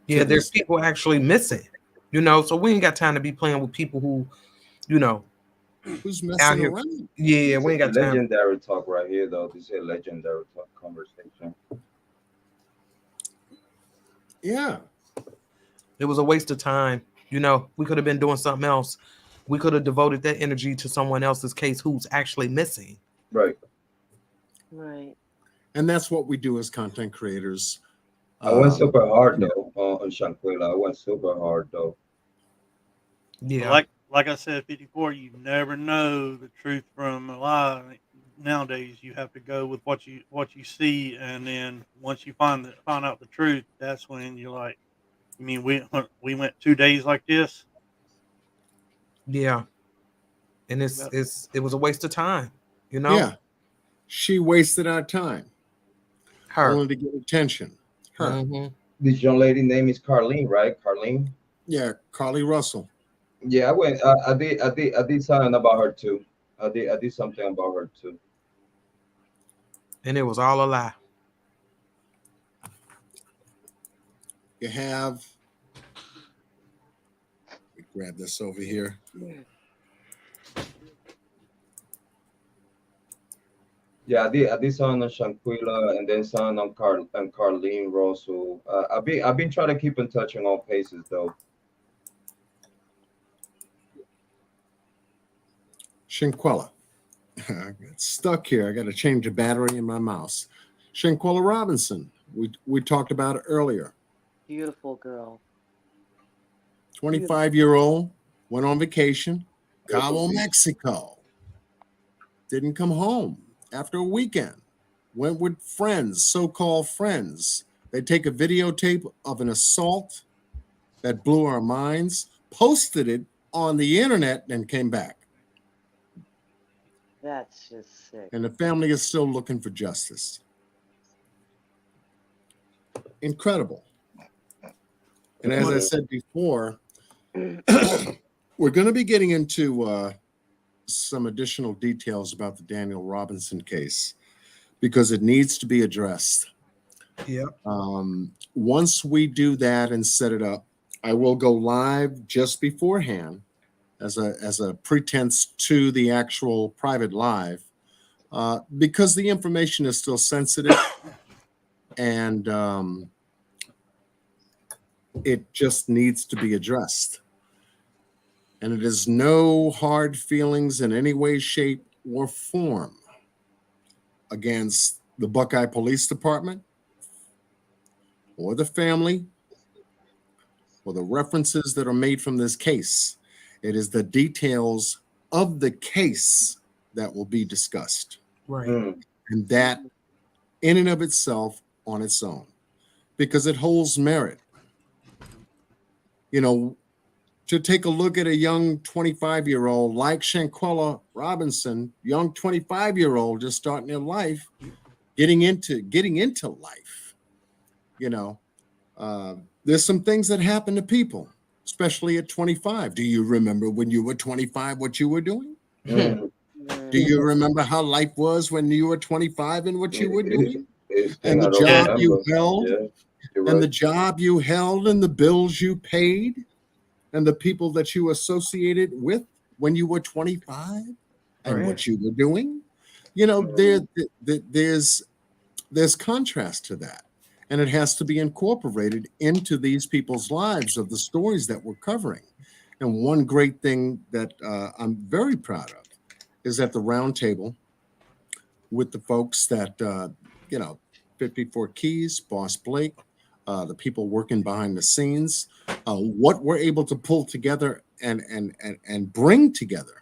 Yeah, To there's this people actually missing, you know, so we ain't got time to be playing with people who, you know, who's out messing here. around. Yeah, This we is ain't got time. legendary talk right here, though. This is a legendary talk conversation. Yeah. It was a waste of time. You know, we could have been doing something else. We could have devoted that energy to someone else's case who's actually missing. Right. Right. And that's what we do as content creators. I went super hard though on Shanquilla. I went super hard though. But Yeah. like I said 54, you never know the truth from a lie. Nowadays, you have to go with what you see, and then once you find out the truth, that's when you're like, you mean we went 2 days like this? Yeah. And Yep. it was a waste of time, you know? Yeah. She wasted our time. Her. Only to get attention. Her. Mhm. This young lady name is Carlene, right? Carlene. Yeah, Carly Russell. Yeah, I went. I did something about her too. I did something about her too. And it was all a lie. You have, let me grab this over here. Yeah, I did something on Shanquilla and then something on Carlene Russell. I've been trying to keep in touch on all paces though. Shanquella. I got stuck here. I got to change the battery in my mouse. Shanquella Robinson. We talked about it earlier. Beautiful girl. 25-year-old, went on vacation, Cabo, Mexico. Didn't come home. after a weekend, went with friends, so-called friends. They take a videotape of an assault that blew our minds, posted it on the internet, and came back. That's just sick. And the family is still looking for justice. Incredible. And as I said before, we're going to be getting into some additional details about the Daniel Robinson case because it needs to be addressed. Yeah. Once we do that and set it up, I will go live just beforehand as a pretense to the actual private live because the information is still sensitive and it just needs to be addressed. And it is no hard feelings in any way, shape, or form against the Buckeye Police Department or the family or the references that are made from this case. It is the details of the case that will be discussed. Right. And that in and of itself on its own, because it holds merit. You know, to take a look at a young 25-year-old like Shanquella Robinson, young 25-year-old just starting their life, getting into life. You know, there's some things that happen to people, especially at 25. Do you remember when you were 25 what you were doing? Do you remember how life was when you were 25 and what you were doing? And the job you held, and the job you held, and the bills you paid, and the people that you associated with when you were 25 and what you were doing? You know, there's contrast to that. And it has to be incorporated into these people's lives of the stories that we're covering. And one great thing that I'm very proud of is at the round table with the folks that, 54 Keys, Boss Blake, the people working behind the scenes, what we're able to pull together and bring together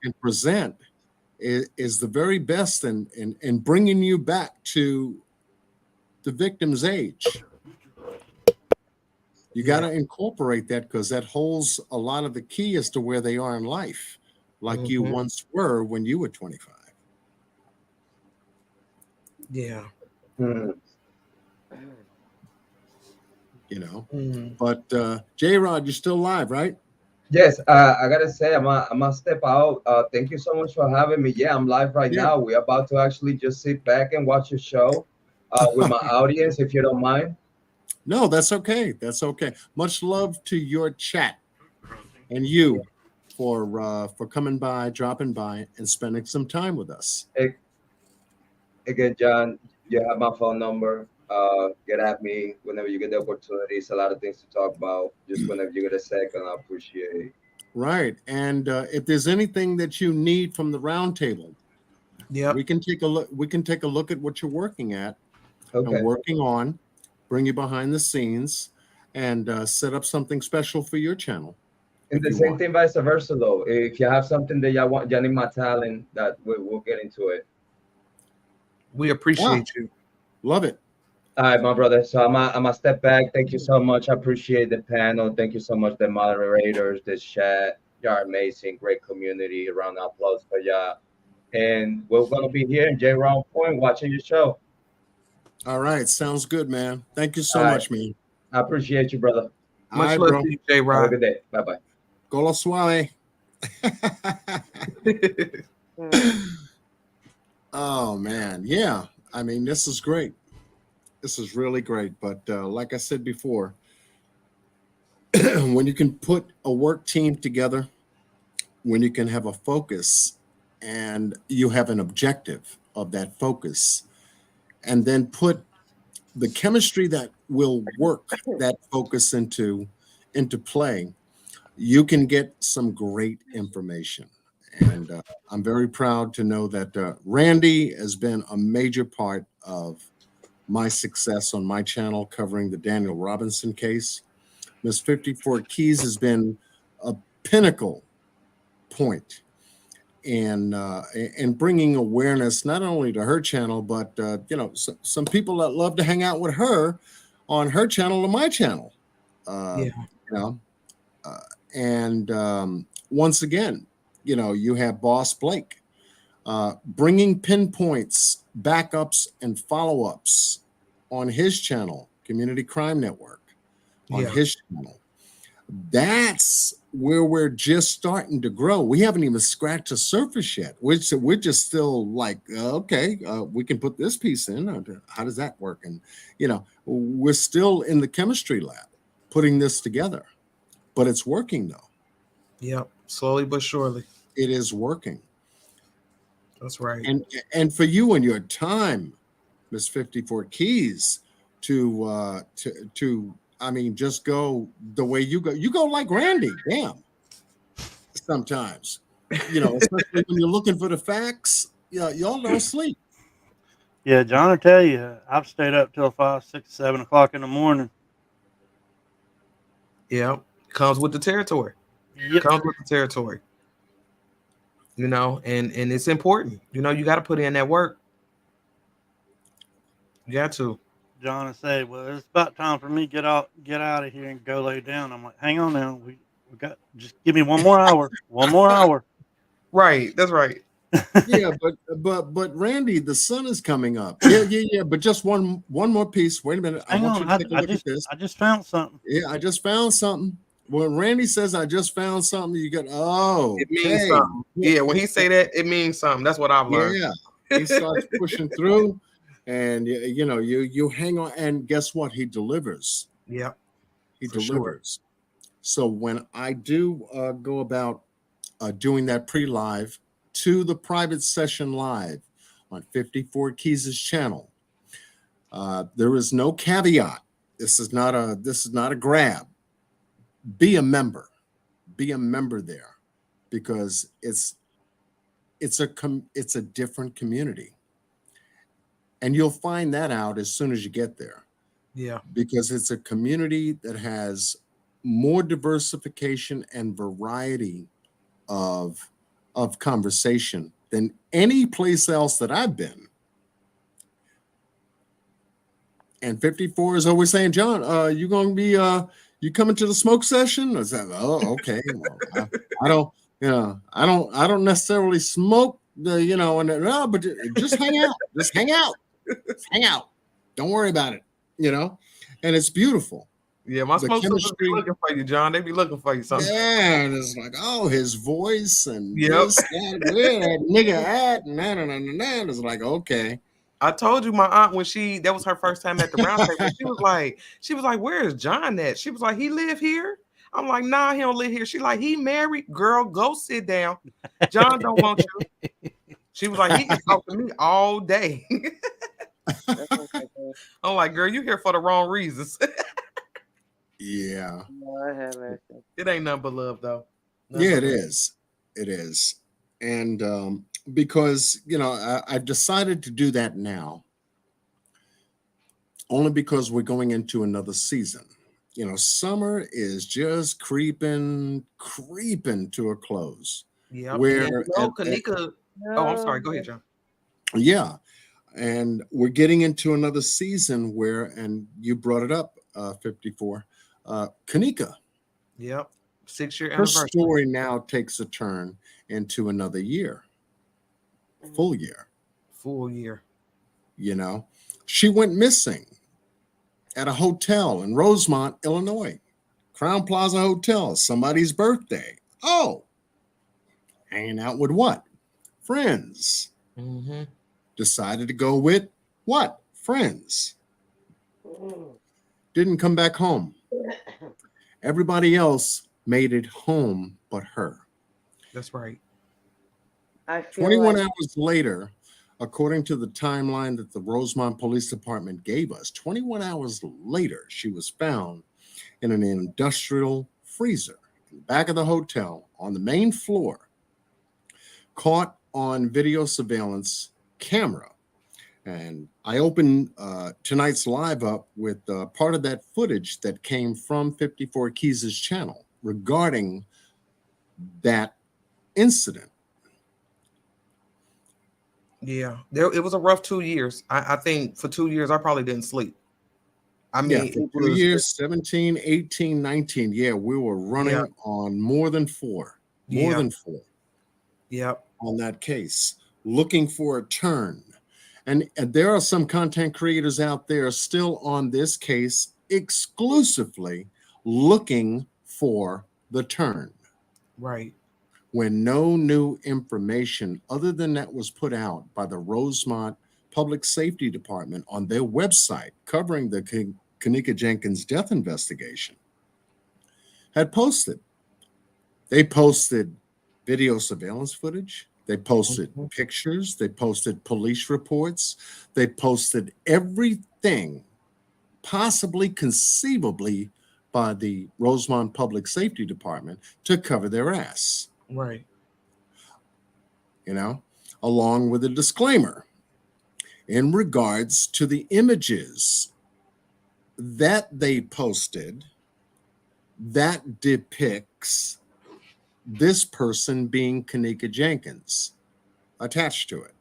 and present is the very best in bringing you back to the victim's age. You got to incorporate that because that holds a lot of the key as to where they are in life, like you once were when you were 25. Yeah. You know, but J-Rod, you're still live, right? Yes, I gotta say, I'm gonna step out. Thank you so much for having me. Yeah, I'm live right now. We're about to actually just sit back and watch a show with my audience, if you don't mind. No, that's okay. That's okay. Much love to your chat and you for coming by, dropping by, and spending some time with us. Again, John, you have my phone number. Get at me whenever you get the opportunity. It's a lot of things to talk about. Just whenever you get a second, I appreciate it. Right. And if there's anything that you need from the roundtable, we can take a look. We can take a look at what you're working at and working on. Bring you behind the scenes and set up something special for your channel. And the same thing vice versa, though. If you have something that y'all need my talent, that we'll get into it. We appreciate you. Love it. All right, my brother. So I'm a step back. Thank you so much. I appreciate the panel. Thank you so much, the moderators, this chat. Y'all are amazing. Great community. Round of applause for y'all. And we're gonna be here in J-Round Point watching your show. All right, sounds good, man. Thank you so much, man. I appreciate you, brother. Much love to you, J-Rod. Have a good day. Bye-bye. Go lo suave. Oh, man. Yeah. I mean, this is great. This is really great. But like I said before, when you can put a work team together, when you can have a focus and you have an objective of that focus, and then put the chemistry that will work that focus into play, you can get some great information. And I'm very proud to know that Randy has been a major part of my success on my channel covering the Daniel Robinson case. Miss 54 Keys has been a pinnacle point and bringing awareness not only to her channel, but some people that love to hang out with her on her channel or my channel. Yeah. And once again, you have Boss Blake bringing pinpoints, backups, and follow-ups on his channel, Community Crime Network, on Yeah. his channel. That's where we're just starting to grow. We haven't even scratched the surface yet. We're just still like, okay, we can put this piece in. How does that work? And we're still in the chemistry lab putting this together, but it's working though. Yep. Slowly but surely. It is working. That's right. And for you and your time, Miss 54 Keys, to I mean, just go the way you go. You go like Randy, damn. Sometimes, especially when you're looking for the facts, y'all don't sleep. Yeah, John will tell you, I've stayed up till 5, 6, 7 o'clock in the morning. Yep. Comes with the territory. Yep. Comes with the territory. And it's important. You got to put in that work. You got to. John will say, well, it's about time for me to get out of here and go lay down. I'm like, hang on now. We got, just give me one more hour. One more hour. Right. That's right. Yeah, but Randy, the sun is coming up. Yeah. But just one more piece. Wait a minute. Hang I want on. you to take a look at this. I just found something. Yeah, I just found something. When Randy says I just found something, you get It means something. Yeah, when he say that, it means something. That's what I've learned. Yeah. He starts pushing through, and you hang on, and guess what? He delivers. Yeah. He delivers. Sure. So when I do go about doing that pre-live to the private session live on 54 Keys' channel, there is no caveat. This is not a grab. Be a member there, because it's a different community, and you'll find that out as soon as you get there. Yeah, because it's a community that has more diversification and variety of conversation than any place else that I've been. And 54 is always saying, John, you going to be you coming to the smoke session? I said, oh, okay. Well, I don't necessarily smoke but just hang out. Just hang out. Just hang out. Don't worry about it. And it's beautiful. Yeah, my smoke sisters be looking for you, John. They be looking for you something. Yeah, and it's like, oh, his voice and this, that, where that nigga at, and it's like, okay. I told you my aunt that was her first time at the round table. She was like, where is John at? She was like, he live here? I'm like, nah, he don't live here. She like, he married. Girl, go sit down. John don't want you. She was like, he can talk to me all day. I'm like, girl, you here for the wrong reasons. Yeah. It ain't nothing but love, though. It is. It is. And because, I decided to do that now, only because we're going into another season. Summer is just creeping to a close. Yeah. Kanika. Oh, I'm sorry. Go ahead, John. Yeah. And we're getting into another season where, and you brought it up, 54, Kanika. Yep. 6-year Her anniversary. story now takes a turn into another year. Full year. She went missing at a hotel in Rosemont, Illinois. Crown Plaza Hotel, somebody's birthday. Oh, hanging out with what? Friends. Mm-hmm. Decided to go with what? Friends. Didn't come back home. Everybody else made it home but her. That's right. 21 hours later, according to the timeline that the Rosemont Police Department gave us, 21 hours later, she was found in an industrial freezer in the back of the hotel on the main floor, caught on video surveillance camera. And I opened tonight's live up with part of that footage that came from 54 Keys' channel regarding that incident. Yeah, it was a rough 2 years. I think for 2 years I probably didn't sleep. I Yeah, mean, for it 2 was years, 17, 18, 19. Yeah, we were yeah, running on more than four yeah, yeah, on that case, looking for a turn. And there are some content creators out there still on this case exclusively looking for the turn. right, When no new information other than that was put out by the Rosemont Public Safety Department on their website covering the Kanika Jenkins death investigation had posted. They posted video surveillance footage. They posted mhm, pictures. They posted police reports. They posted everything possibly conceivably by the Rosemont Public Safety Department to cover their ass, right, along with a disclaimer in regards to the images that they posted that depicts this person being Kanika Jenkins attached to it.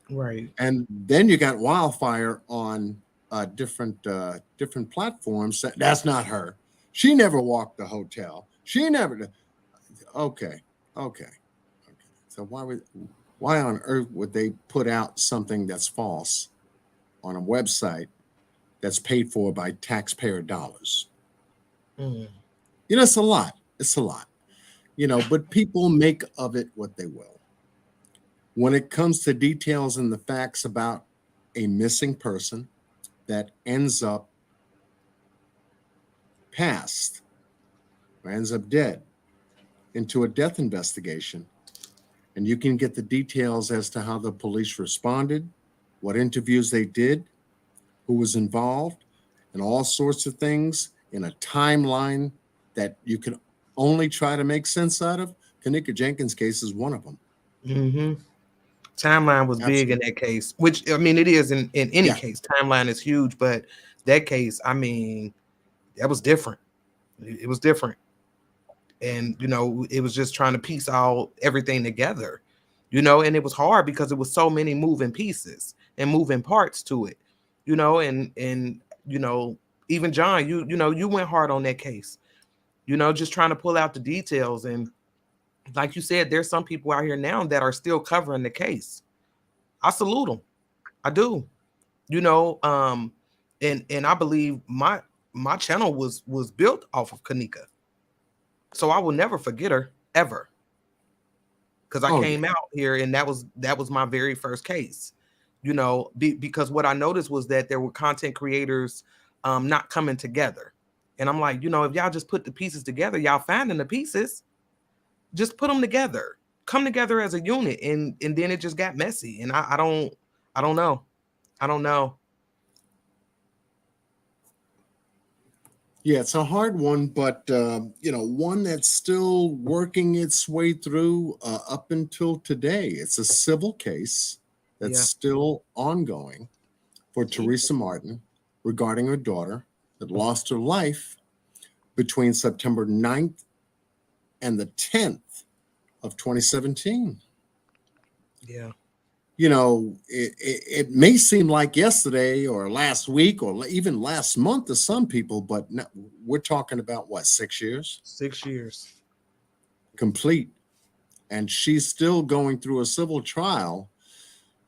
right, And then you got Wildfire on different platforms. That's not her. She never walked the hotel. She never. Okay. So why on earth would they put out something that's false on a website that's paid for by taxpayer dollars? mm, It's a lot. It's a lot. But people make of it what they will. When it comes to details and the facts about a missing person that ends up passed or ends up dead into a death investigation, and you can get the details as to how the police responded, what interviews they did, who was involved, and all sorts of things in a timeline that you can only try to make sense out of. Kanika Jenkins' case is one of them. mm-hmm. Timeline was big in Absolutely. that case, which I mean, it is in any Yeah. case. Timeline is huge, but that case, I mean, that was different. It was different, and it was just trying to piece all everything together, and it was hard because it was so many moving pieces and moving parts to it, and even John, you went hard on that case, just trying to pull out the details. And like you said, there's some people out here now that are still covering the case. I salute them. I do. And I believe my channel was built off of Kanika. So I will never forget her ever. Because I Oh, came yeah. out here and that was my very first case. Because what I noticed was that there were content creators not coming together. And I'm like, if y'all just put the pieces together, y'all finding the pieces, just put them together. Come together as a unit, and then it just got messy. And I don't know. I don't know. Yeah, it's a hard one, but one that's still working its way through up until today. It's a civil case that's Yeah. still ongoing for Teresa Martin regarding her daughter that lost her life between September 9th and the 10th of 2017. Yeah. It may seem like yesterday or last week or even last month to some people, but no, we're talking about what, 6 years? 6 years. Complete. And she's still going through a civil trial.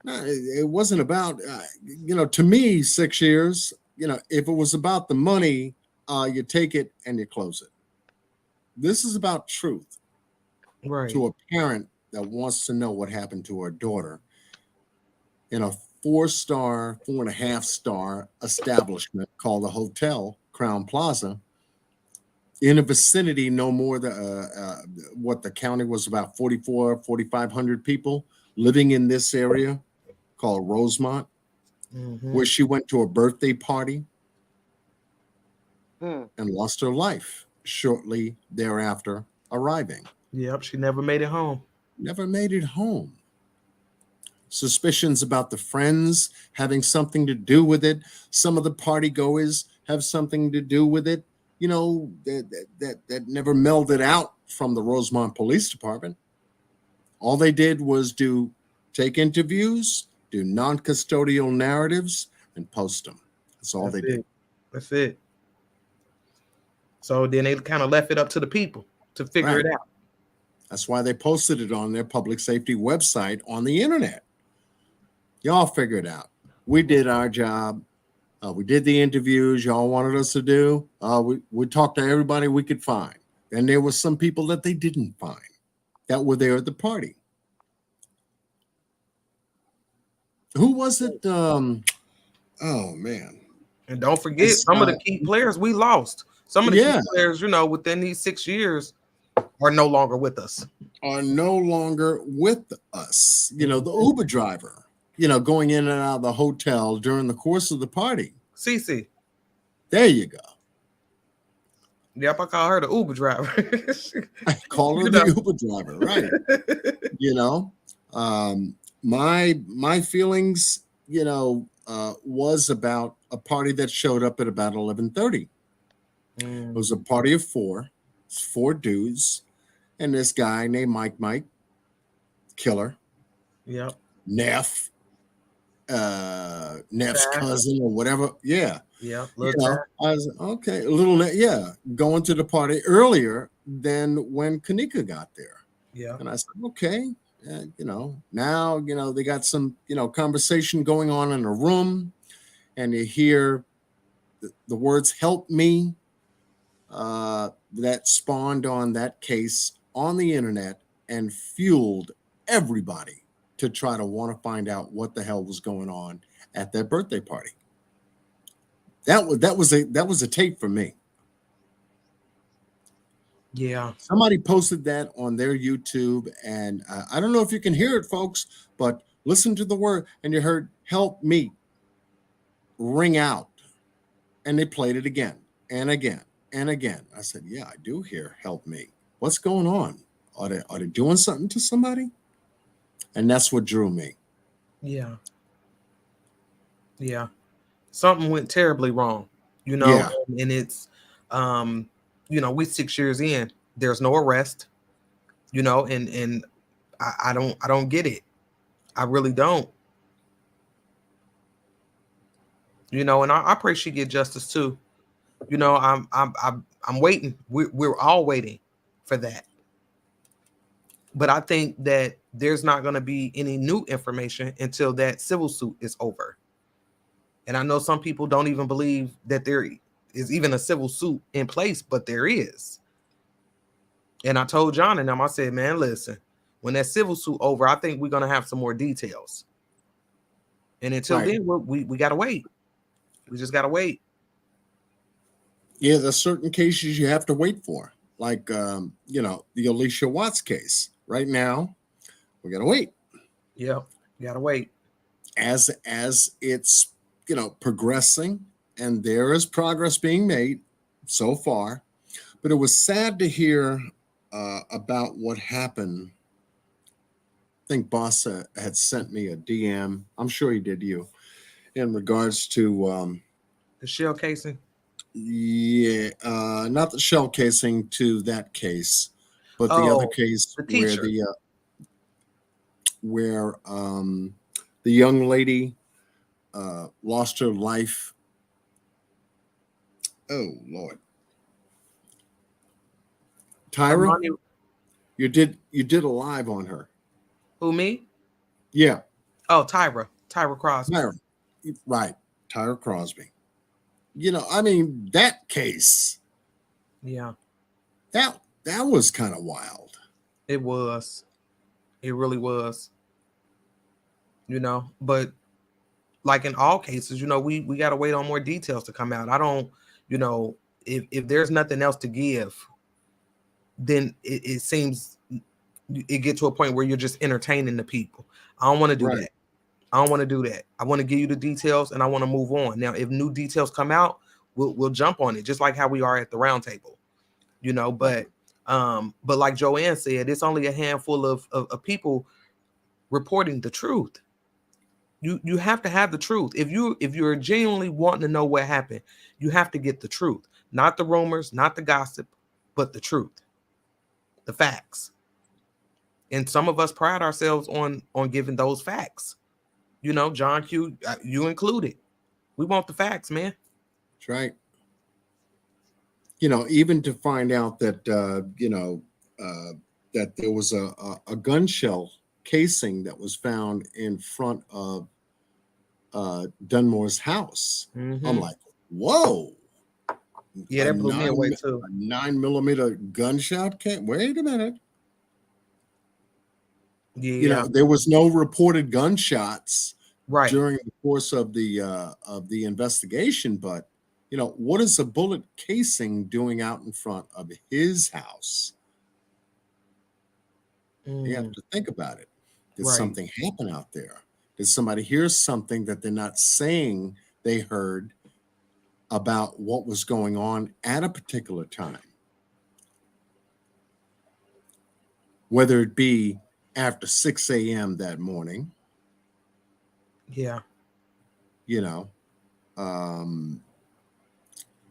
No, it wasn't about, to me, 6 years, if it was about the money, you take it and you close it. This is about truth. Right. To a parent that wants to know what happened to her daughter in a 4-star, 4.5-star establishment called the Hotel Crown Plaza in a vicinity no more than what the county was about 4,500 people living in this area called Rosemont, where she went to a birthday party and lost her life shortly thereafter arriving. Yep, she never made it home. Never made it home. Suspicions about the friends having something to do with it. Some of the party goers have something to do with it. That never melded out from the Rosemont Police Department. All they did was do take interviews, do non-custodial narratives, and post them. That's all they did. That's it. So then they kind of left it up to the people to figure it out. That's why they posted it on their public safety website on the internet. Y'all figure it out. We did our job. We did the interviews y'all wanted us to do. We talked to everybody we could find. And there were some people that they didn't find that were there at the party. Who was it? Oh, man. And don't forget, some of the key players we lost. Some of the key players, you know, within these 6 years are no longer with us. Are no longer with us. You know, the Uber driver, you know, going in and out of the hotel during the course of the party. Cece. There you go. Yep, I call her the Uber driver. I call her the Uber driver, right? You know, my feelings, you know, was about a party that showed up at about 11:30. It was a party of four dudes, and this guy named Mike, Killer, Neff, Neff's cousin or whatever. Yeah. Yeah. You know, I was okay, going to the party earlier than when Kanika got there. Yeah. And I said, okay, you know, now, you know, they got some, you know, conversation going on in a room, and you hear the words "help me," that spawned on that case on the internet and fueled everybody to try to want to find out what the hell was going on at that birthday party. That was a tape for me. Yeah. Somebody posted that on their YouTube, and I don't know if you can hear it, folks, but listen to the word, and you heard "help me" ring out, and they played it again and again and again. I said, yeah, I do hear "help me." What's going on? Are they doing something to somebody? And that's what drew me. Yeah. Yeah. Something went terribly wrong, you know, and it's, you know, we're 6 years in, there's no arrest, you know, and I don't get it. I really don't. You know, and I pray she get justice too. You know, I'm waiting. We're all waiting for that. But I think that there's not going to be any new information until that civil suit is over. And I know some people don't even believe that there is even a civil suit in place, but there is. And I told John and them, I said, man, listen, when that civil suit over, I think we're going to have some more details. And until then, we got to wait. We just got to wait. Yeah, there's certain cases you have to wait for, like, you know, the Alicia Watts case. Right now, we got to wait. Yeah, got to wait. As it's, you know, progressing, and there is progress being made so far, but it was sad to hear about what happened. I think Boss had sent me a DM. I'm sure he did you, in regards to the shell casing. Yeah, not the shell casing to that case, but the other case where the young lady lost her life. Oh Lord, Tyra, you did a live on her. Who, me? Yeah. Oh, Tyra Crosby. Right, Tyra Crosby. You know, I mean, that case. Yeah. That was kind of wild. It was. It really was. You know, but like in all cases, you know, we got to wait on more details to come out. I don't, you know, if there's nothing else to give, then it seems it get to a point where you're just entertaining the people. I don't want to do that. I don't want to do that. I want to give you the details and I want to move on. Now, if new details come out, we'll jump on it, just like how we are at the round table, you know, but like Joanne said, it's only a handful of people reporting the truth. You have to have the truth. If you're genuinely wanting to know what happened, you have to get the truth, not the rumors, not the gossip, but the truth, the facts. And some of us pride ourselves on giving those facts. You know, John Q, you included. We want the facts, man. That's right. You know, even to find out that that there was a gun shell casing that was found in front of Dunmore's house. I'm like, whoa. Yeah, that blew me away too. A 9mm gunshot came. Wait a minute. Yeah. You know, there was no reported gunshots right during the course of the investigation, but you know, what is a bullet casing doing out in front of his house? You have to think about it. Did something happen out there? Did somebody hear something that they're not saying they heard about what was going on at a particular time? Whether it be after 6 a.m. that morning. Yeah. You know,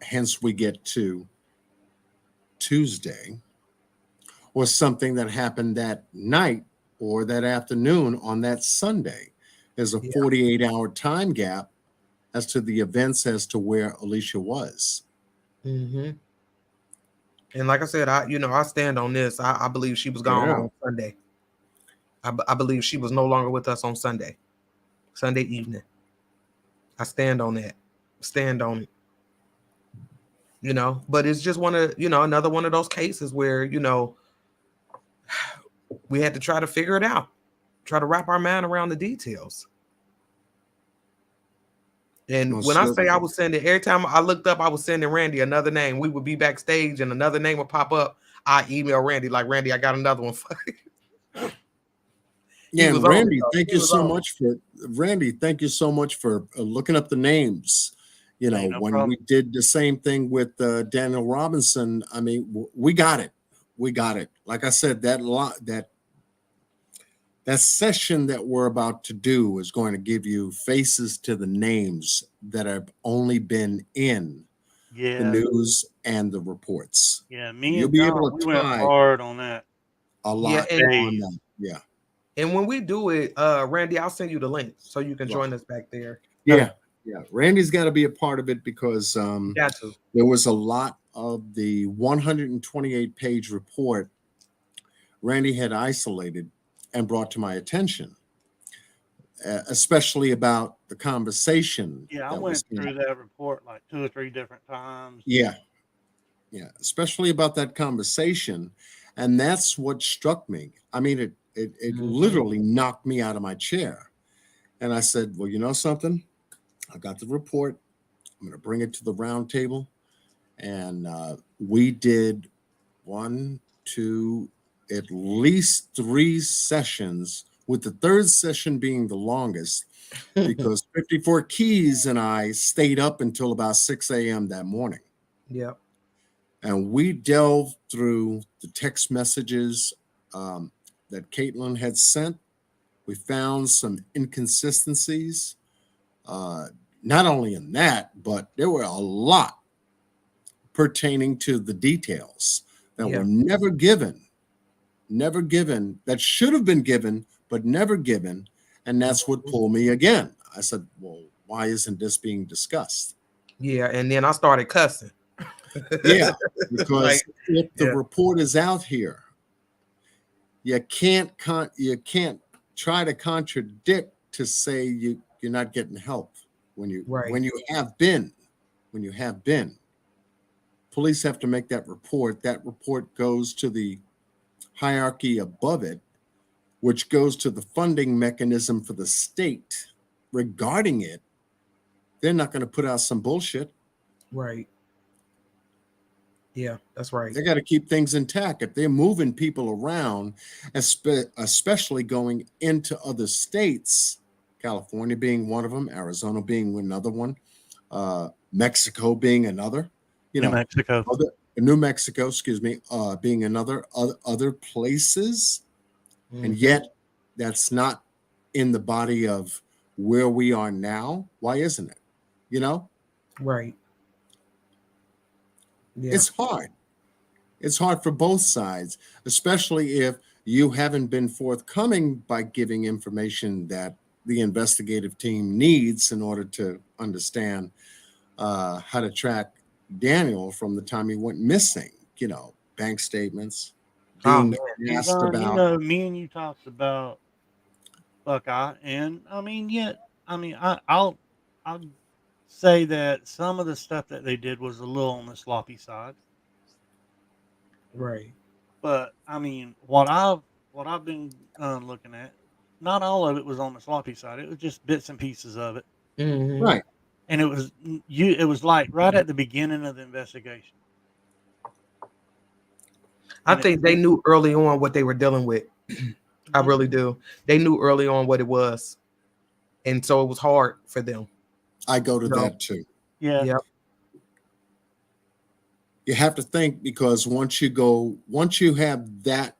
hence we get to Tuesday, or something that happened that night or that afternoon on that Sunday. There's a 48-hour time gap as to the events as to where Alicia was. And like I said, I stand on this. I believe she was gone on Sunday. I believe she was no longer with us on Sunday evening. I stand on that. Stand on it. You know, but it's just another one of those cases where, you know, we had to try to figure it out, try to wrap our mind around the details. And when I say I was sending, every time I looked up, I was sending Randy another name. We would be backstage and another name would pop up. I email Randy, like, Randy, I got another one for you. Yeah, and Randy, thank you so much for looking up the names. You know, when we did the same thing with Daniel Robinson, I mean, we got it. We got it. Like I said, that session that we're about to do is going to give you faces to the names that have only been in the news and the reports. Yeah, me You'll and be John, able to we went tie hard on that. a lot on that. Yeah. And when we do it, Randy, I'll send you the link so you can join us back there. Yeah. Yeah. Randy's got to be a part of it because there was a lot of the 128-page report Randy had isolated and brought to my attention, especially about the conversation. Yeah, I went through that report like 2 or 3 different times. Yeah. Yeah. Especially about that conversation. And that's what struck me. I mean, it literally knocked me out of my chair. And I said, well, you know something? I got the report. I'm going to bring it to the round table. And we did 1, 2, at least 3 sessions, with the third session being the longest, because 54 Keys and I stayed up until about 6 a.m. that morning. Yeah. And we delved through the text messages that Caitlin had sent. We found some inconsistencies, not only in that, but there were a lot pertaining to the details that were never given, that should have been given, but never given. And that's what pulled me again. I said, well, why isn't this being discussed? Yeah. And then I started cussing. Yeah, because if the report is out here, you can't try to contradict to say you're not getting help when you have been. Police have to make that report. That report goes to the hierarchy above it, which goes to the funding mechanism for the state regarding it. They're not going to put out some bullshit. Right. Yeah, that's right. They got to keep things intact. If they're moving people around, especially going into other states, California being one of them, Arizona being another one, Mexico being another, New Mexico, excuse me, being another, other places, and yet that's not in the body of where we are now. Why isn't it? You know? Right. Yeah. It's hard. It's hard for both sides, especially if you haven't been forthcoming by giving information that the investigative team needs in order to understand how to track Daniel from the time he went missing. You know, bank statements, Oh, being man. asked John, you about. know, me and you talked about Buckeye, and I mean, yet, I mean, I'll say that some of the stuff that they did was a little on the sloppy side. Right. But I mean, what I've been looking at, not all of it was on the sloppy side. It was just bits and pieces of it, Mm-hmm. Right. and it was It was like right at the beginning of the investigation. I And think they knew early on what they were dealing with. I really do. They knew early on what it was, and so it was hard for them. I go to No. that too. Yeah. Yep. You have to think, because once you have that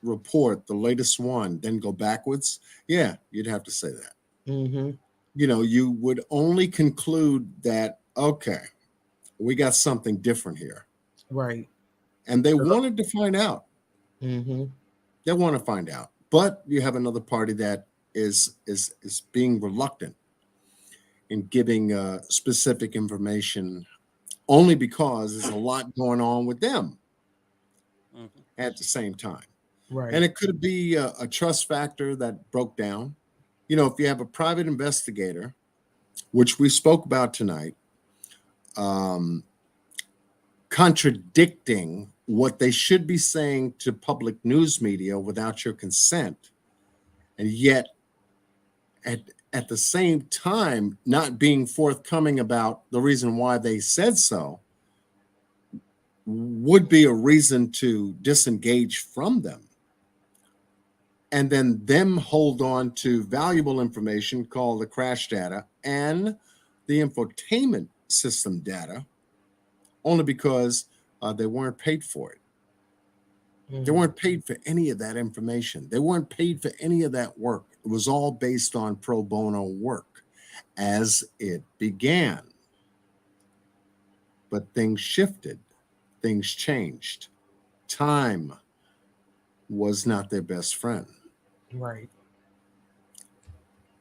report, the latest one, then go backwards. Yeah, you'd have to say that. Mm-hmm. You know, you would only conclude that, okay, we got something different here. Right. And they wanted to find out. Mm-hmm. They want to find out. But you have another party that is being reluctant in giving specific information, only because there's a lot going on with them at the same time. Right. And it could be a trust factor that broke down. You know, if you have a private investigator, which we spoke about tonight, contradicting what they should be saying to public news media without your consent, and yet at the same time not being forthcoming about the reason why they said so, would be a reason to disengage from them. And then them hold on to valuable information called the crash data and the infotainment system data, only because they weren't paid for it. They weren't paid for any of that information. They weren't paid for any of that work. It was all based on pro bono work as it began. But things shifted, things changed. Time was not their best friend. Right.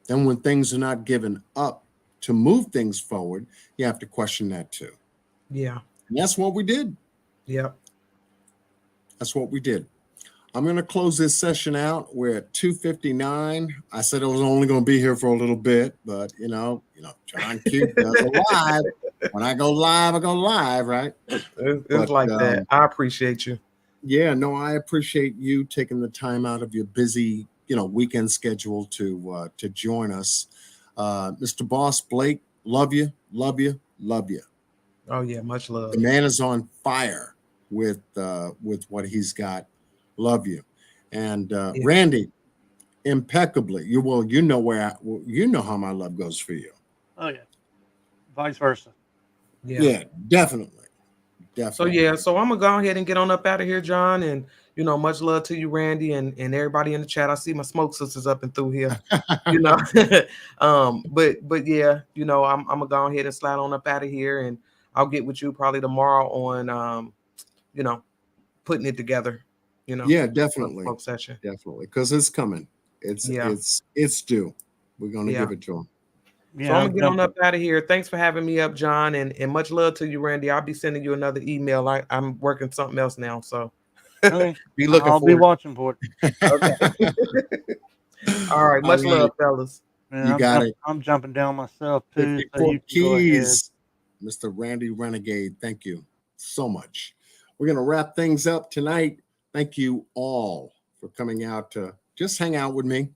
Then when things are not given up to move things forward, you have to question that too. Yeah. And that's what we did. Yep. That's what we did. I'm going to close this session out. We're at 2:59. I said I was only going to be here for a little bit, but you know, John Q does a live. When I go live, I go live, right? It's like that. I appreciate you. Yeah, no, I appreciate you taking the time out of your busy, weekend schedule to join us. Mr. Boss Blake, love you, love you, love you. Oh yeah, much love. The man is on fire with what he's got. Love you. And Randy, impeccably. You know how my love goes for you. Oh yeah. Vice versa. Yeah, definitely. Definitely. So I'm gonna go ahead and get on up out of here, John, and much love to you, Randy, and everybody in the chat. I see my smoke sisters up and through here, but yeah, I'm gonna go ahead and slide on up out of here, and I'll get with you probably tomorrow on putting it together. Yeah, definitely. Smoke session. Definitely, because it's coming. It's due. We're gonna give it to them. So I'm gonna get on up out of here. Thanks for having me up, John, and much love to you, Randy. I'll be sending you another email. I'm working something else now, so be looking. I'll be watching for it. Okay. All right. Much love, fellas. Man, you got it. I'm jumping down myself too. 54 So you can go ahead. keys, Mr. Randy Renegade. Thank you so much. We're gonna wrap things up tonight. Thank you all for coming out to just hang out with me.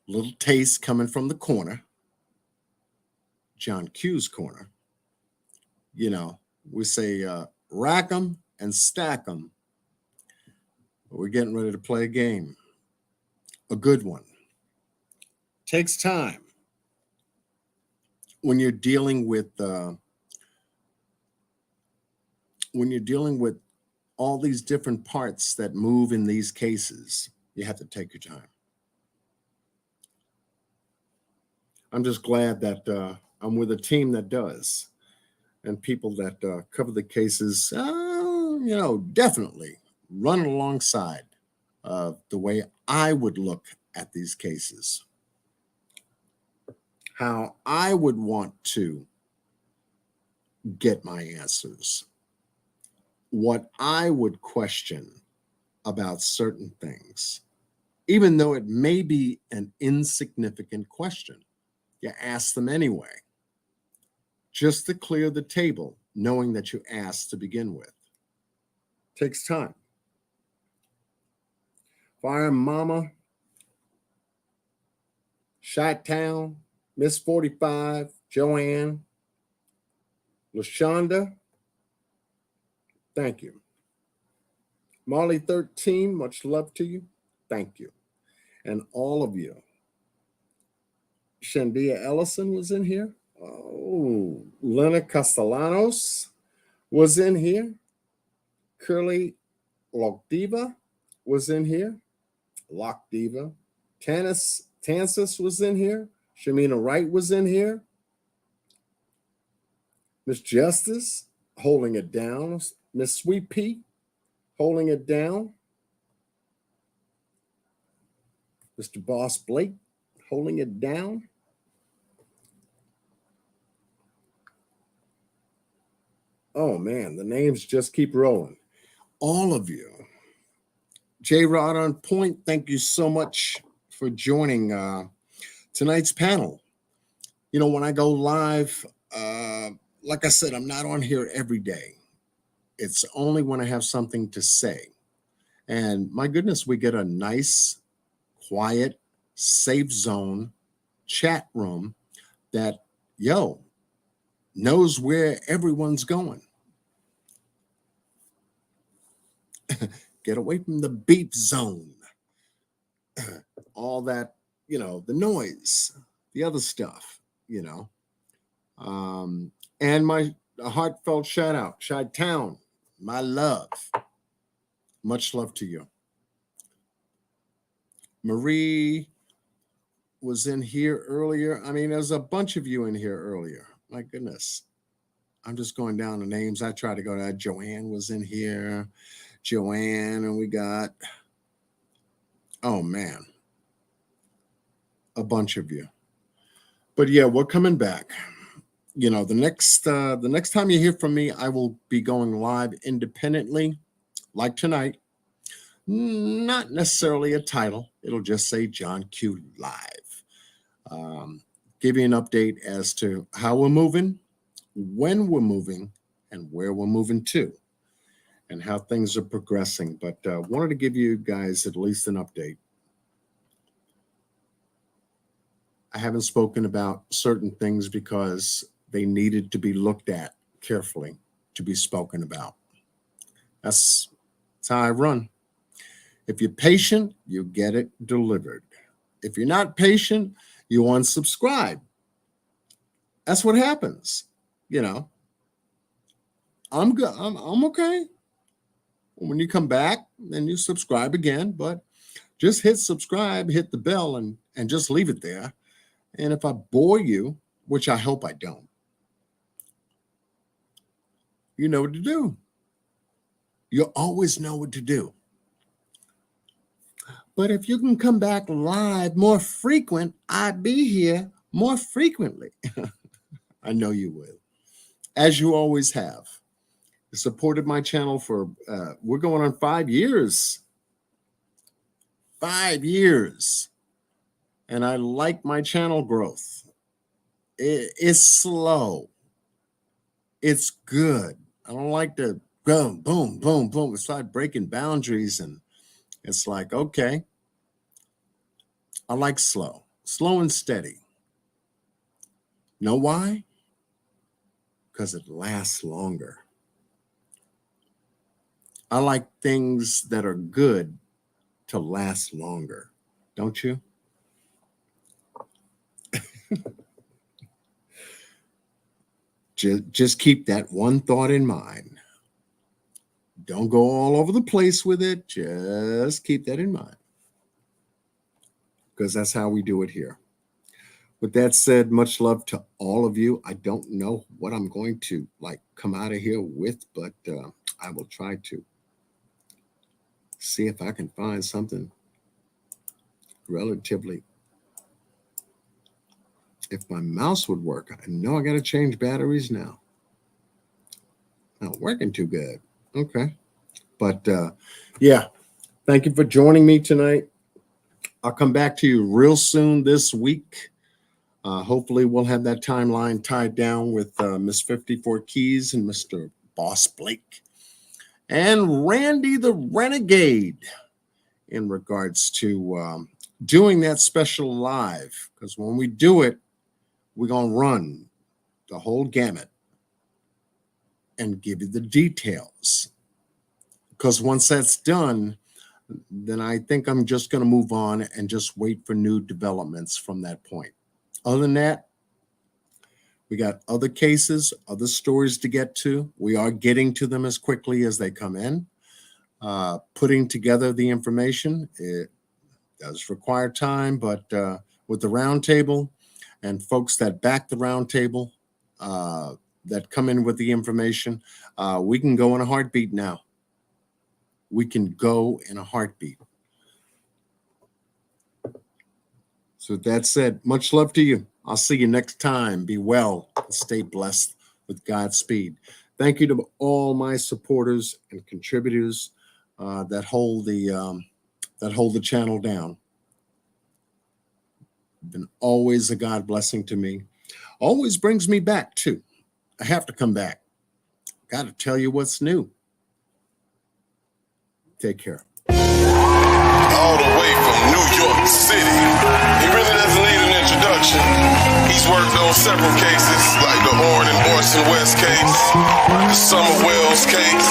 Little taste coming from the corner, John Q's corner. We say rack them and stack them. But we're getting ready to play a game, a good one. Takes time when you're dealing with all these different parts that move in these cases. You have to take your time. I'm just glad that I'm with a team that does, and people that cover the cases, definitely run alongside the way I would look at these cases, how I would want to get my answers, what I would question about certain things, even though it may be an insignificant question. You ask them anyway, just to clear the table, knowing that you asked to begin with. Takes time. Fire Mama, Shot Town, Miss 45, Joanne, LaShonda, thank you. Molly 13, much love to you. Thank you. And all of you. Shandia Ellison was in here. Oh, Lena Castellanos was in here. Curly Lockdiva was in here. Lockdiva. Tansis was in here. Shamina Wright was in here. Miss Justice holding it down. Miss Sweet Pea holding it down. Mr. Boss Blake holding it down. Oh man, the names just keep rolling. All of you. J Rod on Point, thank you so much for joining tonight's panel. When I go live, like I said, I'm not on here every day. It's only when I have something to say. And my goodness, we get a nice, quiet, safe zone chat room that, knows where everyone's going. Get away from the beep zone. All that, the noise, the other stuff, And my heartfelt shout out, Shot Town, my love. Much love to you. Marie was in here earlier. I mean, there's a bunch of you in here earlier. My goodness. I'm just going down the names. I tried to go to Joanne was in here. Joanne, and we got, oh man, a bunch of you. But yeah, we're coming back. The next time you hear from me, I will be going live independently, like tonight. Not necessarily a title. It'll just say John Q Live. Give you an update as to how we're moving, when we're moving, and where we're moving to, and how things are progressing. But wanted to give you guys at least an update. I haven't spoken about certain things because they needed to be looked at carefully to be spoken about. That's how I run. If you're patient, you get it delivered. If you're not patient, you unsubscribe. That's what happens. I'm good. I'm okay. When you come back, then you subscribe again, but just hit subscribe, hit the bell, and just leave it there. And if I bore you, which I hope I don't, you know what to do. You always know what to do. But if you can come back live more frequent, I'd be here more frequently. I know you will, as you always have. You supported my channel for, we're going on 5 years. 5 years. And I like my channel growth. It's slow. It's good. I don't like to boom, boom, boom, boom. It's like breaking boundaries. And it's like, okay. I like slow and steady. Know why? Because it lasts longer. I like things that are good to last longer. Don't you? Just keep that one thought in mind. Don't go all over the place with it. Just keep that in mind. Because that's how we do it here. With that said, much love to all of you. I don't know what I'm going to come out of here with, but I will try to see if I can find something relatively. If my mouse would work, I know I got to change batteries now. Not working too good. Okay. But yeah, thank you for joining me tonight. I'll come back to you real soon this week. Hopefully we'll have that timeline tied down with Miss 54 Keys and Mr. Boss Blake and Randy the Renegade in regards to doing that special live. Because when we do it, we're going to run the whole gamut and give you the details. Because once that's done, then I think I'm just going to move on and just wait for new developments from that point. Other than that, we got other cases, other stories to get to. We are getting to them as quickly as they come in. Putting together the information, it does require time, but with the roundtable and folks that back the roundtable, that come in with the information, we can go in a heartbeat now. We can go in a heartbeat. So with that said, much love to you. I'll see you next time. Be well and stay blessed with Godspeed. Thank you to all my supporters and contributors that hold the channel down. Been always a God blessing to me. Always brings me back too. I have to come back. Got to tell you what's new. Take care. All the way from New York City. He really doesn't need an introduction. He's worked on several cases like the Orrin and Orson West case, the Summer Wells case,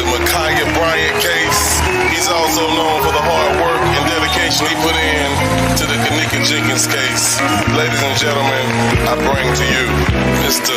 the Micaiah Bryant case. He's also known for the hard work and dedication he put in to the Kanika Jenkins case. Ladies and gentlemen, I bring to you Mr.